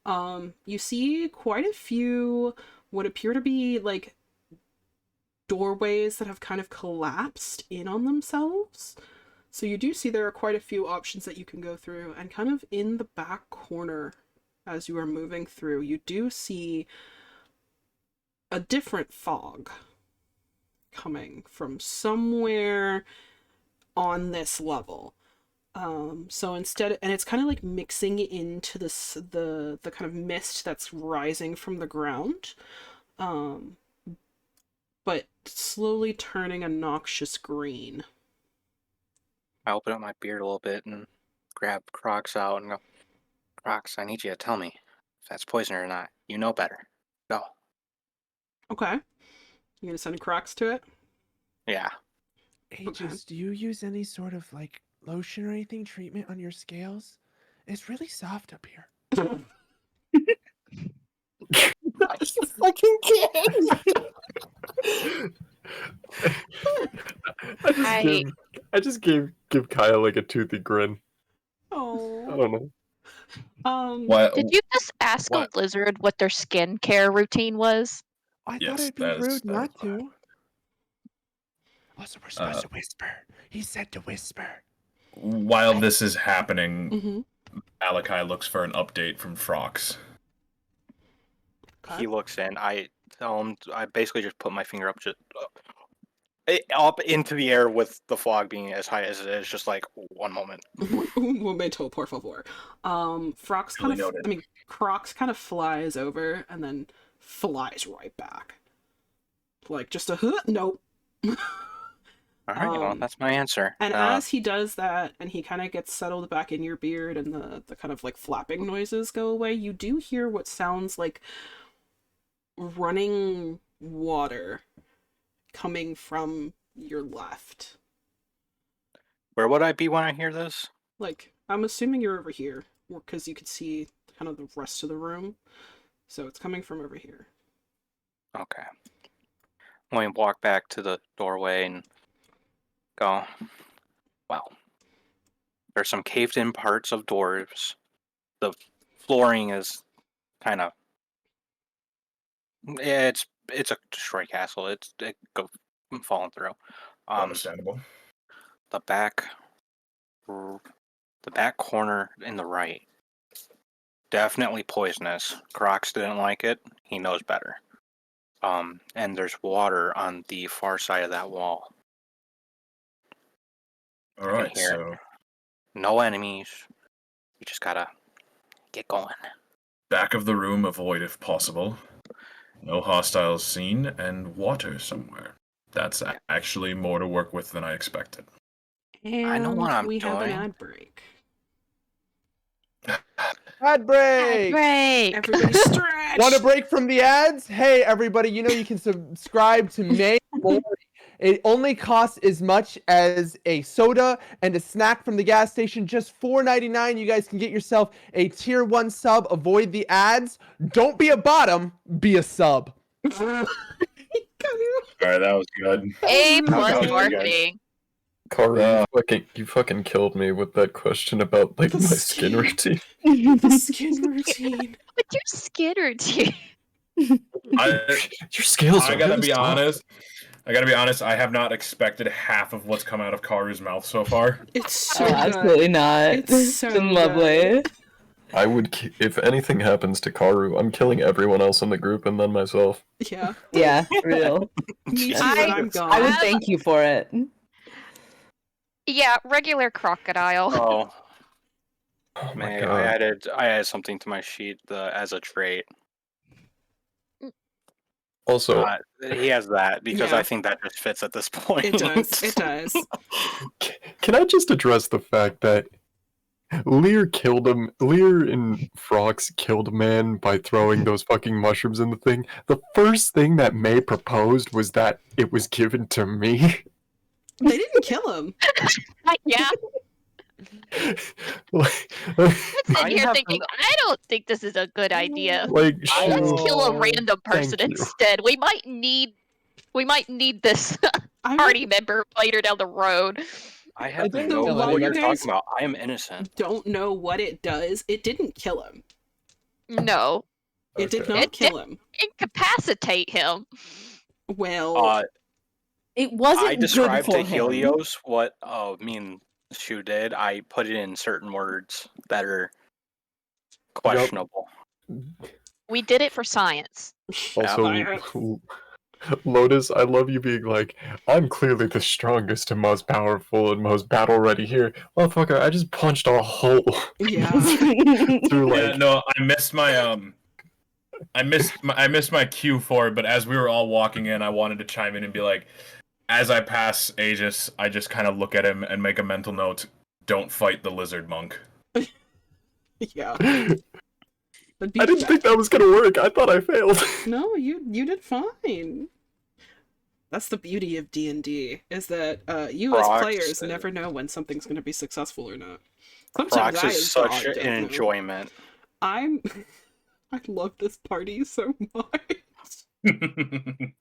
You see quite a few what appear to be like doorways that have kind of collapsed in on themselves. So you do see there are quite a few options that you can go through, and kind of in the back corner as you are moving through, you do see a different fog coming from somewhere on this level. So instead, and it's kind of like mixing into this the kind of mist that's rising from the ground, but slowly turning a noxious green. I open up my beard a little bit and grab Crocs out and go, Crocs, I need you to tell me if that's poison or not. You know better. Go. Okay, you gonna send Crocs to it? Yeah. Aegis, do you use any sort of like lotion or anything treatment on your scales? It's really soft up here. Fucking kid. I just give Kaya like a toothy grin. I Oh. don't know. Why? Did you just ask What? a lizard what their skincare routine was? I thought Yes, it'd be that is- rude that not is fine. to. Also, we're supposed to whisper. He said to whisper. While this is happening, Mm-hmm. Malachi looks for an update from Frox. He looks in. I tell him. I basically just put my finger up, just up into the air with the fog being as high as it is. Just like 1 moment. Un momento, por favor. Frox kind Duly of, noted. I mean, Crocs kind of flies over and then flies right back. Like, just a, nope. All right, well, that's my answer. And as he does that, and he kind of gets settled back in your beard, and the kind of like flapping noises go away, you do hear what sounds like running water coming from your left. Where would I be when I hear this? Like, I'm assuming you're over here, because you could see kind of the rest of the room. So it's coming from over here. Okay. I'm going to walk back to the doorway and go, wow. There's some caved-in parts of doors. The flooring is kind of... Yeah, it's a destroyed castle. It go falling through. Understandable. The back corner in the right, definitely poisonous. Crocs didn't like it. He knows better. And there's water on the far side of that wall. All right, hear it. so No enemies. You just gotta get going. back of the room, avoid if possible. No hostiles seen, and water somewhere. That's actually more to work with than I expected. And I know what I'm we have an doing. ad break. Ad break. Great. Everybody stretch! Want a break from the ads? Hey, everybody, you know you can subscribe to May Morning. It only costs as much as a soda and a snack from the gas station. Just $4.99. You guys can get yourself a tier 1 sub. Avoid the ads. Don't be a bottom. Be a sub. All right, that was good. A How plus about you guys? marketing. Karu, you fucking killed me with that question about like The my skin. skin routine. The skin routine. What's your skin routine? I Your scales are gotta really be soft. honest. I have not expected half of what's come out of Karu's mouth so far. It's so Oh, good. absolutely not. It's so been lovely. I would, if anything happens to Karu, I'm killing everyone else in the group and then myself. Yeah. Yeah, real. Me too, I- when I'm gone. I would thank you for it. Yeah, regular crocodile. Oh, Oh my man, god. I added something to my sheet as a trait. Also, He has that because Yeah. I think that just fits at this point. It does. It does. can I just address the fact that Lear killed him? Lear and Frox killed a man by throwing those fucking mushrooms in the thing. The first thing that May proposed was that it was given to me. They didn't kill him. Yeah, like, I'm I sitting here have- thinking, I don't think this is a good idea. like Let's shit. kill a random Thank person you. instead. We might need this I party member later down the road. I have didn't no kill clue him. what you're You guys- talking about. I am innocent. don't know what it does. It didn't kill him. No, It did Okay. not It kill him. incapacitate him. Well, It wasn't I good described for to him. Helios what me and Shu did. I put it in certain words that are questionable. We did it for science. Also, Lotus, I love you being like, I'm clearly the strongest and most powerful and most battle ready here. Motherfucker, I just punched a hole yeah. through Yeah, like. no, I missed my cue for it, but as we were all walking in, I wanted to chime in and be like, as I pass Aegis, I just kind of look at him and make a mental note: don't fight the lizard monk. Yeah. I That'd be didn't think that was gonna work. I thought I failed. No, you did fine. That's the beauty of D&D, is that you as Prox, players never know when something's going to be successful or not. Sometimes Prox I is as such God don't an know. enjoyment. I love this party so much.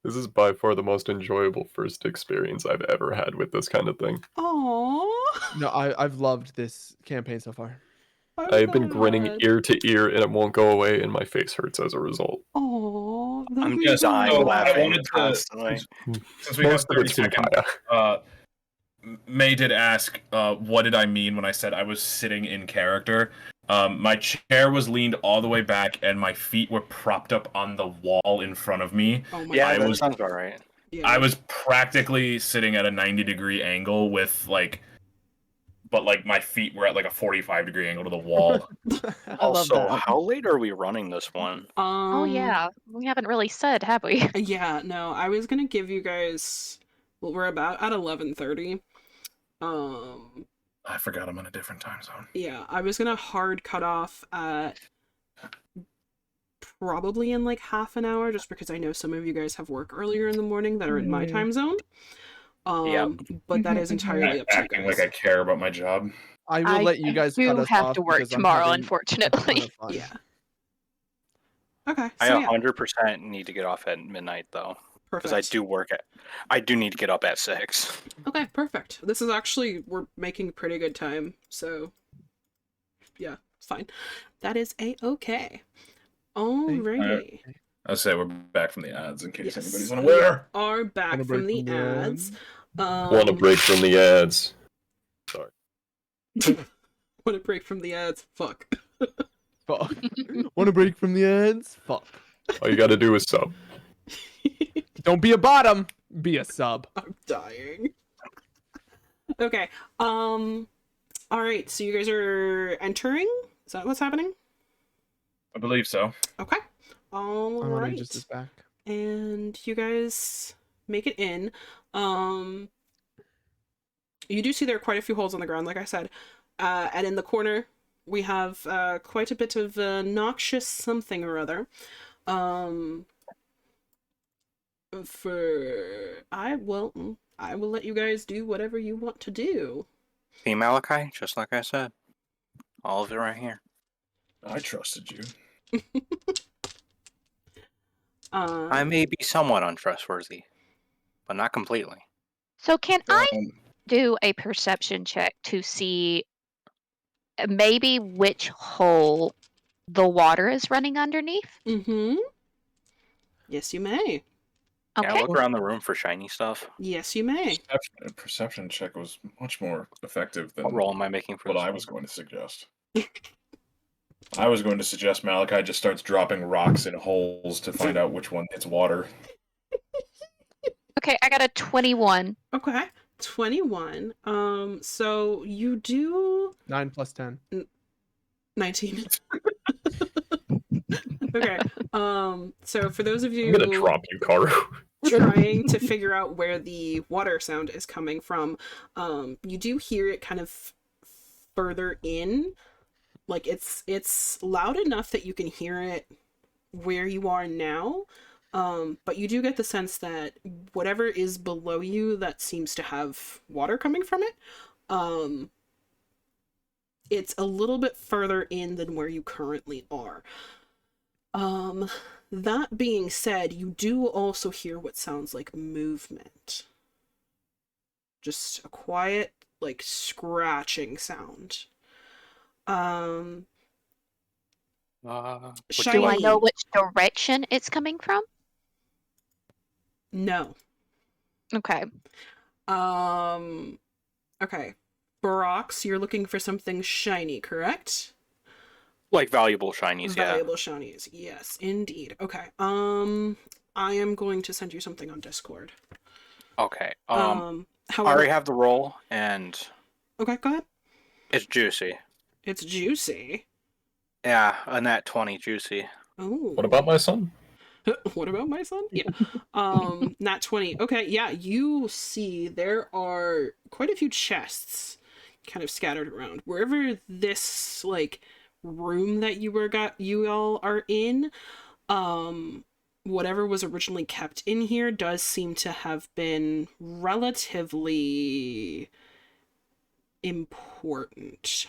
This is by far the most enjoyable first experience I've ever had with this kind of thing. Aww. No, I've loved this campaign so far. I've been grinning ear to ear and it won't go away and my face hurts as a result. Aww, That I'm would be just dying so I laughing wanted to- constantly. Since we have Most of 30 it's from seconds, Kaya. May did ask, what did I mean when I said I was sitting in character? My chair was leaned all the way back, and my feet were propped up on the wall in front of me. Oh my Yeah, god. that sounds alright. Yeah. I was practically sitting at a 90-degree angle with but my feet were at like a 45-degree angle to the wall. I love Also, that. how late are we running this one? Oh yeah, we haven't really said, have we? Yeah, no, I was gonna give you guys. Well, we're about at 11:30. I forgot I'm in a different time zone. Yeah, I was gonna hard cut off at probably in like half an hour, just because I know some of you guys have work earlier in the morning that are in my time zone. Yep. But that is entirely up to you Acting guys. like I care about my job. I will let you guys do cut us have off to work because I'm tomorrow, having a ton unfortunately. of fun. Yeah. Okay, I so yeah, 100% need to get off at midnight though, because perfect. I do need to get up at 6. Okay, perfect. This is actually, we're making pretty good time, so yeah, it's fine. That is a-okay. Alrighty. I'll say we're back from the ads in case Yes. anybody's unaware. We are back Wanna from break the from the ads. Want a break from the ads? Sorry. Want a break from the ads? Fuck. Fuck. Want to break from the ads? Fuck. All you gotta do is sub. Don't be a bottom. Be a sub. I'm dying. Okay. All right. So you guys are entering. Is that what's happening? I believe so. Okay. All My money right. just is back. And you guys make it in. You do see there are quite a few holes on the ground, like I said. And in the corner, we have quite a bit of noxious something or other. I will let you guys do whatever you want to do. See, Malachi, just like I said, all of it right here. I trusted you. I may be somewhat untrustworthy, but not completely. So can I Um, do a perception check to see maybe which hole the water is running underneath? Mm-hmm. Yes, you may. Okay. Yeah, look around the room for shiny stuff. Yes, you may. perception check was much more effective than What role am I making for what this? I was going to suggest. I was going to suggest Malachi just starts dropping rocks in holes to find out which one hits water. Okay, I got a 21. Okay. 21. So you do 9 plus 10. 19. Okay. So for those of you I'm gonna drop you, Karu. trying to figure out where the water sound is coming from, you do hear it kind of further in. Like it's loud enough that you can hear it where you are now. But you do get the sense that whatever is below you that seems to have water coming from it, it's a little bit further in than where you currently are. That being said, you do also hear what sounds like movement. Just a quiet, like, scratching sound. What Shiny. Do I know which direction it's coming from? No. Okay. Okay. Barox, you're looking for something shiny, correct? Like valuable shinies, yeah. Valuable shinies, yes, indeed. Okay. I am going to send you something on Discord. Okay. I However, already have the roll, and okay, go ahead. it's juicy. It's juicy. Yeah, a nat 20 juicy. Oh. What about my son? What about my son? Yeah. Nat 20. Okay, yeah, you see there are quite a few chests kind of scattered around. Wherever this like room that you all are in, whatever was originally kept in here does seem to have been relatively important.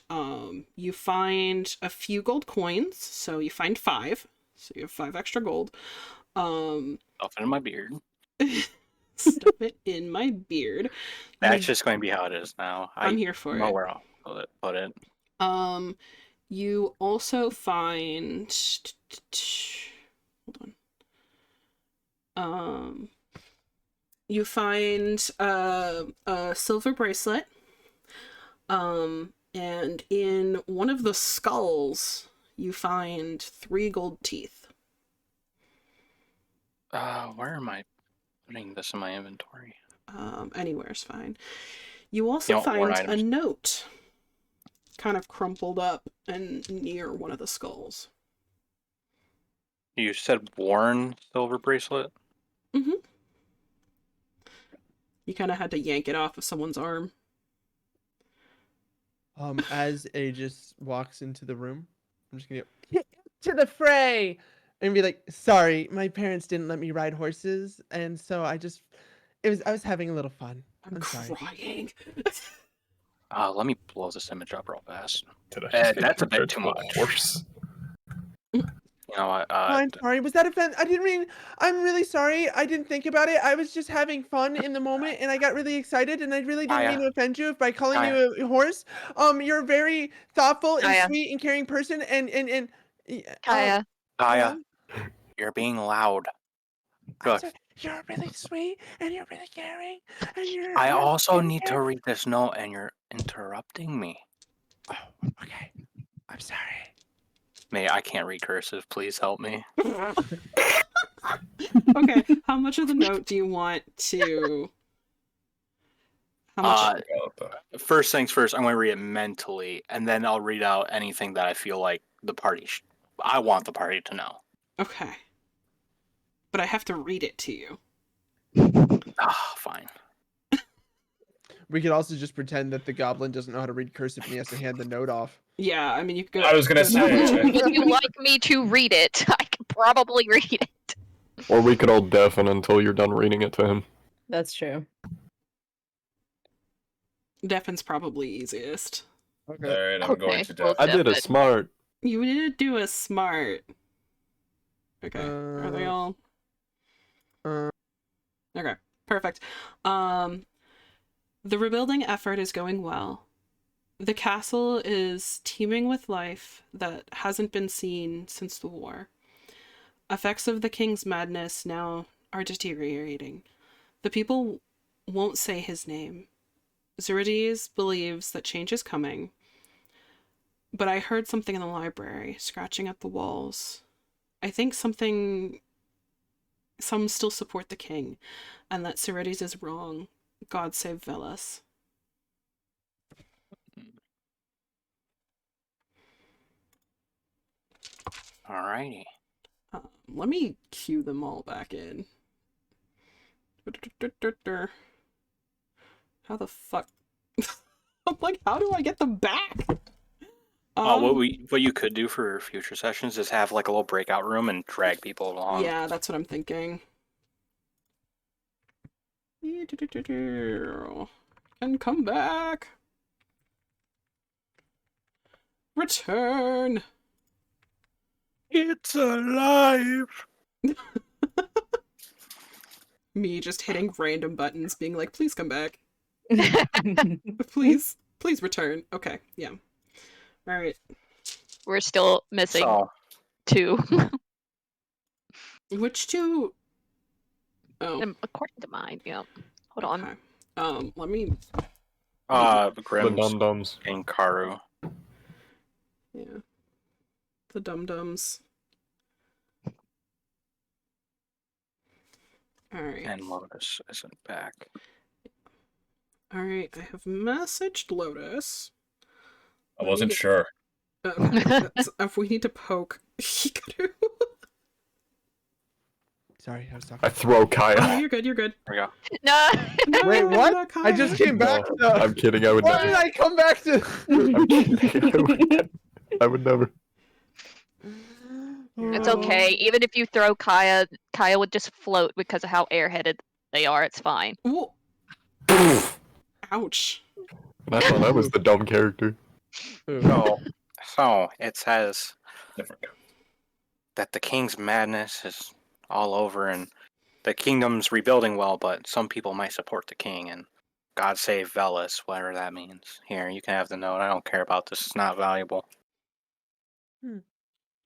You find a few gold coins, so you find 5. So you have 5 extra gold. Stuff it in my beard. Stuff it in my beard. That's just going to be how it is now. I'm here for know it. where I'll put it. You also find... Hold on. You find a silver bracelet. And in one of the skulls, you find 3 gold teeth. Where am I putting this in my inventory? Anywhere's fine. You also You know, worn find a items. note kind of crumpled up and near one of the skulls. You said worn silver bracelet? Mm-hmm. You kind of had to yank it off of someone's arm. As Aegis walks into the room, I'm just gonna go "Get to the fray and be like, sorry, my parents didn't let me ride horses, and so I was having a little fun. I'm sorry. crying. Let me blow this image up real fast. Did I just get That's a bit compared too to a much. horse? You know what? I'm sorry. Was that offense? I didn't mean. I'm really sorry. I didn't think about it. I was just having fun in the moment, and I got really excited, and I really didn't mean to offend you by calling you a horse. You're a very thoughtful and Kaya. sweet and caring person, and Kaya. Kaya, you're being loud. Look, you're really sweet and you're really caring, and you're. I also need to read this note, and you're interrupting me. Oh, okay. I'm sorry. May I can't read cursive. Please help me. Okay, how much of the note do you want to... How much? First things first, I'm going to read it mentally, and then I'll read out anything that I feel like the party... I want the party to know. Okay. But I have to read it to you. Fine. We could also just pretend that the goblin doesn't know how to read cursive and he has to hand the note off. Yeah, I mean, you could go... I was gonna say, If you like me to read it, I can probably read it. Or we could all deafen until you're done reading it to him. That's true. Deafen's probably easiest. Okay. alright, I'm going to well, death. I did a Deafen. smart. You did do a smart. Okay, are they all... Okay, perfect. The rebuilding effort is going well. The castle is teeming with life that hasn't been seen since the war. Effects of the king's madness now are deteriorating. The people won't say his name. Zirides believes that change is coming. But I heard something in the library, scratching at the walls. I think some still support the king, and that Zirides is wrong. God save Velas. Alrighty. Let me cue them all back in. How the fuck? I'm like, how do I get them back? What you could do for future sessions is have like a little breakout room and drag people along. Yeah, that's what I'm thinking. And come back. Return. It's alive. Me just hitting random buttons, being like, please come back. Please return. Okay, yeah. All right. We're still missing So, 2. Which 2? Oh, According to mine, yeah. Hold on. okay. Let me... The Grimm's dum-dums. and Karu. Yeah. The dum-dums. Alright. And Lotus isn't back. Alright, I have messaged Lotus. I wasn't sure. Okay, if we need to poke Hikaru. Sorry, I was talking. I throw Oh, Kaya. you're good, you're good. There we go. No. No, Wait, what? not I just Kaya. came back No, to. I'm kidding. I would What did never. I come back to? I'm kidding. I would never. It's okay. Even if you throw Kaya would just float because of how airheaded they are. It's fine. Ooh. Ouch. I thought I was the dumb character. So it says Different. that the king's madness is all over and the kingdom's rebuilding well, but some people might support the king and God save Velas, whatever that means. Here, you can have the note. I don't care about this. It's not valuable.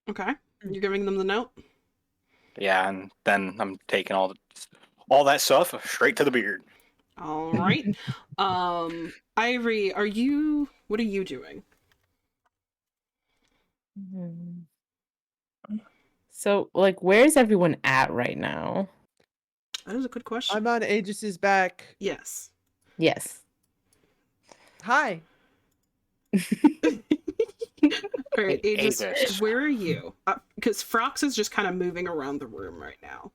Okay. You're giving them the note? Yeah, and then I'm taking all that stuff straight to the beard. All right. Ivory, what are you doing? Mhm. So, like, where's everyone at right now? That is a good question. I'm on Aegis's back. Yes. Yes. Hi. All right, Aegis, Aegis. where are you? Because Frox is just kind of moving around the room right now.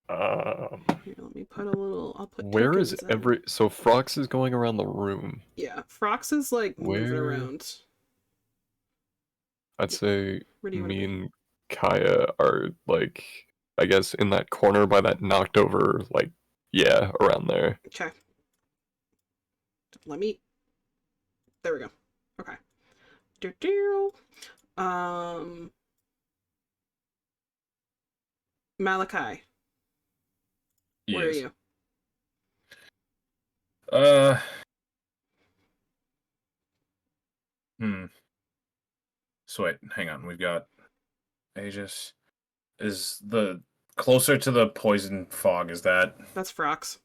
Here, let me put I'll put Where is tokens in. so Frox is going around the room. Yeah, Frox is like moving Where? around. I'd say Where do you want me to be? and Kaya are like, I guess, in that corner by that knocked over, like, yeah, around there. Okay. There we go. Okay. Malachi, where are Yes. you? Hmm. So wait, hang on. We've got Aegis. Is the closer to the poison fog? Is that That's Frox.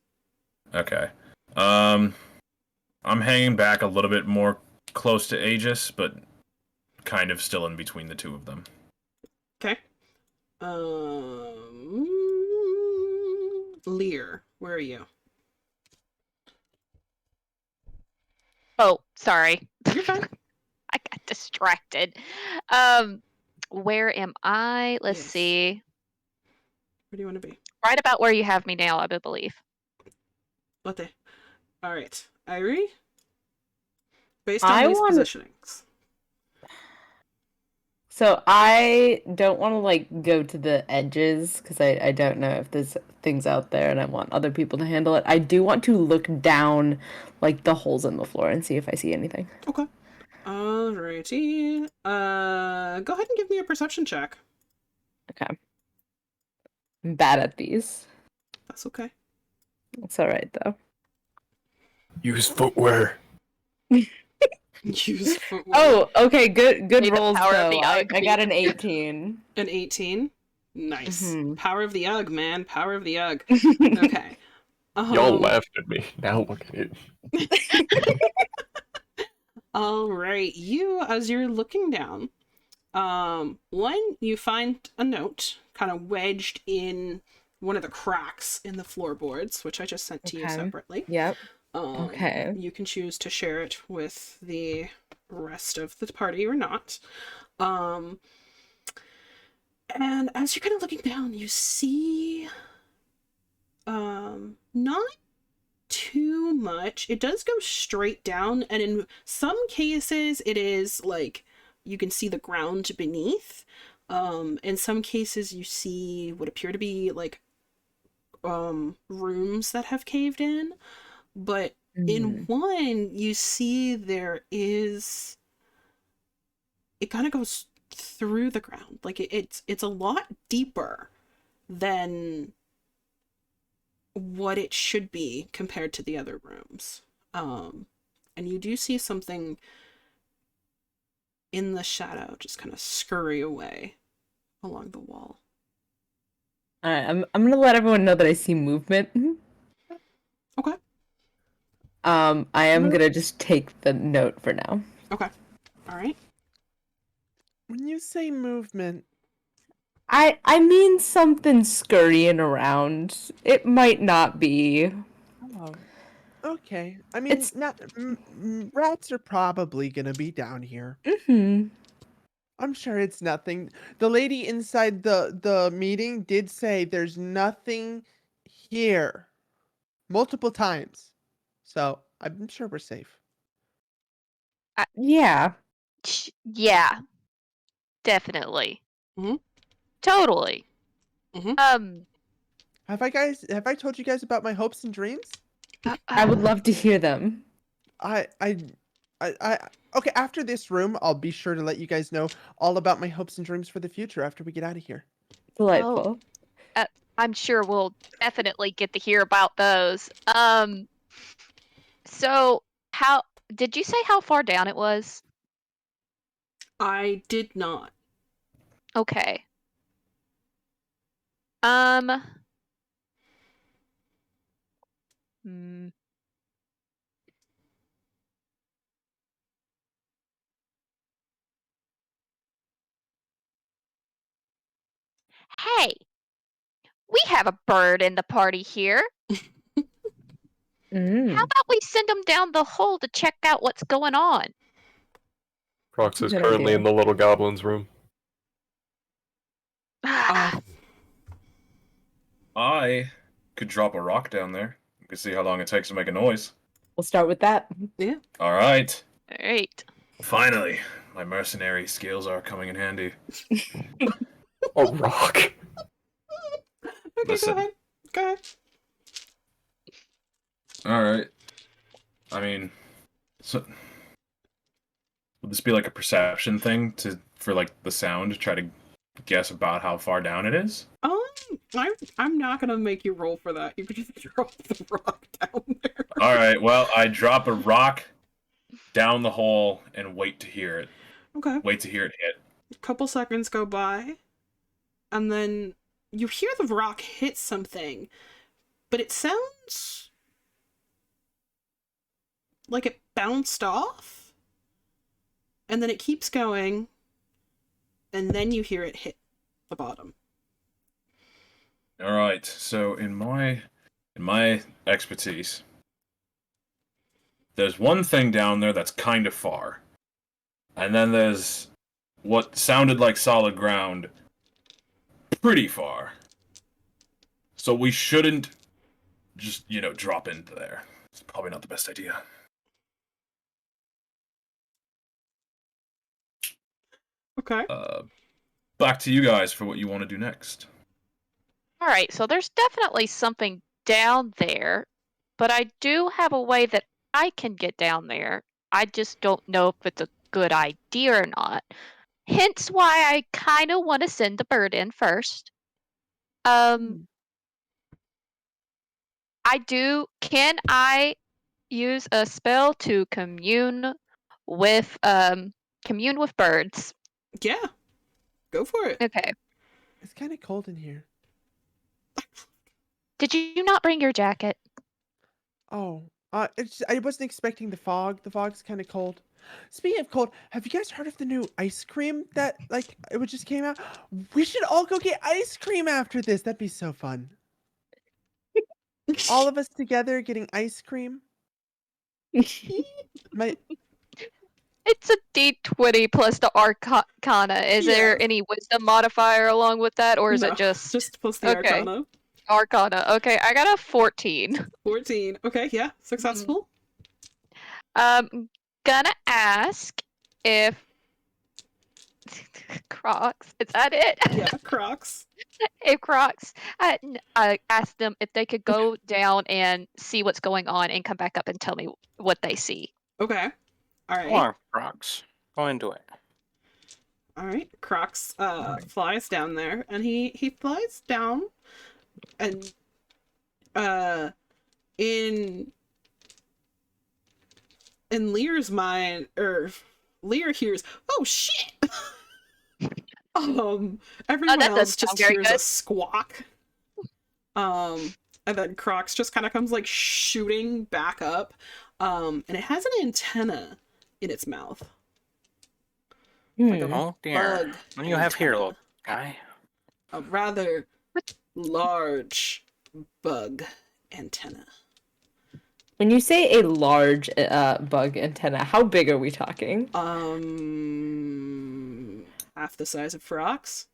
okay? I'm hanging back a little bit more close to Aegis, but kind of still in between the two of them. Okay. Lear, where are you? Oh, sorry. You're fine. I got distracted. Where am I? Let's Yes. see. Where do you want to be? Right about where you have me now, I believe. What the? All right, Irie. Based I on these want- positionings. So I don't want to like go to the edges because I don't know if there's things out there and I want other people to handle it. I do want to look down like the holes in the floor and see if I see anything. Okay. Alrighty. Go ahead and give me a perception check. Okay. I'm bad at these. That's okay. It's all right though. Use footwear. Use footwear. Oh, okay. Good May the rolls power of though. the I Ugg be got an with you. 18. An 18. Nice. Mhm. Power of the Ugg, man. Power of the Ugg. Okay. Y'all laughed at me. Now look at it. All right. You, as you're looking down, one, you find a note kind of wedged in one of the cracks in the floorboards, which I just sent to you Okay. separately. Yep. Um, Okay. You can choose to share it with the rest of the party or not. And as you're kind of looking down, you see not too much. It does go straight down, and in some cases it is like you can see the ground beneath. In some cases you see what appear to be like rooms that have caved in, but in one you see it kind of goes through the ground. Like it's a lot deeper than what it should be compared to the other rooms. And you do see something in the shadow just kind of scurry away along the wall. All right. I'm gonna let everyone know that I see movement. Okay. I am gonna just take the note for now. Okay. All right. When you say movement, I mean something scurrying around. It might not be. oh, okay. I mean, It's- not rats are probably gonna be down here. Mm-hmm. I'm sure it's nothing. The lady inside the meeting did say there's nothing here multiple times. So, I'm sure we're safe. Yeah. Yeah, definitely. Mhm. Totally. Mhm. Have I told you guys about my hopes and dreams? I would love to hear them. I okay, after this room, I'll be sure to let you guys know all about my hopes and dreams for the future after we get out of here. Delightful. I'm sure we'll definitely get to hear about those. So how did you say how far down it was? I did not. Okay. Hmm. Hey, we have a bird in the party here. How about we send him down the hole to check out what's going on? Crocs is Good currently idea. in the little goblin's room. I could drop a rock down there. You can see how long it takes to make a noise. We'll start with that. All right. Alright. Finally, my mercenary skills are coming in handy. A rock. Okay, Listen. go ahead. Go ahead. All right. I mean, so would this be like a perception thing for like the sound to try to guess about how far down it is? I'm not gonna make you roll for that. You could just drop the rock down there. All right. Well, I drop a rock down the hole and wait to hear it. Okay. Wait to hear it hit. A couple seconds go by, and then you hear the rock hit something, but it sounds like it bounced off, and then it keeps going, and then you hear it hit the bottom. All right. So in my expertise, there's one thing down there that's kind of far, and then there's what sounded like solid ground pretty far. So we shouldn't just, drop into there. It's probably not the best idea. Okay. Back to you guys for what you want to do next. Alright, so there's definitely something down there, but I do have a way that I can get down there. I just don't know if it's a good idea or not. Hence why I kind of want to send the bird in first. Can I use a spell to commune with birds? Yeah. Go for it. Okay. It's kind of cold in here. Did you not bring your jacket? Oh, I wasn't expecting the fog. The fog's kind of cold. Speaking of cold, have you guys heard of the new ice cream that it just came out? We should all go get ice cream after this. That'd be so fun. All of us together getting ice cream. My It's a D20 plus the Arcana. Is there any wisdom modifier along with that, or is No, it just plus the Okay. Arcana? Arcana? Okay, I got a 14. 14. Okay, yeah, successful. Gonna ask if Crocs. Is that it? Yeah, Crocs. If Crocs, I asked them if they could go down and see what's going on and come back up and tell me what they see. Okay. All right. Come on, Crocs. Go into it. All right. Crocs flies down there, and he flies down, and in Lear's mind, Lear hears, "Oh shit!" Everyone that doesn't else just sound very hears a good. squawk. And then Crocs just kind of comes like shooting back up, and it has an antenna in its mouth. Like a Oh dear. bug What do you have here, antenna. little guy? A rather large bug antenna. When you say a large bug antenna, how big are we talking? Half the size of Frogs.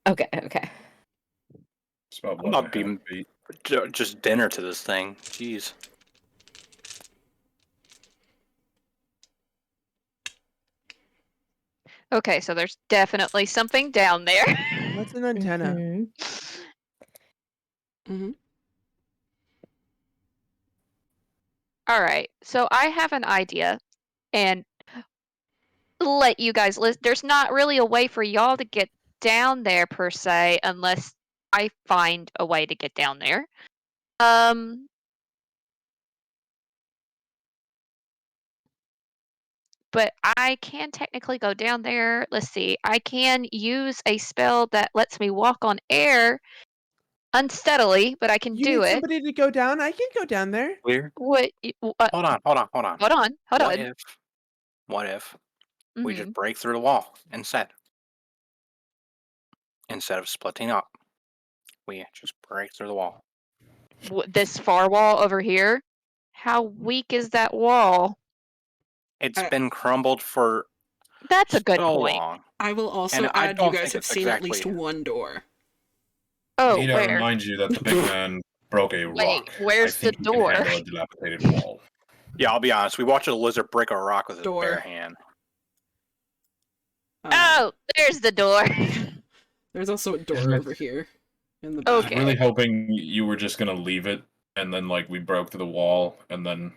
Okay. It's about I'm what not and a half being- feet. Just dinner to this thing. Jeez. Okay, so there's definitely something down there. what's an antenna? Mhm. Mm-hmm. All right, so I have an idea, and let you guys listen. There's not really a way for y'all to get down there per se, unless I find a way to get down there. But I can technically go down there. Let's see. I can use a spell that lets me walk on air unsteadily, but I can You do need it. somebody to go down? I can go down there. Clear. What? Hold on. Hold on. Hold What on. if we Mhm. just break through the wall instead of splitting up? We just break through the wall. This far wall over here. How weak is that wall? It's been crumbled for That's a good so point. long. I will also And I add you don't guys think have it's seen at least exactly- one door. Oh, Need to where? remind you that the big man broke a Wait, rock. where's I think the he can door? handle a dilapidated wall. Yeah, I'll be honest. We watched a lizard break a rock with his Door. bare hand. Oh, there's the door. There's also a door over here in the I was back. Okay. really hoping you were just gonna leave it, and then like we broke through the wall, and then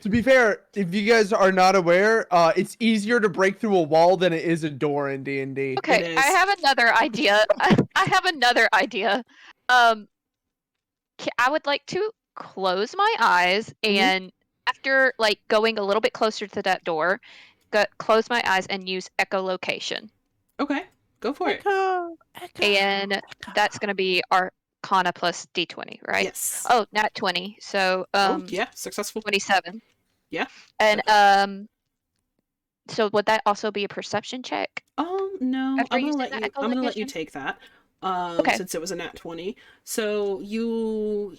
To be fair, if you guys are not aware, it's easier to break through a wall than it is a door in D&D. Okay, It I is. have another idea. I have another idea. I would like to close my eyes and after like going a little bit closer to that door, close my eyes and use echolocation. Okay, go for it. Echo. And that's going to be Arcana plus D20, right? Yes. Oh, nat 20. So Yeah, successful. 27. Yeah. And so would that also be a perception check? No, After I'm gonna using let that you. I'm gonna let you echolocation? take that. Okay. Since it was a nat 20. So you,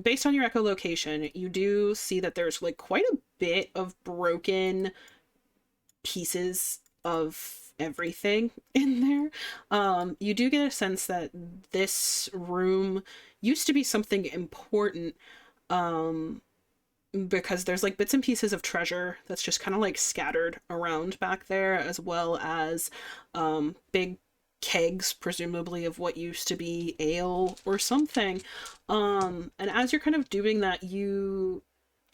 based on your echolocation, you do see that there's like quite a bit of broken pieces of everything in there. You do get a sense that this room used to be something important. Because there's like bits and pieces of treasure that's just kind of like scattered around back there, as well as big kegs, presumably of what used to be ale or something. And as you're kind of doing that, the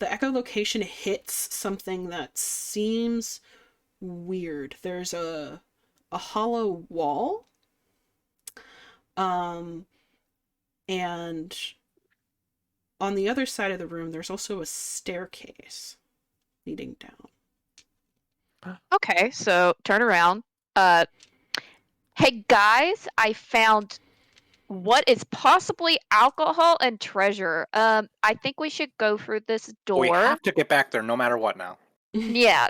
echolocation hits something that seems weird. There's a hollow wall. And on the other side of the room, there's also a staircase leading down. Okay, so turn around. Hey guys, I found what is possibly alcohol and treasure. I think we should go through this door. We have to get back there no matter what now. Yeah.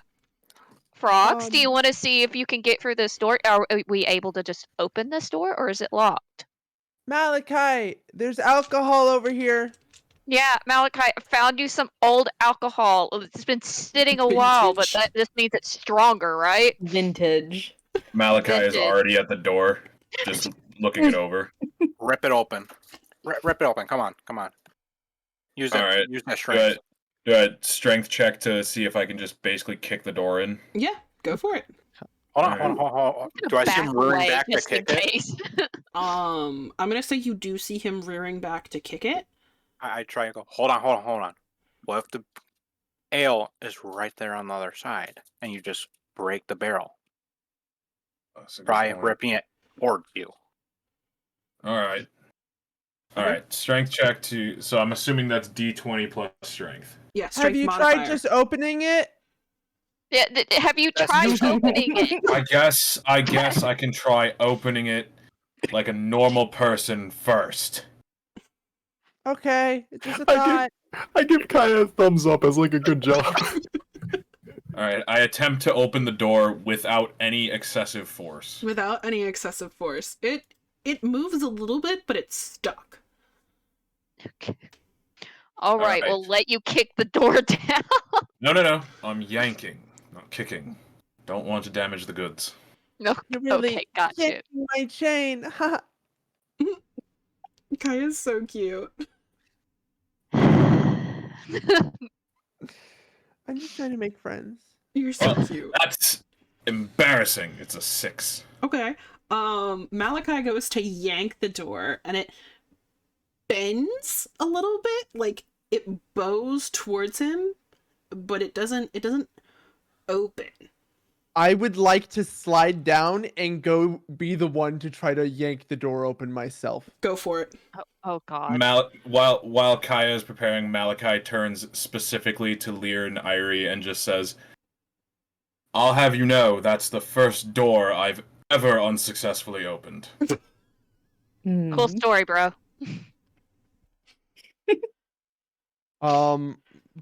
Frogs, do you want to see if you can get through this door? Are we able to just open this door, or is it locked? Malachi, there's alcohol over here. Yeah, Malachi, I found you some old alcohol. It's been sitting a while, but Vintage. this means it's stronger, right? Vintage. Malachi is Vintage. already at the door, just looking it over. Rip it open. Rip it open. Come on. Use that. Alright, Use that Do strength. a strength check to see if I can just basically kick the door in. Yeah, go for it. Hold on. Do I see him rearing back to just in kick it? case. I'm gonna say you do see him rearing back to kick it. I try and go. Hold on. What if the ale is right there on the other side, and you just break the barrel? That's a good Try point. ripping it toward you. All right. Strength check to. So I'm assuming that's D20 plus strength. Yeah, Have strength you modifier. tried just opening it? Yeah, have you That's tried usually- opening it? I guess I can try opening it like a normal person first. Okay, it's just a I thought. I give Kaya a thumbs up as like a good job. All right. I attempt to open the door without any excessive force. Without any excessive force. It moves a little bit, but it's stuck. All right, Alright. we'll let you kick the door down. No. I'm yanking, not kicking. Don't want to damage the goods. No, You're really okay, gotcha. hitting my chain. Ha. Kaya's so cute. I'm just trying to make friends. You're so Well, cute. That's embarrassing. It's a 6. Okay. Malachi goes to yank the door and it bends a little bit, like it bows towards him, but it doesn't open. I would like to slide down and go be the one to try to yank the door open myself. Go for it. Oh god. While Kaya is preparing, Malachi turns specifically to Lear and Irie and just says, "I'll have you know that's the first door I've ever unsuccessfully opened." Cool story, bro.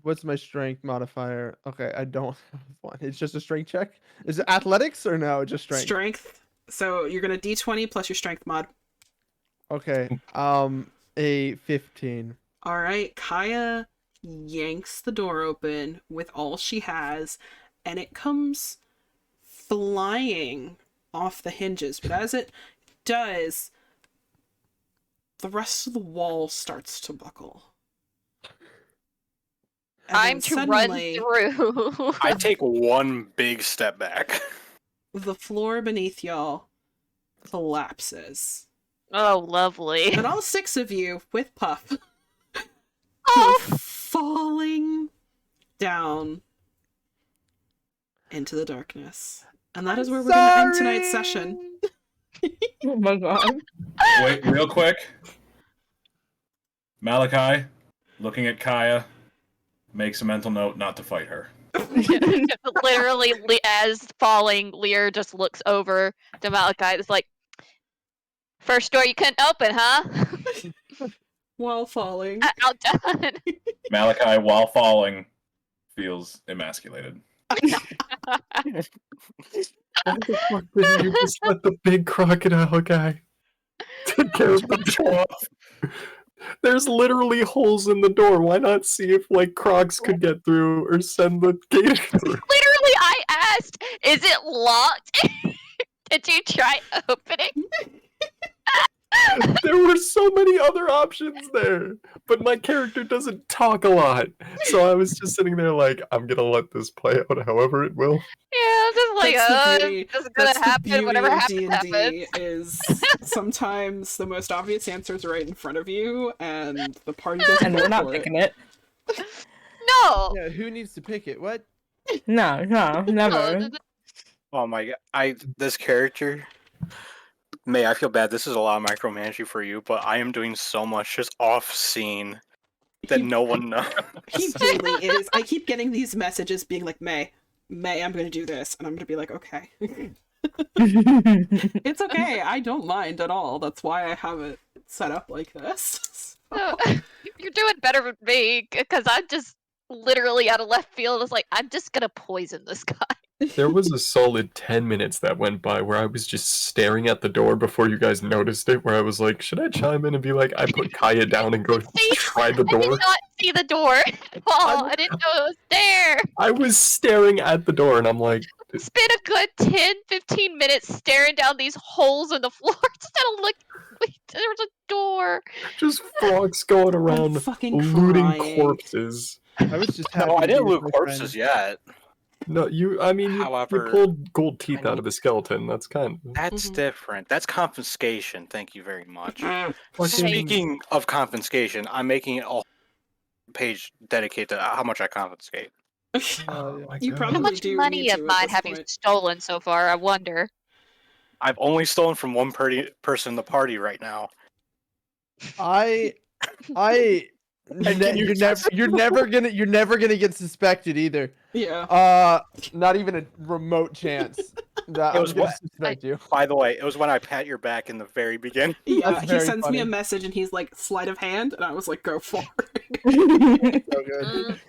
What's my strength modifier? Okay, I don't have one. It's just a strength check. Is it athletics or no? Just strength. Strength. So you're gonna D20 plus your strength mod. Okay. A 15. All right, Kaya yanks the door open with all she has, and it comes flying off the hinges. But as it does, the rest of the wall starts to buckle. And Time then to suddenly, run through. I take one big step back. the floor beneath y'all collapses. Oh, lovely. And all 6 of you, with Puff, Oh, go falling down into the darkness. And that is where we're going to end tonight's session. Oh my god. Wait, real quick. Malachi, looking at Kaya, makes a mental note not to fight her. literally, as falling, Lear just looks over to Malachi. It's like, first door you couldn't open, huh? While falling. Outdone. Malachi, while falling, feels emasculated. Why the fuck didn't you just let the big crocodile guy take care of the door? There's literally holes in the door. Why not see if like Crocs could get through or send the gator through? Literally, I asked, is it locked? Did you try opening? There were so many other options there, but my character doesn't talk a lot. So I was just sitting there like, I'm gonna let this play out however it will. Yeah, I'm just like, That's the beauty. it's gonna That's the happen. beauty Whatever of happens, happens. D&D is sometimes the most obvious answer is right in front of you, and the party doesn't And go we're not for picking it. No. Yeah, who needs to pick it? What? No, No, never. Oh my god, this character. May I feel bad. This is a lot of micromanaging for you, but I am doing so much just off scene that no one knows. He really is. I keep getting these messages being like, May, I'm gonna do this, and I'm gonna be like, okay. It's okay. I don't mind at all. That's why I have it set up like this. No, you're doing better than me because I'm just literally out of left field. It's like I'm just gonna poison this guy. There was a solid 10 minutes that went by where I was just staring at the door before you guys noticed it, where I was like, should I chime in and be like, I put Kaya down and go See, try the I did door? not see the door at all. I didn't know it was there. I was staring at the door and I'm like, Spent a good 10-15 minutes staring down these holes in the floor instead of looking. Wait, there's a door. just frogs going around fucking looting crying. corpses. I was just happy No, I to didn't be with loot my corpses yet. No, you However, pulled gold teeth I out of a skeleton. That's kind of... That's Mhm. different. That's confiscation. Thank you very much. Fucking- Speaking of confiscation, I'm making it a page dedicated to how much I confiscate. Oh my You God. probably How much do money need of to at mine this have you point. stolen so far? I wonder. I've only stolen from one person in the party right now. I can you you're never gonna get suspected either. Yeah. Not even a remote chance that It I'm was gonna what- suspect you. By the way, it was when I pat your back in the very beginning. Yeah, That's he very sends me a funny. message and he's like, sleight of hand, and I was like, go for it. So good. Mm.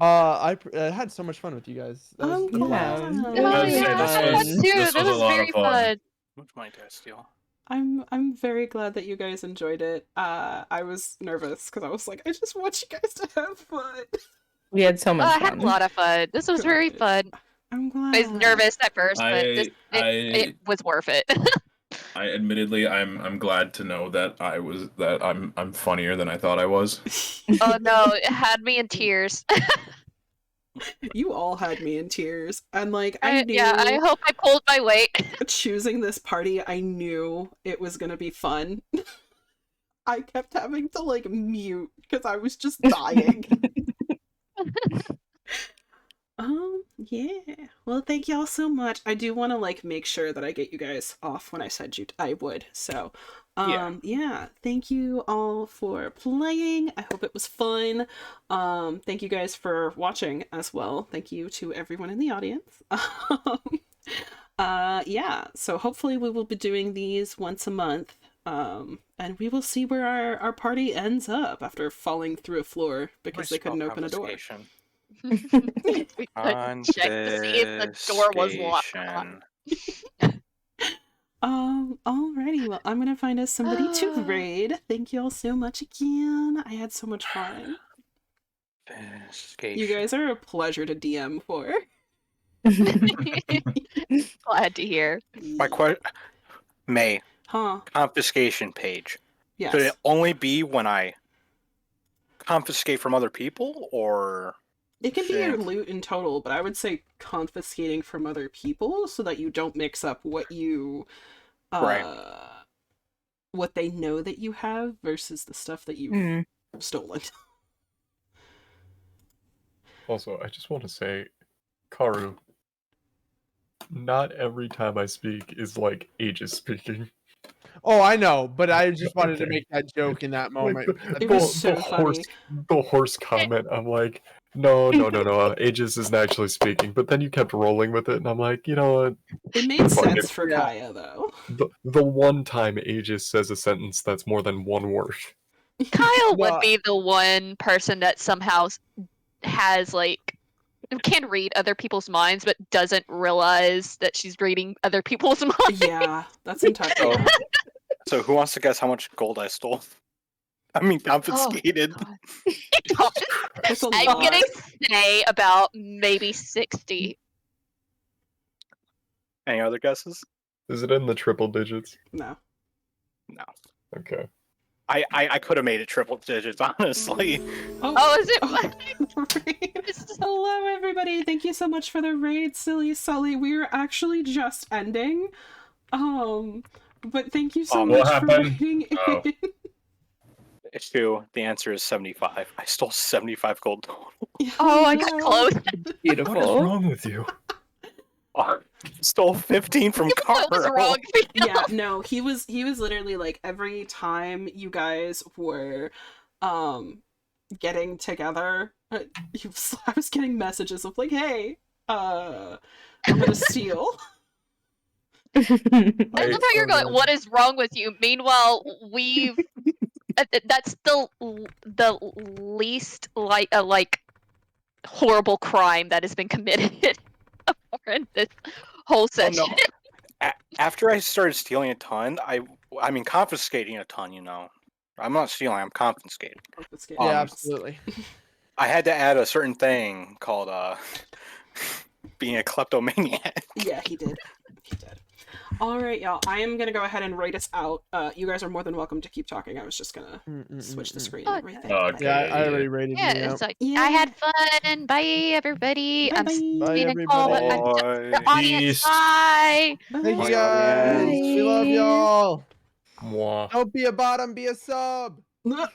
I had so much fun with you guys. That was I'm Yeah. glad. Oh, I'd say yeah, this I had was- fun too. this This was a was lot of very fun. fun. What's my desk deal? I'm very glad that you guys enjoyed it. I was nervous because I was like, I just want you guys to have fun. We had so much I fun. had a lot of fun. This was very fun. I'm glad. I was nervous at first, but it I was worth it. admittedly, I'm glad to know that I'm funnier than I thought I was. Oh no, it had me in tears. You all had me in tears, and like I knew. Yeah, I hope I pulled my weight. Choosing this party, I knew it was gonna be fun. I kept having to like mute because I was just dying. Yeah. Well, thank y'all so much. I do want to like make sure that I get you guys off when I said I would. So, yeah. Thank you all for playing. I hope it was fun. Thank you guys for watching as well. Thank you to everyone in the audience. Yeah. So hopefully we will be doing these once a month. And we will see where our party ends up after falling through a floor because they couldn't open a door. We couldn't check to see if the door was locked. Confiscation. Alrighty, well, I'm gonna find us somebody to raid. Thank you all so much again. I had so much fun. You guys are a pleasure to DM for. Glad to hear. My question, May, Huh? confiscation page. Yes. Could it only be when I confiscate from other people, or It can be your Shit. loot in total, but I would say confiscating from other people so that you don't mix up what you, Right. what they know that you have versus the stuff that you've Mm. stolen. Also, I just want to say, Karu, not every time I speak is like Aegis speaking. Oh, I know, but I just wanted to Okay. make that joke in that Like moment. It was so funny. the horse comment. I'm like, no. Aegis isn't actually speaking. But then you kept rolling with it, and I'm like, you know what? It made Fuck sense it. for Yeah. Kaya, though. The one time Aegis says a sentence that's more than one word. Kyle would No. be the one person that somehow has like can read other people's minds, but doesn't realize that she's reading other people's minds. Yeah, that's entirely. So, so who wants to guess how much gold I stole? I mean, confiscated. It's a I'm lot. gonna say about maybe 60. Any other guesses? Is it in the triple digits? No. No. Okay. I could have made it triple digits, honestly. Oh, is it? Hello, everybody. Thank you so much for the raid, Silly Sully. We're actually just ending. But thank you so What much for happened? raiding Oh. in. Issue. The answer is 75. I stole 75 gold total. Oh, I got close. Beautiful. What is wrong with you? I stole 15 from What was Carl. wrong? Yeah, no, he was literally like every time you guys were getting together, I was getting messages of like, hey, I'm gonna steal. I love how you're oh, going. man. What is wrong with you? Meanwhile, we've that's the least like horrible crime that has been committed in this whole Oh, session. no. After I started stealing a ton, I mean confiscating a ton, you know. I'm not stealing, I'm confiscating. Confiscate. Yeah, Um, absolutely. I had to add a certain thing called being a kleptomaniac. Yeah, he did. He did. All right, y'all. I am gonna go ahead and write us out. You guys are more than welcome to keep talking. I was just gonna switch the screen and Oh, everything. okay. Okay. Yeah, I already rated Yeah, me out. it's like Yeah. I had fun. Bye, everybody. I'm Bye-bye. Bye, seeing a call. everybody. The audience. Peace. Bye. Bye. Thank you Bye, guys. audience. We love y'all. Mwah. Don't be a bottom, be a sub. Bye.